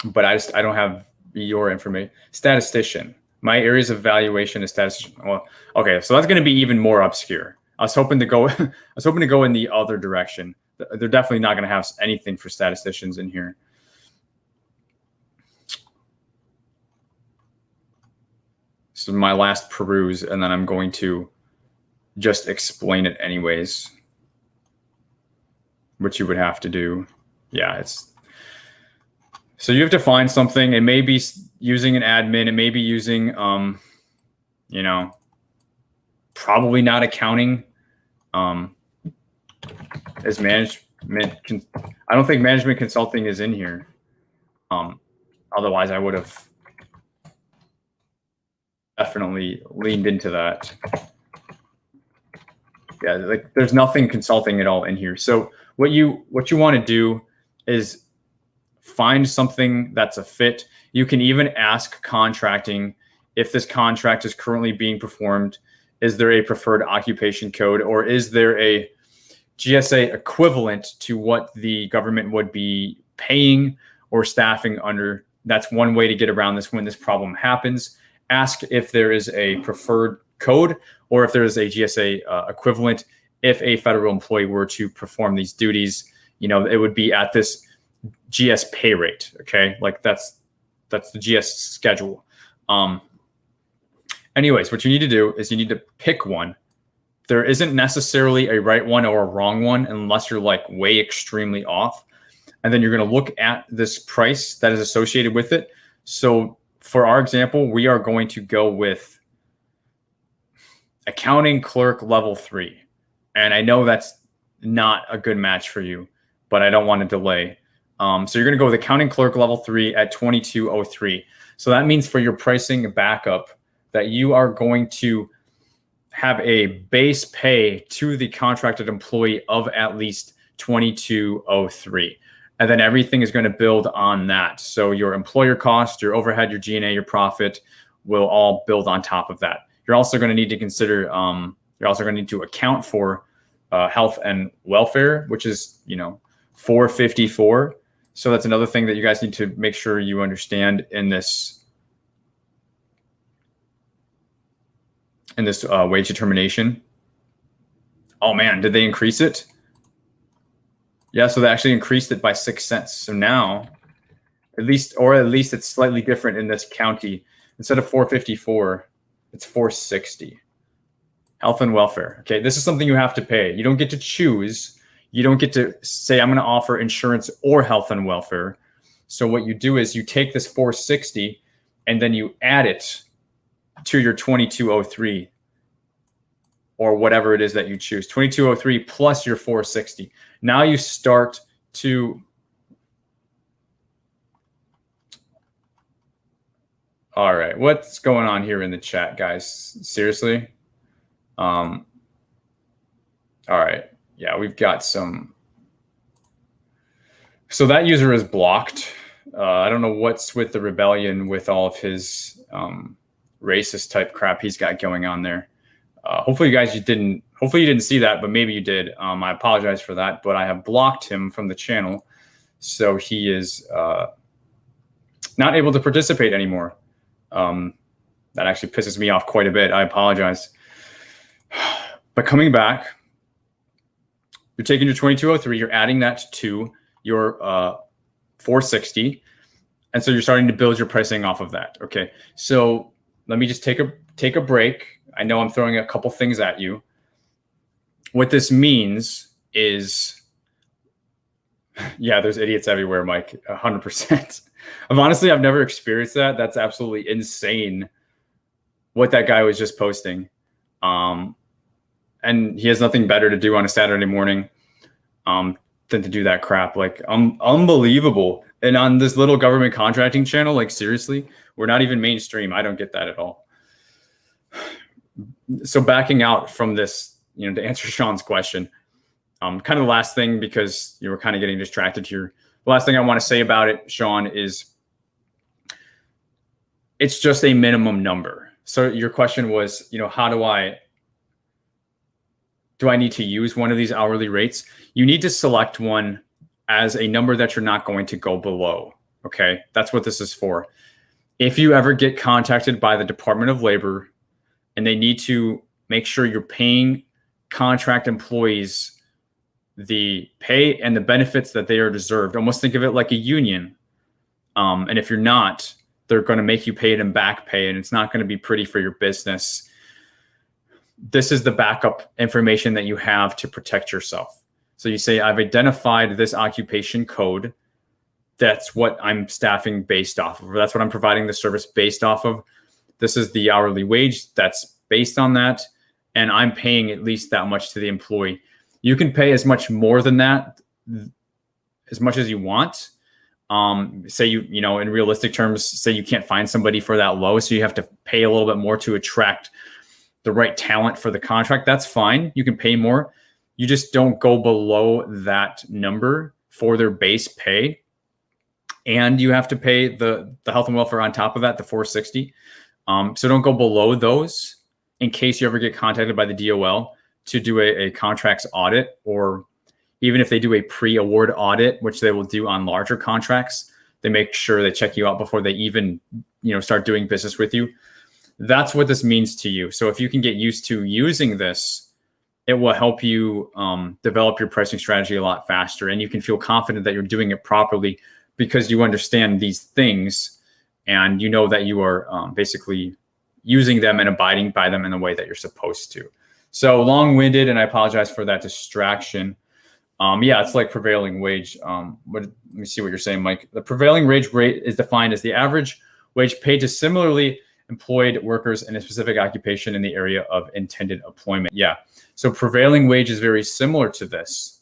But I don't have your information. Statistician. My areas of evaluation is statistician. Well, okay, so that's going to be even more obscure. I was hoping to go in the other direction. They're definitely not going to have anything for statisticians in here. This is my last peruse, and then I'm going to just explain it anyways, which you would have to do. Yeah, it's So you have to find something. It may be using an admin. It may be using, you know, probably not accounting. As management, I don't think management consulting is in here. Otherwise, I would have definitely leaned into that. Yeah, like there's nothing consulting at all in here. So what you want to do is find something that's a fit. You can even ask contracting if this contract is currently being performed. Is there a preferred occupation code, or is there a GSA equivalent to what the government would be paying or staffing under? That's one way to get around this when this problem happens. Ask if there is a preferred code or if there is a GSA equivalent. If a federal employee were to perform these duties, you know, it would be at this GS pay rate. Okay, like that's the GS schedule. Anyways, what you need to do is you need to pick one. There isn't necessarily a right one or a wrong one unless you're like way extremely off. And then you're going to look at this price that is associated with it. So for our example, we are going to go with accounting clerk level 3. And I know that's not a good match for you, but I don't want to delay. So you're going to go with accounting clerk level 3 at 2203. So that means for your pricing backup that you are going to have a base pay to the contracted employee of at least 2203. And then everything is going to build on that. So your employer cost, your overhead, your G&A, your profit will all build on top of that. You're also going to need to consider, you're also going to need to account for health and welfare, which is, you know, 454. So that's another thing that you guys need to make sure you understand in this wage determination. Oh man, did they increase it? Yeah, so they actually increased it by 6 cents. So now, at least it's slightly different in this county. Instead of 454, it's 460. Health and welfare. Okay, this is something you have to pay. You don't get to choose. You don't get to say, I'm going to offer insurance or health and welfare. So what you do is you take this 460 and then you add it to your 2203 or whatever it is that you choose. 2203 plus your 460. Now you start to all right, what's going on here in the chat, guys? Seriously? All right. Yeah, we've got some. So that user is blocked. I don't know what's with the rebellion with all of his racist type crap he's got going on there. Hopefully you didn't see that, but maybe you did. I apologize for that, but I have blocked him from the channel. So he is not able to participate anymore. That actually pisses me off quite a bit. I apologize. But coming back, you're taking your 2203, you're adding that to your 460. And so you're starting to build your pricing off of that. Okay. So let me just take a break. I know I'm throwing a couple things at you. What this means is, yeah, there's idiots everywhere, Mike, 100%. I've never experienced that. That's absolutely insane what that guy was just posting. And he has nothing better to do on a Saturday morning than to do that crap. Like, unbelievable. And on this little government contracting channel, like, seriously, we're not even mainstream. I don't get that at all. So backing out from this, you know, to answer Sean's question, kind of the last thing, because you were kind of getting distracted here. The last thing I want to say about it, Sean, is it's just a minimum number. So your question was, you know, how do I need to use one of these hourly rates? You need to select one as a number that you're not going to go below. Okay, that's what this is for. If you ever get contacted by the Department of Labor and they need to make sure you're paying contract employees the pay and the benefits that they are deserved, almost think of it like a union. And if you're not, they're going to make you pay it in back pay, and it's not going to be pretty for your business. This is the backup information that you have to protect yourself. So you say, I've identified this occupation code. that's what I'm staffing based off of. That's what I'm providing the service based off of. This is the hourly wage that's based on that. And I'm paying at least that much to the employee. You can pay as much more than that, as much as you want. Say you know, in realistic terms, say you can't find somebody for that low, so you have to pay a little bit more to attract the right talent for the contract. That's fine. You can pay more. You just don't go below that number for their base pay. And you have to pay the health and welfare on top of that, the $460. So don't go below those in case you ever get contacted by the DOL to do a contracts audit, or even if they do a pre-award audit, which they will do on larger contracts. They make sure they check you out before they even, you know, start doing business with you. That's what this means to you. So if you can get used to using this, it will help you develop your pricing strategy a lot faster, and you can feel confident that you're doing it properly because you understand these things and you know that you are basically using them and abiding by them in the way that you're supposed to. So long-winded, and I apologize for that distraction. Yeah, it's like prevailing wage. Let me see what you're saying, Mike. The prevailing wage rate is defined as the average wage paid to similarly employed workers in a specific occupation in the area of intended employment. Yeah, so prevailing wage is very similar to this.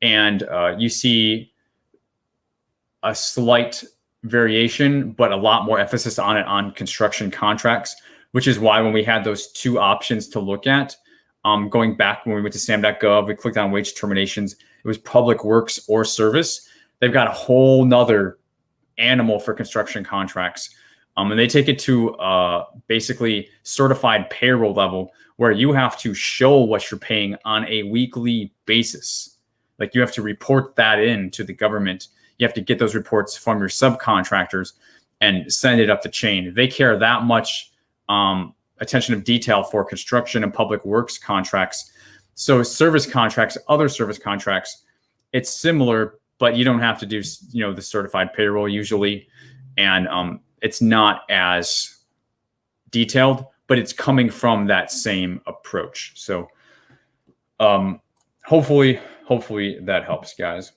And you see a slight variation, but a lot more emphasis on it on construction contracts, which is why when we had those two options to look at, going back when we went to sam.gov, we clicked on wage terminations. It was public works or service. They've got a whole nother animal for construction contracts. And they take it to basically certified payroll level where you have to show what you're paying on a weekly basis. Like you have to report that in to the government. You have to get those reports from your subcontractors and send it up the chain. They care that much attention of detail for construction and public works contracts. So service contracts, other service contracts, it's similar, but you don't have to do, you know, the certified payroll usually. And it's not as detailed, but it's coming from that same approach. So hopefully that helps, guys.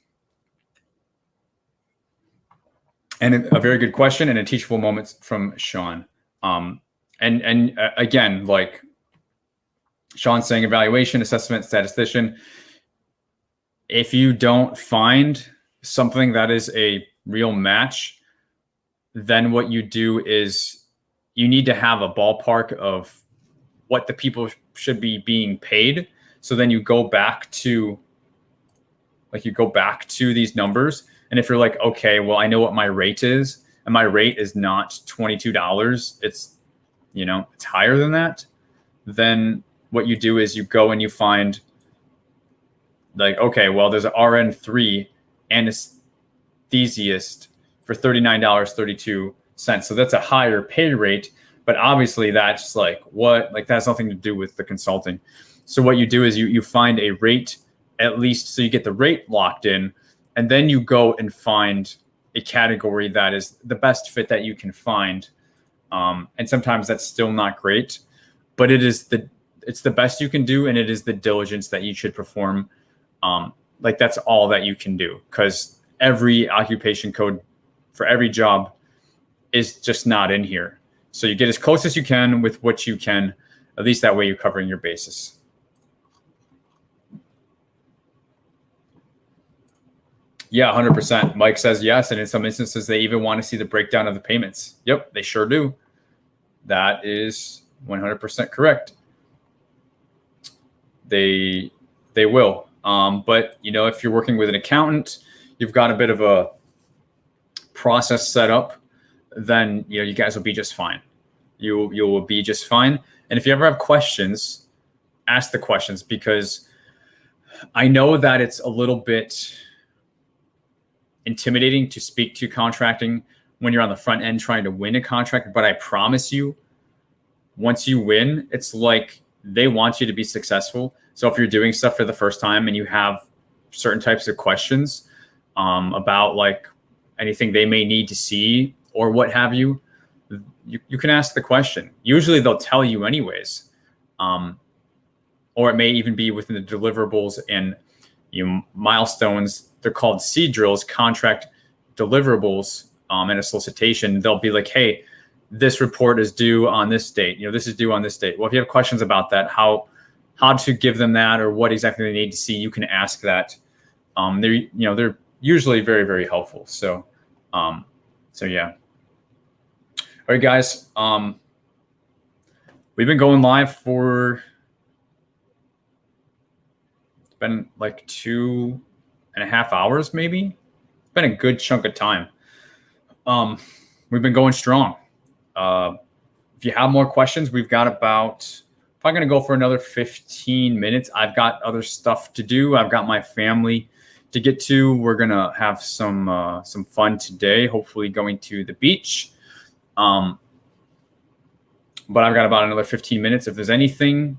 And a very good question and a teachable moment from Sean. And again, like Sean's saying, evaluation, assessment, statistician. If you don't find something that is a real match, then what you do is you need to have a ballpark of what the people should be being paid. So then you go back to these numbers. And if you're like, okay, well, I know what my rate is, and my rate is not $22, it's, you know, it's higher than that, then what you do is you go and you find like, okay, well, there's an RN3 anesthesiast for $39.32. So that's a higher pay rate, but obviously that's like what, like that has nothing to do with the consulting. So what you do is you find a rate, at least so you get the rate locked in, and then you go and find a category that is the best fit that you can find. And sometimes that's still not great, but it's the best you can do. And it is the diligence that you should perform. Like that's all that you can do, because every occupation code for every job is just not in here. So you get as close as you can with what you can, at least that way you're covering your bases. Yeah, 100%. Mike says yes. And in some instances, they even want to see the breakdown of the payments. Yep, they sure do. That is 100% correct. They will. But, you know, if you're working with an accountant, you've got a bit of a process set up, then, you know, you guys will be just fine. You will be just fine. And if you ever have questions, ask the questions, because I know that it's a little bit intimidating to speak to contracting when you're on the front end trying to win a contract. But I promise you, once you win, it's like they want you to be successful. So if you're doing stuff for the first time and you have certain types of questions about like anything they may need to see or what have you, you can ask the question. Usually they'll tell you anyways. Or it may even be within the deliverables and milestones. They're called seed drills, contract deliverables in a solicitation, they'll be like, hey, this report is due on this date. This is due on this date. Well, if you have questions about that, how to give them that or what exactly they need to see, you can ask that. They're usually very, very helpful. So yeah. All right, guys. We've been going live for, it's been like 2.5 hours, maybe. It's been a good chunk of time. We've been going strong. If you have more questions, we've got about, probably going to go for another 15 minutes. I've got other stuff to do. I've got my family to get to. We're going to have some fun today, hopefully going to the beach. But I've got about another 15 minutes. If there's anything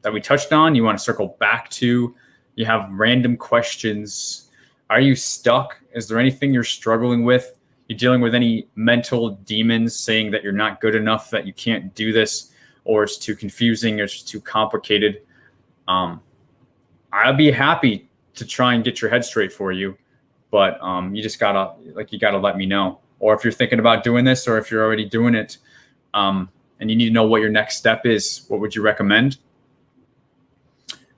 that we touched on, you want to circle back to, you have random questions. Are you stuck? Is there anything you're struggling with? You're dealing with any mental demons saying that you're not good enough, that you can't do this, or it's too confusing, or it's too complicated. I'd be happy to try and get your head straight for you, but you just gotta let me know. Or if you're thinking about doing this, or if you're already doing it, and you need to know what your next step is, what would you recommend?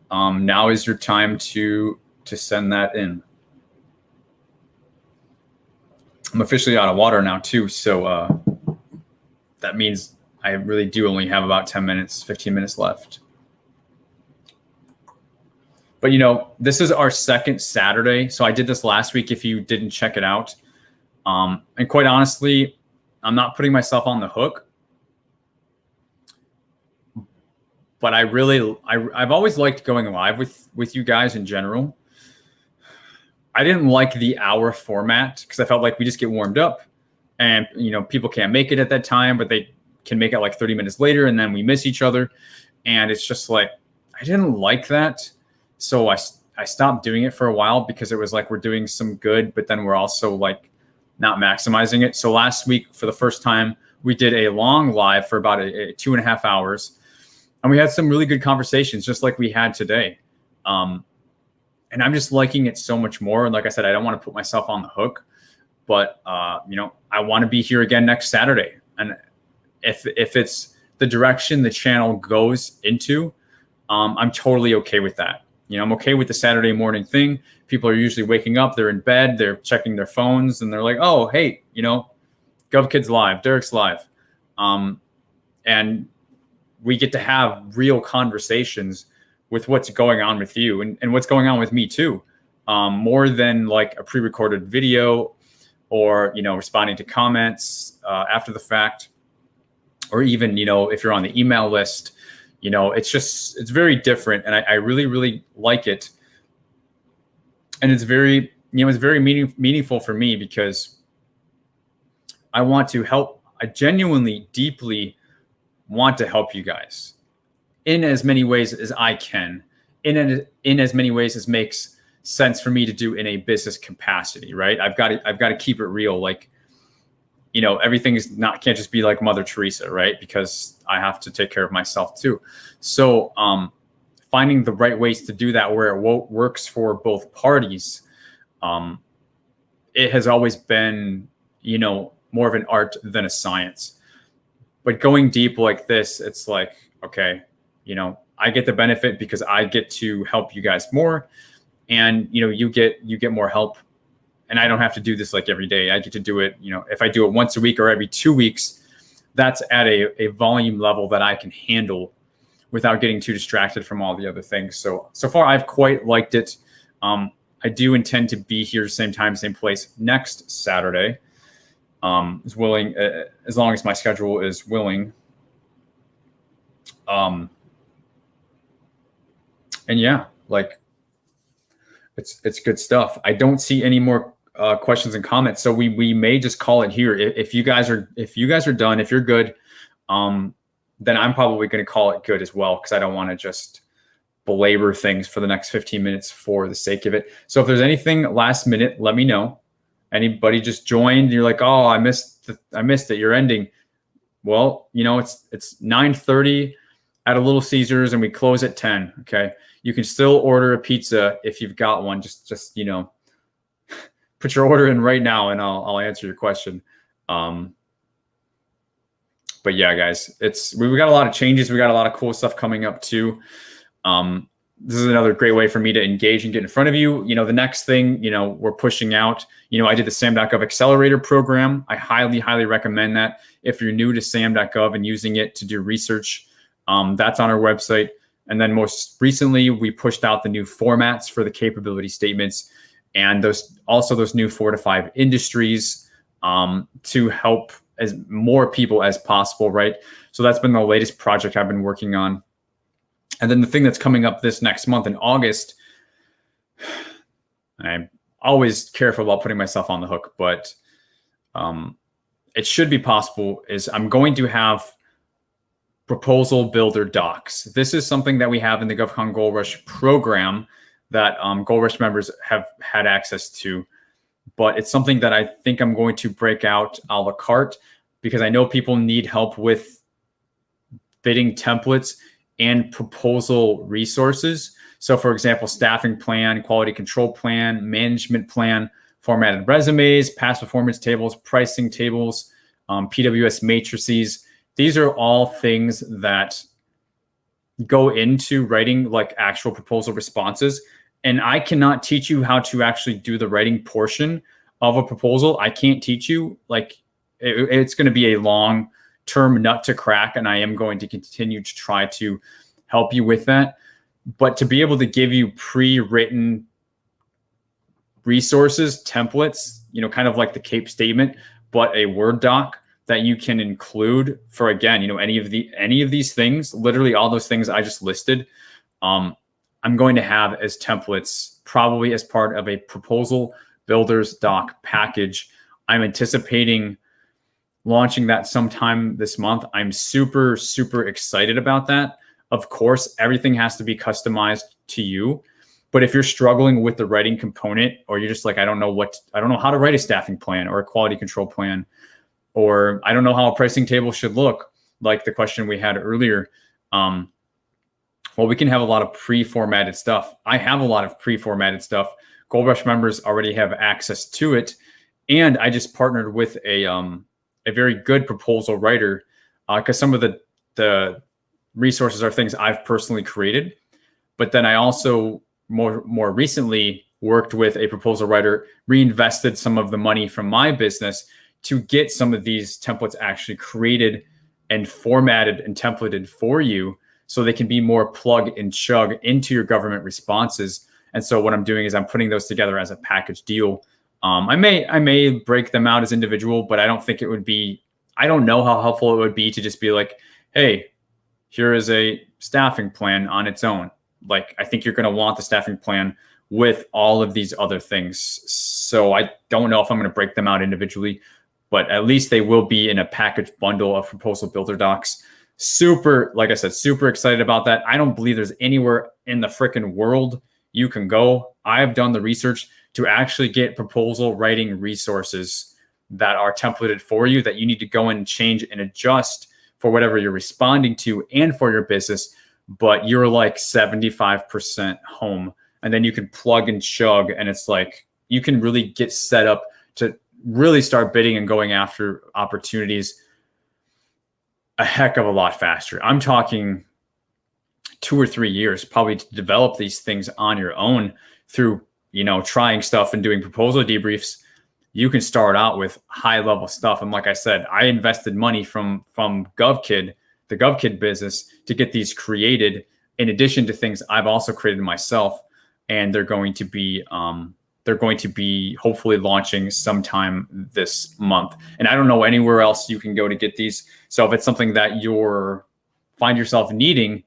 Now is your time to send that in. I'm officially out of water now too, so that means I really do only have about 10 minutes, 15 minutes left. But this is our second Saturday, so I did this last week if you didn't check it out. And quite honestly, I'm not putting myself on the hook, but I've always liked going live with you guys in general. I didn't like the hour format because I felt like we just get warmed up and, people can't make it at that time, but they can make it like 30 minutes later and then we miss each other. And it's just like, I didn't like that. So I stopped doing it for a while because it was like, we're doing some good, but then we're also like not maximizing it. So last week for the first time, we did a long live for about 2.5 hours and we had some really good conversations just like we had today. And I'm just liking it so much more. And like I said, I don't want to put myself on the hook, but I want to be here again next Saturday. And if it's the direction the channel goes into, I'm totally okay with that. I'm okay with the Saturday morning thing. People are usually waking up, they're in bed, they're checking their phones, and they're like, oh, hey, GovKid's live, Derek's live. And we get to have real conversations with what's going on with you and what's going on with me too, more than like a pre-recorded video or, responding to comments after the fact, or even, if you're on the email list, it's very different. And I really, really like it. And it's very, it's very meaningful for me because I want to help. I genuinely, deeply want to help you guys in as many ways as I can, in as many ways as makes sense for me to do in a business capacity, right? I've got to keep it real. Like, everything can't just be like Mother Teresa, right? Because I have to take care of myself too. So finding the right ways to do that where it works for both parties, it has always been, more of an art than a science. But going deep like this, it's like, okay, I get the benefit because I get to help you guys more, and you get more help, and I don't have to do this like every day. I get to do it, if I do it once a week or every 2 weeks, that's at a volume level that I can handle without getting too distracted from all the other things. So far I've quite liked it. I do intend to be here same time, same place next Saturday. Is willing, as long as my schedule is willing. And yeah, like it's good stuff. I don't see any more questions and comments, so we may just call it here. If you guys are done, if you're good, then I'm probably going to call it good as well, because I don't want to just belabor things for the next 15 minutes for the sake of it. So if there's anything last minute, let me know. Anybody just joined and you're like, oh, I missed it, you're ending. Well, it's 9:30 at a Little Caesars and we close at 10. Okay. You can still order a pizza if you've got one. Just put your order in right now and I'll answer your question. But yeah, guys, we've got a lot of changes. We got a lot of cool stuff coming up too. This is another great way for me to engage and get in front of you. The next thing, we're pushing out, I did the sam.gov accelerator program. I highly, highly recommend that. If you're new to sam.gov and using it to do research, that's on our website. And then most recently, we pushed out the new formats for the capability statements and those new 4 to 5 industries to help as more people as possible, right? So that's been the latest project I've been working on. And then the thing that's coming up this next month in August, I'm always careful about putting myself on the hook, but it should be possible, is I'm going to have proposal builder docs. This is something that we have in the GovCon Gold Rush program that Gold Rush members have had access to, but it's something that I think I'm going to break out a la carte because I know people need help with bidding templates and proposal resources. So for example, staffing plan, quality control plan, management plan, formatted resumes, past performance tables, pricing tables, PWS matrices. These are all things that go into writing like actual proposal responses. And I cannot teach you how to actually do the writing portion of a proposal. I can't teach you, it's going to be a long-term nut to crack, and I am going to continue to try to help you with that. But to be able to give you pre-written resources, templates, kind of like the CAPE statement, but a Word doc that you can include for, again, any of these things, literally all those things I just listed, I'm going to have as templates, probably as part of a proposal builders doc package. I'm anticipating launching that sometime this month. I'm super, super excited about that. Of course, everything has to be customized to you. But if you're struggling with the writing component, or you're just like, I don't know how to write a staffing plan or a quality control plan, or I don't know how a pricing table should look, like the question we had earlier. Well, we can have a lot of pre-formatted stuff. I have a lot of pre-formatted stuff. Gold Rush members already have access to it. And I just partnered with a very good proposal writer, because some of the resources are things I've personally created. But then I also more recently worked with a proposal writer, reinvested some of the money from my business to get some of these templates actually created and formatted and templated for you, so they can be more plug and chug into your government responses. And so what I'm doing is I'm putting those together as a package deal. I may break them out as individual, but I don't think it would be, I don't know how helpful it would be to just be like, hey, here is a staffing plan on its own. Like, I think you're going to want the staffing plan with all of these other things. So I don't know if I'm going to break them out individually, but at least they will be in a package bundle of proposal builder docs. Super, like I said, super excited about that. I don't believe there's anywhere in the frickin' world you can go. I've done the research to actually get proposal writing resources that are templated for you, that you need to go in and change and adjust for whatever you're responding to and for your business. But you're like 75% home, and then you can plug and chug, and it's like you can really get set up to really start bidding and going after opportunities a heck of a lot faster. I'm talking 2 or 3 years probably to develop these things on your own through, trying stuff and doing proposal debriefs. You can start out with high level stuff. And like I said, I invested money from GovKid, the GovKid business, to get these created, in addition to things I've also created myself. And they're going to be hopefully launching sometime this month. And I don't know anywhere else you can go to get these. So if it's something that you find yourself needing,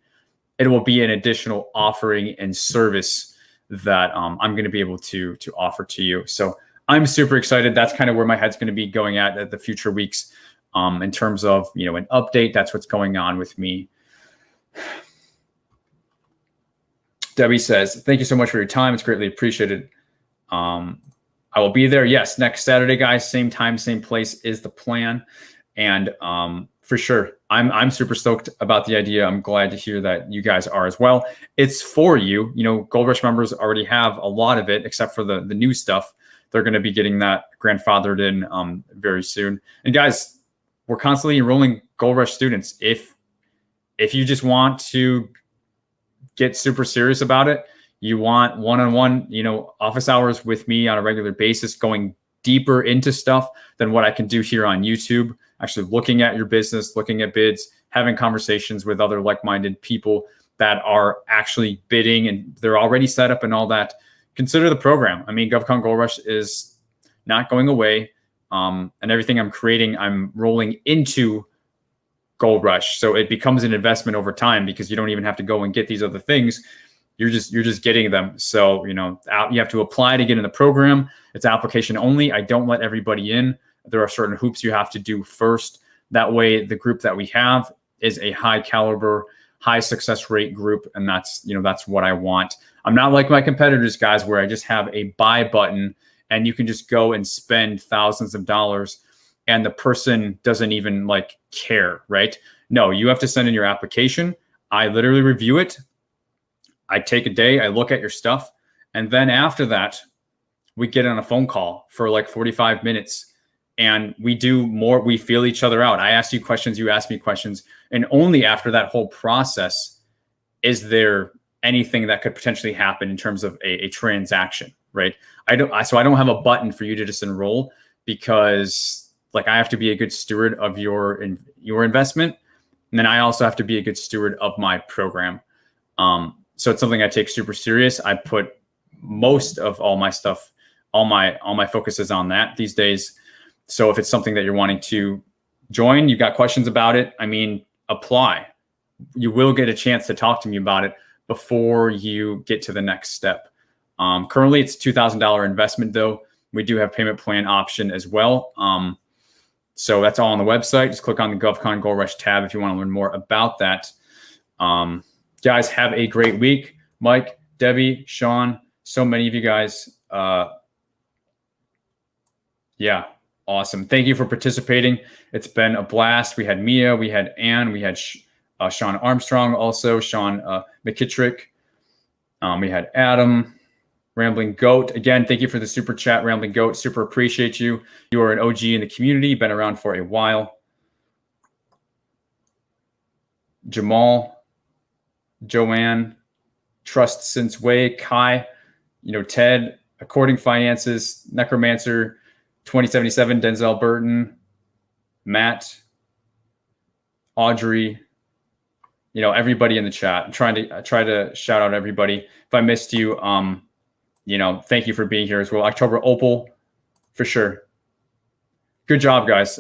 it will be an additional offering and service that I'm going to be able to offer to you. So I'm super excited. That's kind of where my head's going to be going at the future weeks, in terms of, an update. That's what's going on with me. Debbie says, thank you so much for your time. It's greatly appreciated. I will be there. Yes, next Saturday, guys. Same time, same place is the plan. And for sure, I'm super stoked about the idea. I'm glad to hear that you guys are as well. It's for you. Gold Rush members already have a lot of it, except for the new stuff. they're going to be getting that grandfathered in very soon. And guys, we're constantly enrolling Gold Rush students. If you just want to get super serious about it, you want one-on-one, office hours with me on a regular basis, going deeper into stuff than what I can do here on YouTube, actually looking at your business, looking at bids, having conversations with other like-minded people that are actually bidding and they're already set up and all that. Consider the program. I mean, GovCon Gold Rush is not going away. And everything I'm creating, I'm rolling into Gold Rush. So it becomes an investment over time because you don't even have to go and get these other things. You're just getting them. So, you have to apply to get in the program. It's application only. I don't let everybody in. There are certain hoops you have to do first. That way, the group that we have is a high caliber, high success rate group. And that's what I want. I'm not like my competitors, guys, where I just have a buy button and you can just go and spend thousands of dollars and the person doesn't even care, right? No, you have to send in your application. I literally review it. I take a day, I look at your stuff. And then after that, we get on a phone call for 45 minutes and we do more. We feel each other out. I ask you questions, you ask me questions. And only after that whole process is there anything that could potentially happen in terms of a transaction, right? So I don't have a button for you to just enroll because I have to be a good steward of your investment. And then I also have to be a good steward of my program. So it's something I take super serious. I put most of all my stuff, all my focus is on that these days. So if it's something that you're wanting to join, you've got questions about it, apply. You will get a chance to talk to me about it before you get to the next step. Currently it's $2,000 investment though. We do have payment plan option as well. So that's all on the website. Just click on the GovCon Gold Rush tab if you want to learn more about that. Guys, have a great week. Mike, Debbie, Sean, so many of you guys. Yeah, awesome. Thank you for participating. It's been a blast. We had Mia, we had Ann, we had Sean Armstrong also, Sean McKittrick. We had Adam, Rambling Goat. Again, thank you for the super chat, Rambling Goat. Super appreciate you. You are an OG in the community, been around for a while. Jamal, Joanne, Trust Since Way, Kai, Ted, According Finances, Necromancer, 2077, Denzel Burton, Matt, Audrey, everybody in the chat. I'm trying to shout out everybody. If I missed you, thank you for being here as well. October Opal, for sure. Good job, guys.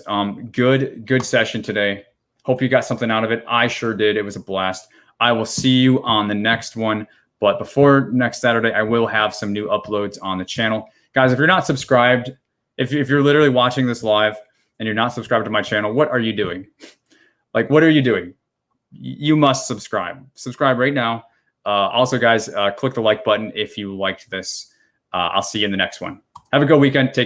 Good session today. Hope you got something out of it. I sure did. It was a blast. I will see you on the next one. But before next Saturday, I will have some new uploads on the channel. Guys, if you're not subscribed, if you're literally watching this live and you're not subscribed to my channel, what are you doing? What are you doing? You must subscribe. Subscribe right now. Also, guys, click the like button if you liked this. I'll see you in the next one. Have a good weekend. Take